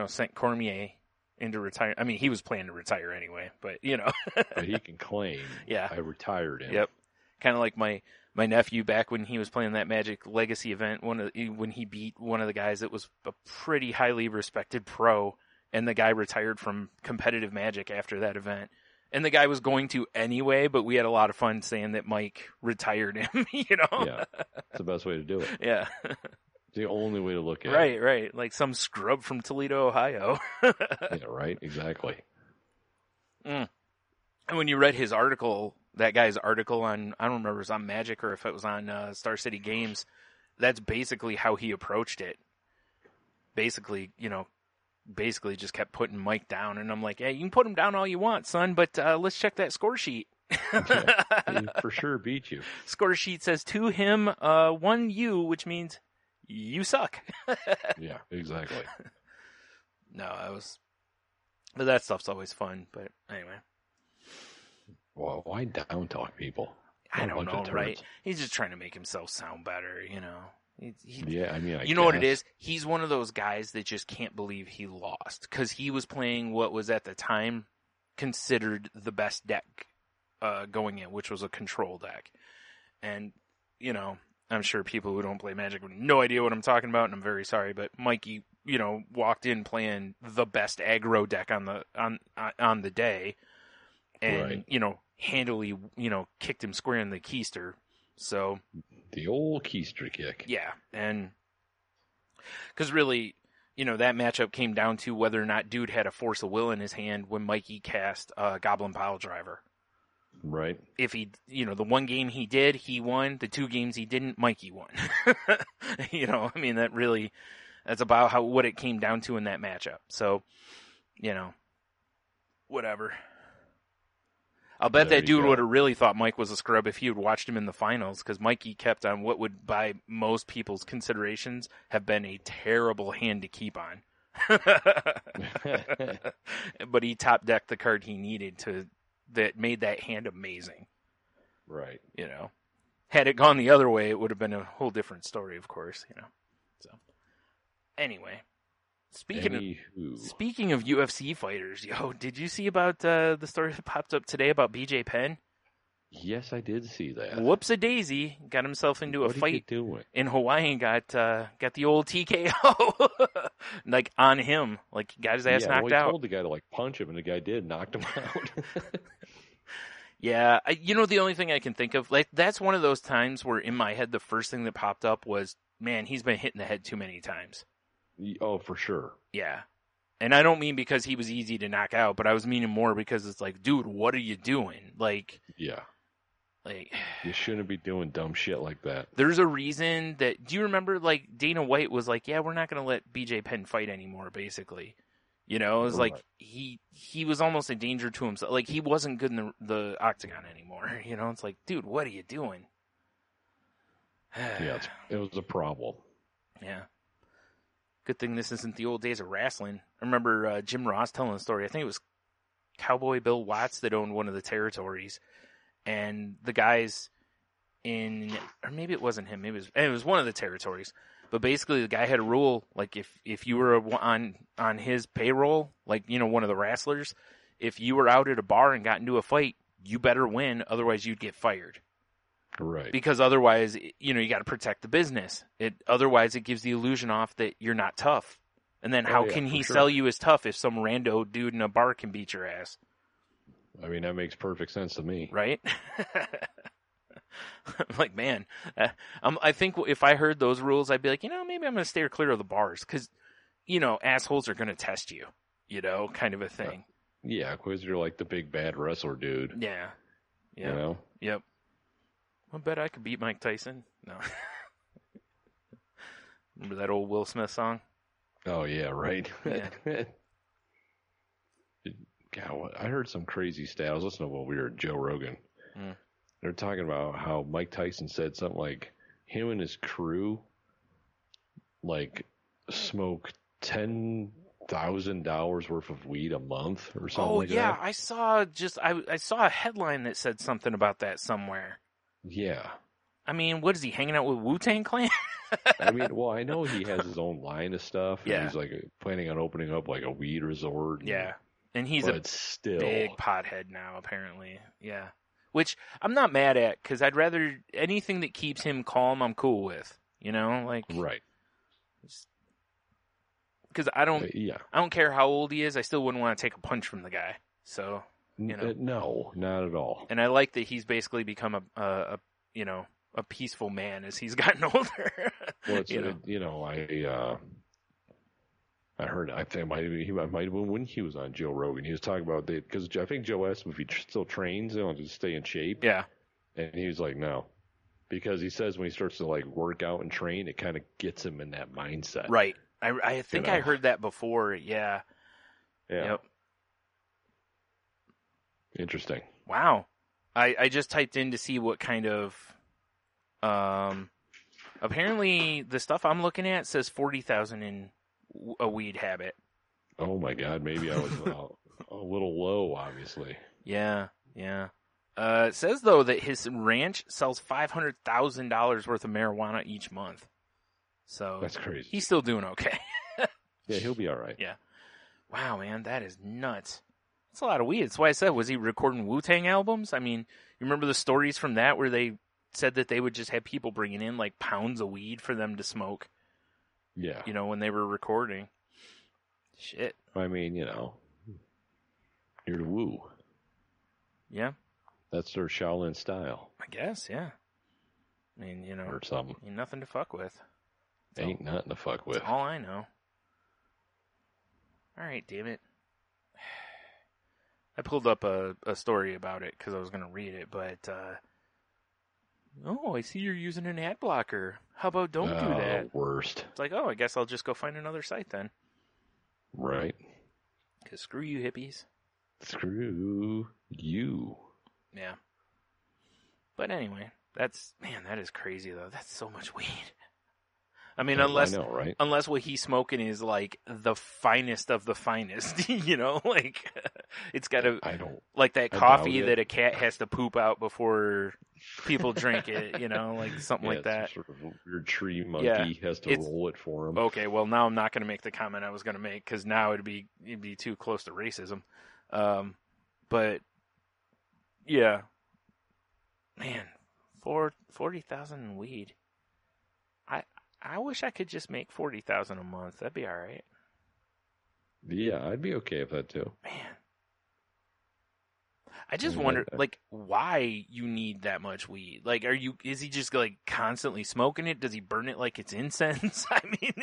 Speaker 4: sent Cormier into retire. I mean, he was planning to retire anyway, but
Speaker 7: but he can claim, I retired him.
Speaker 4: Yep. Kind of like my my nephew back when he was playing that Magic Legacy event, when he beat one of the guys that was a pretty highly respected pro, and the guy retired from competitive Magic after that event. And the guy was going to anyway, but we had a lot of fun saying that Mike retired him, you know?
Speaker 7: Yeah, it's the best way to do it.
Speaker 4: Yeah.
Speaker 7: It's the only way to look at it.
Speaker 4: Right. Like some scrub from Toledo, Ohio.
Speaker 7: Yeah, right, exactly.
Speaker 4: And when you read his article, that guy's article on, I don't remember if it was on Magic or if it was on Star City Games, that's basically how he approached it. Basically just kept putting Mike down, and I'm like, hey, you can put him down all you want, son, but let's check that score sheet.
Speaker 7: Yeah, he for sure beat you.
Speaker 4: Score sheet says to him, 1 U, which means you suck.
Speaker 7: Yeah, exactly.
Speaker 4: But that stuff's always fun, but anyway.
Speaker 7: Well, why down talk people?
Speaker 4: I don't know, right? He's just trying to make himself sound better, you know.
Speaker 7: Yeah, I mean,
Speaker 4: you know what it is? He's one of those guys that just can't believe he lost because he was playing what was at the time considered the best deck going in, which was a control deck. And, you know, I'm sure people who don't play Magic have no idea what I'm talking about, and I'm very sorry, but Mikey, you know, walked in playing the best aggro deck on the day, and
Speaker 7: right.
Speaker 4: You know, handily, you know, kicked him square in the keister. So
Speaker 7: the old keister kick.
Speaker 4: Yeah, and because really, you know, that matchup came down to whether or not dude had a Force of Will in his hand when Mikey cast Goblin Pile Driver.
Speaker 7: Right.
Speaker 4: If he, you know, the one game he did, he won. The 2 games he didn't, Mikey won. You know, I mean, that's about what it came down to in that matchup. So, you know, whatever. I'll bet that dude would have really thought Mike was a scrub if he had watched him in the finals, because Mikey kept on what would, by most people's considerations, have been a terrible hand to keep on. But he top decked the card he needed that made that hand amazing.
Speaker 7: Right.
Speaker 4: You know, had it gone the other way, it would have been a whole different story, of course. You know. So, anyway. Speaking of UFC fighters, did you see about the story that popped up today about BJ Penn?
Speaker 7: Yes, I did see that.
Speaker 4: Whoops-a-daisy, got himself into a fight
Speaker 7: in
Speaker 4: Hawaii and got the old TKO, like on him, like got his ass knocked out.
Speaker 7: He told the guy to like punch him, and the guy did, knocked him out.
Speaker 4: Yeah, the only thing I can think of, like that's one of those times where in my head the first thing that popped up was, man, he's been hit in the head too many times.
Speaker 7: Oh, for sure.
Speaker 4: Yeah. And I don't mean because he was easy to knock out, but I was meaning more because it's like, dude, what are you doing? Like,
Speaker 7: yeah.
Speaker 4: Like,
Speaker 7: you shouldn't be doing dumb shit like that.
Speaker 4: There's a reason that, do you remember, like, Dana White was like, yeah, we're not going to let BJ Penn fight anymore, basically. You know, it was like, he was almost a danger to himself. Like, he wasn't good in the octagon anymore. You know, it's like, dude, what are you doing?
Speaker 7: Yeah, it was a problem.
Speaker 4: Yeah. Good thing this isn't the old days of wrestling. I remember Jim Ross telling a story. I think it was Cowboy Bill Watts that owned one of the territories. And the guys or maybe it wasn't him. It was one of the territories. But basically the guy had a rule, like if you were on his payroll, like, you know, one of the wrestlers, if you were out at a bar and got into a fight, you better win, otherwise you'd get fired.
Speaker 7: Right.
Speaker 4: Because otherwise, you know, you got to protect the business. Otherwise, it gives the illusion off that you're not tough. And then how can he sell you as tough if some rando dude in a bar can beat your ass?
Speaker 7: I mean, that makes perfect sense to me.
Speaker 4: Right? I'm like, man, I think if I heard those rules, I'd be like, you know, maybe I'm going to steer clear of the bars because, you know, assholes are going to test you, you know, kind of a thing.
Speaker 7: Yeah, because you're like the big bad wrestler dude.
Speaker 4: Yeah.
Speaker 7: You know?
Speaker 4: Yep. I bet I could beat Mike Tyson. No. Remember that old Will Smith song?
Speaker 7: Oh, yeah, right.
Speaker 4: Yeah.
Speaker 7: God, I heard some crazy stat. I was listening to when we were at Joe Rogan. They're talking about how Mike Tyson said something like him and his crew like smoke $10,000 worth of weed a month or something like that. Oh, yeah.
Speaker 4: I saw a headline that said something about that somewhere.
Speaker 7: Yeah.
Speaker 4: I mean, what is he, hanging out with Wu-Tang Clan?
Speaker 7: I mean, well, I know he has his own line of stuff.
Speaker 4: Yeah.
Speaker 7: And he's like planning on opening up like a weed resort.
Speaker 4: Yeah. And he's a big pothead now, apparently. Yeah. which I'm not mad at because I'd rather anything that keeps him calm, I'm cool with. You know, like
Speaker 7: Right.
Speaker 4: Because I don't care how old he is. I still wouldn't want to take a punch from the guy. So, you know,
Speaker 7: no, not at all.
Speaker 4: And I like that he's basically become a peaceful man as he's gotten older.
Speaker 7: Well, it's, I heard. I think he might have been when he was on Joe Rogan. He was talking about that because I think Joe asked him if he still trains, to stay in shape.
Speaker 4: Yeah,
Speaker 7: and he was like, no, because he says when he starts to like work out and train, it kind of gets him in that mindset.
Speaker 4: Right. I think I heard that before. Yeah.
Speaker 7: Yeah.
Speaker 4: Yep.
Speaker 7: Interesting.
Speaker 4: Wow. I just typed in to see what kind of. Apparently, the stuff I'm looking at says 40,000 in a weed habit.
Speaker 7: Oh my God! Maybe I was a little low, obviously.
Speaker 4: Yeah. It says though that his ranch sells $500,000 worth of marijuana each month. So
Speaker 7: that's crazy.
Speaker 4: He's still doing okay.
Speaker 7: Yeah, he'll be all right.
Speaker 4: Yeah. Wow, man, that is nuts. That's a lot of weed. That's why I said, was he recording Wu-Tang albums? I mean, you remember the stories from that where they said that they would just have people bringing in like pounds of weed for them to smoke?
Speaker 7: Yeah.
Speaker 4: You know, when they were recording. Shit.
Speaker 7: I mean, you're the Wu.
Speaker 4: Yeah.
Speaker 7: That's their Shaolin style.
Speaker 4: I guess, yeah. I mean,
Speaker 7: or something.
Speaker 4: Ain't nothing to fuck with.
Speaker 7: Ain't nothing to fuck with.
Speaker 4: That's all I know. All right, damn it. I pulled up a story about it because I was going to read it, but I see you're using an ad blocker. How about don't do that?
Speaker 7: Worst.
Speaker 4: It's like, I guess I'll just go find another site then.
Speaker 7: Right.
Speaker 4: Because screw you, hippies.
Speaker 7: Screw you.
Speaker 4: Yeah. But anyway, that is crazy though. That's so much weed. I mean, unless what he's smoking is like the finest of the finest, like it's got to, like that coffee that a cat has to poop out before people drink it, like something like that.
Speaker 7: Some sort of weird tree monkey has to roll it for him.
Speaker 4: Okay, well now I'm not going to make the comment I was going to make because now it'd be too close to racism. But yeah, man, 40,000 in weed. I wish I could just make 40,000 a month. That'd be all right.
Speaker 7: Yeah, I'd be okay with that too.
Speaker 4: Man, I just wonder, like, why you need that much weed. Like, is he just like constantly smoking it? Does he burn it like it's incense? I mean,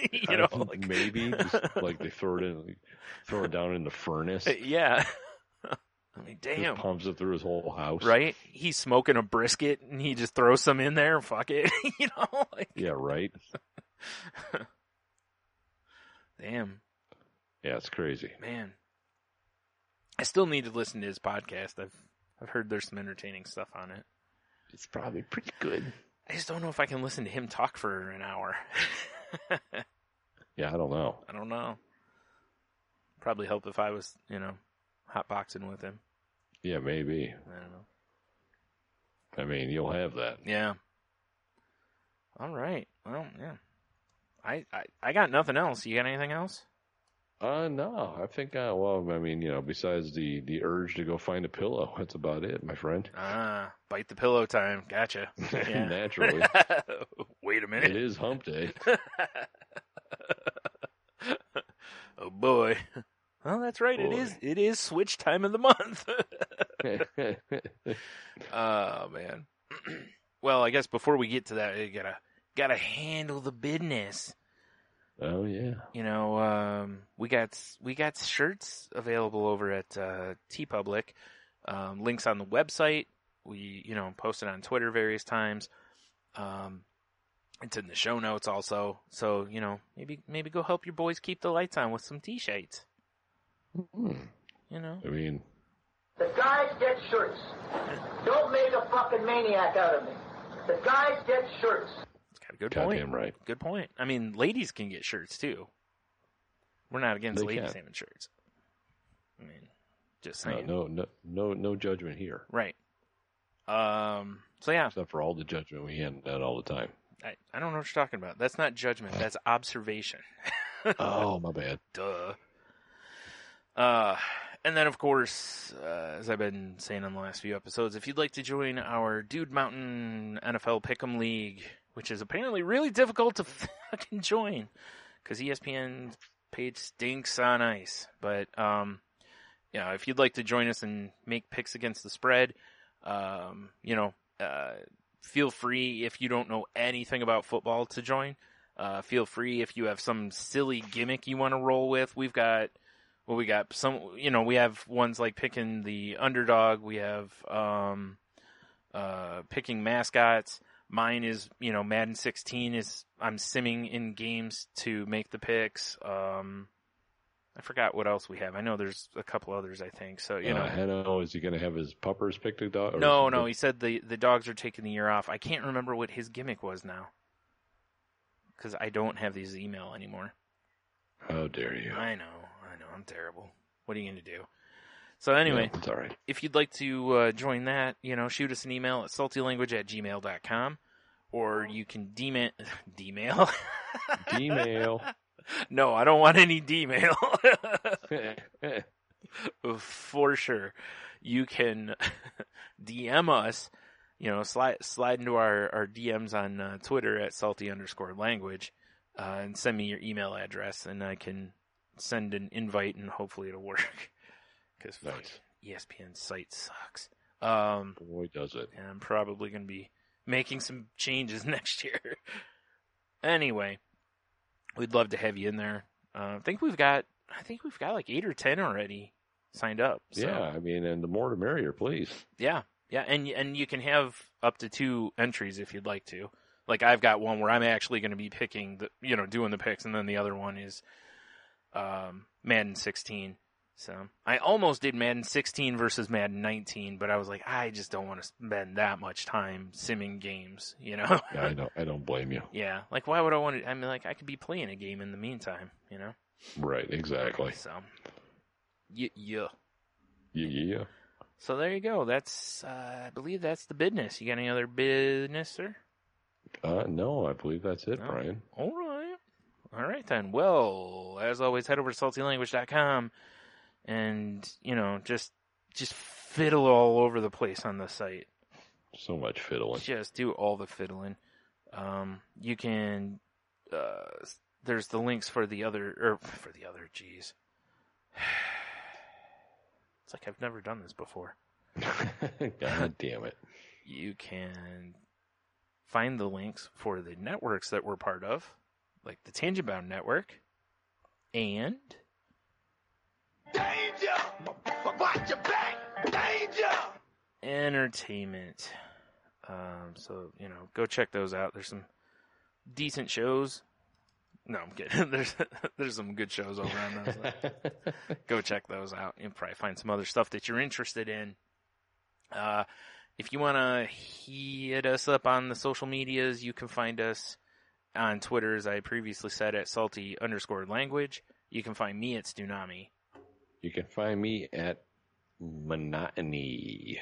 Speaker 4: like
Speaker 7: maybe just like they throw it down in the furnace.
Speaker 4: Yeah. I mean, damn.
Speaker 7: Just pumps it through his whole house.
Speaker 4: Right? He's smoking a brisket and he just throws some in there. Fuck it. Like...
Speaker 7: Yeah, right?
Speaker 4: Damn.
Speaker 7: Yeah, it's crazy.
Speaker 4: Man. I still need to listen to his podcast. I've heard there's some entertaining stuff on it.
Speaker 7: It's probably pretty good.
Speaker 4: I just don't know if I can listen to him talk for an hour.
Speaker 7: Yeah, I don't know.
Speaker 4: Probably help if I was, hotboxing with him.
Speaker 7: Yeah, maybe.
Speaker 4: I don't know.
Speaker 7: I mean, you'll have that.
Speaker 4: Yeah. All right. Well, yeah. I got nothing else. You got anything else?
Speaker 7: No. I think, besides the urge to go find a pillow, that's about it, my friend.
Speaker 4: Bite the pillow time. Gotcha. Yeah.
Speaker 7: Naturally.
Speaker 4: Wait a minute.
Speaker 7: It is hump day.
Speaker 4: Oh, boy. Well, that's right. Boy. It is switch time of the month. Oh, man. Well, I guess before we get to that, you gotta handle the business.
Speaker 7: Oh yeah.
Speaker 4: We got shirts available over at TeePublic. Links on the website. We posted on Twitter various times. It's in the show notes also. So maybe go help your boys keep the lights on with some t-shirts.
Speaker 7: I mean,
Speaker 8: the guys get shirts. Don't make a fucking maniac out of me. The guys get shirts.
Speaker 4: It's got a good point.
Speaker 7: Goddamn right.
Speaker 4: Good point. I mean, ladies can get shirts too. We're not against ladies having shirts. I mean, just saying.
Speaker 7: No judgment here.
Speaker 4: Right. So yeah.
Speaker 7: Except for all the judgment we hand out all the time.
Speaker 4: I don't know what you're talking about. That's not judgment. That's observation.
Speaker 7: Oh, my bad.
Speaker 4: Duh. And then, of course, as I've been saying on the last few episodes, if you'd like to join our Dude Mountain NFL Pick'em League, which is apparently really difficult to fucking join because ESPN page stinks on ice. But, if you'd like to join us and make picks against the spread, feel free if you don't know anything about football to join. Feel free if you have some silly gimmick you want to roll with. We got some, we have ones like picking the underdog. We have picking mascots. Mine is, Madden 16 is I'm simming in games to make the picks. I forgot what else we have. I know there's a couple others, I think. So,
Speaker 7: Heno, is he going to have his puppers pick the dog?
Speaker 4: No. He said the dogs are taking the year off. I can't remember what his gimmick was now. Because I don't have his email anymore.
Speaker 7: How dare you?
Speaker 4: I know. I'm terrible. What are you going to do? So anyway,
Speaker 7: it's all right.
Speaker 4: If you'd like to join that, shoot us an email at saltylanguage@gmail.com. Or you can D-mail.
Speaker 7: D-mail.
Speaker 4: No, I don't want any D-mail. For sure. You can DM us, slide into our DMs on Twitter at salty_language, and send me your email address, and I can send an invite, and hopefully it'll work. Because
Speaker 7: nice.
Speaker 4: ESPN's site sucks.
Speaker 7: Boy, does it.
Speaker 4: And I'm probably going to be making some changes next year. Anyway, we'd love to have you in there. I think we've got like 8 or 10 already signed up. So.
Speaker 7: Yeah, and the more the merrier, please.
Speaker 4: Yeah, and you can have up to 2 entries if you'd like to. Like I've got one where I'm actually going to be picking doing the picks, and then the other one is Madden 16. So I almost did Madden 16 versus Madden 19, but I was like, I just don't want to spend that much time simming games,
Speaker 7: Yeah, I don't blame you.
Speaker 4: Yeah, like why would I want to? I could be playing a game in the meantime,
Speaker 7: Right, exactly.
Speaker 4: So, yeah. So there you go. That's, I believe that's the business. You got any other business, sir?
Speaker 7: No, I believe that's it, Brian.
Speaker 4: All right then. Well, as always, head over to saltylanguage.com. And, just fiddle all over the place on the site.
Speaker 7: So much fiddling.
Speaker 4: Just do all the fiddling. You can, there's the links for the other, geez. It's like I've never done this before.
Speaker 7: God damn it.
Speaker 4: You can find the links for the networks that we're part of, like the Tangent Bound Network, and...
Speaker 6: Danger! Watch your back! Danger!
Speaker 4: Entertainment. So, go check those out. There's some decent shows. No, I'm kidding. There's some good shows over on those. Go check those out. You'll probably find some other stuff that you're interested in. If you want to hit us up on the social medias, you can find us on Twitter, as I previously said, at salty_language. You can find me at Stunami.
Speaker 7: You can find me at Monotony.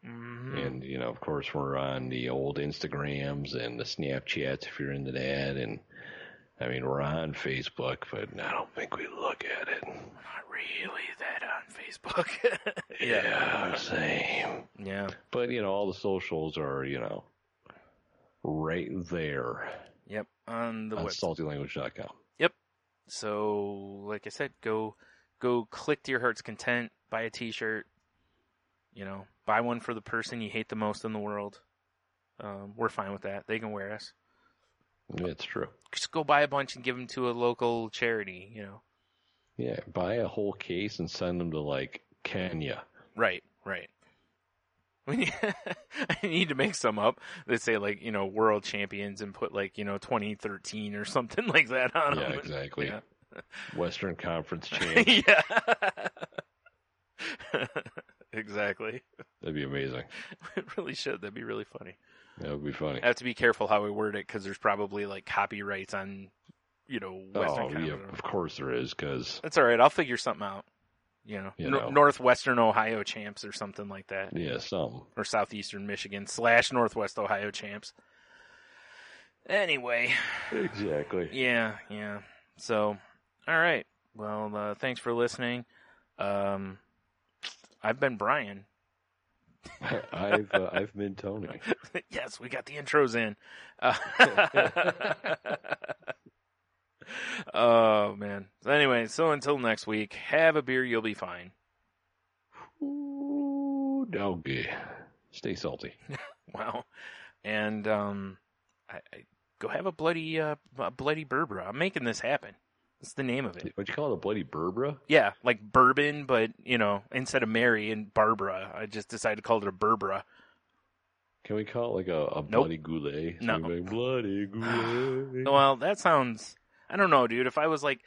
Speaker 4: Mm-hmm.
Speaker 7: And, of course, we're on the old Instagrams and the Snapchats if you're into that. And, we're on Facebook, but I don't think we look at it.
Speaker 4: Not really that on Facebook.
Speaker 7: Yeah, same.
Speaker 4: Yeah.
Speaker 7: But, all the socials are, right there.
Speaker 4: Yep, on the website.
Speaker 7: saltylanguage.com.
Speaker 4: Yep. So, like I said, go click to your heart's content, buy a t-shirt, buy one for the person you hate the most in the world. We're fine with that. They can wear us.
Speaker 7: It's true.
Speaker 4: Just go buy a bunch and give them to a local charity,
Speaker 7: Yeah, buy a whole case and send them to, Kenya.
Speaker 4: Right. I need to make some up that say, world champions and put, 2013 or something like that on them.
Speaker 7: Yeah, exactly.
Speaker 4: Yeah.
Speaker 7: Western Conference champ.
Speaker 4: Yeah. Exactly.
Speaker 7: That'd be amazing.
Speaker 4: It really should. That'd be really funny.
Speaker 7: That would be funny.
Speaker 4: I have to be careful how we word it because there's probably copyrights on, Western Conference.
Speaker 7: Yeah, of course there is, because...
Speaker 4: That's all right. I'll figure something out. Northwestern Ohio champs or something like that.
Speaker 7: Yeah, some.
Speaker 4: Or Southeastern Michigan / Northwest Ohio champs. Anyway.
Speaker 7: Exactly.
Speaker 4: Yeah. So, all right. Well, thanks for listening. I've been Brian.
Speaker 7: I've been Tony.
Speaker 4: Yes, we got the intros in. Oh man. So anyway, so until next week, have a beer, you'll be fine.
Speaker 7: Ooh, doggy. Stay salty.
Speaker 4: Wow. And I go have a bloody Bourbra. I'm making this happen. That's the name of it.
Speaker 7: What'd you call it, a bloody Bourbra?
Speaker 4: Yeah, like bourbon, but, instead of Mary and Barbara, I just decided to call it a Bourbra.
Speaker 7: Can we call it like a bloody goulet?
Speaker 4: No.
Speaker 7: Like, bloody goulet.
Speaker 4: Well, that sounds... I don't know, dude. If I was like,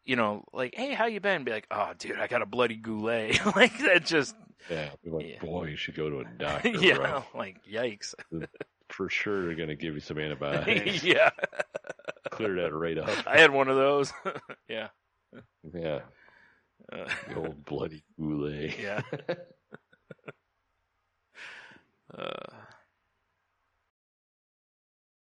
Speaker 4: hey, how you been? Be like, oh, dude, I got a bloody goulet. Like, that just...
Speaker 7: Yeah, be like, boy, you should go to a doctor,
Speaker 4: yeah,
Speaker 7: bro.
Speaker 4: like, yikes.
Speaker 7: For sure they're going to give you some antibiotics.
Speaker 4: Yeah.
Speaker 7: Clear that right up.
Speaker 4: I had one of those. Yeah.
Speaker 7: Yeah. The old bloody goulet.
Speaker 4: Yeah.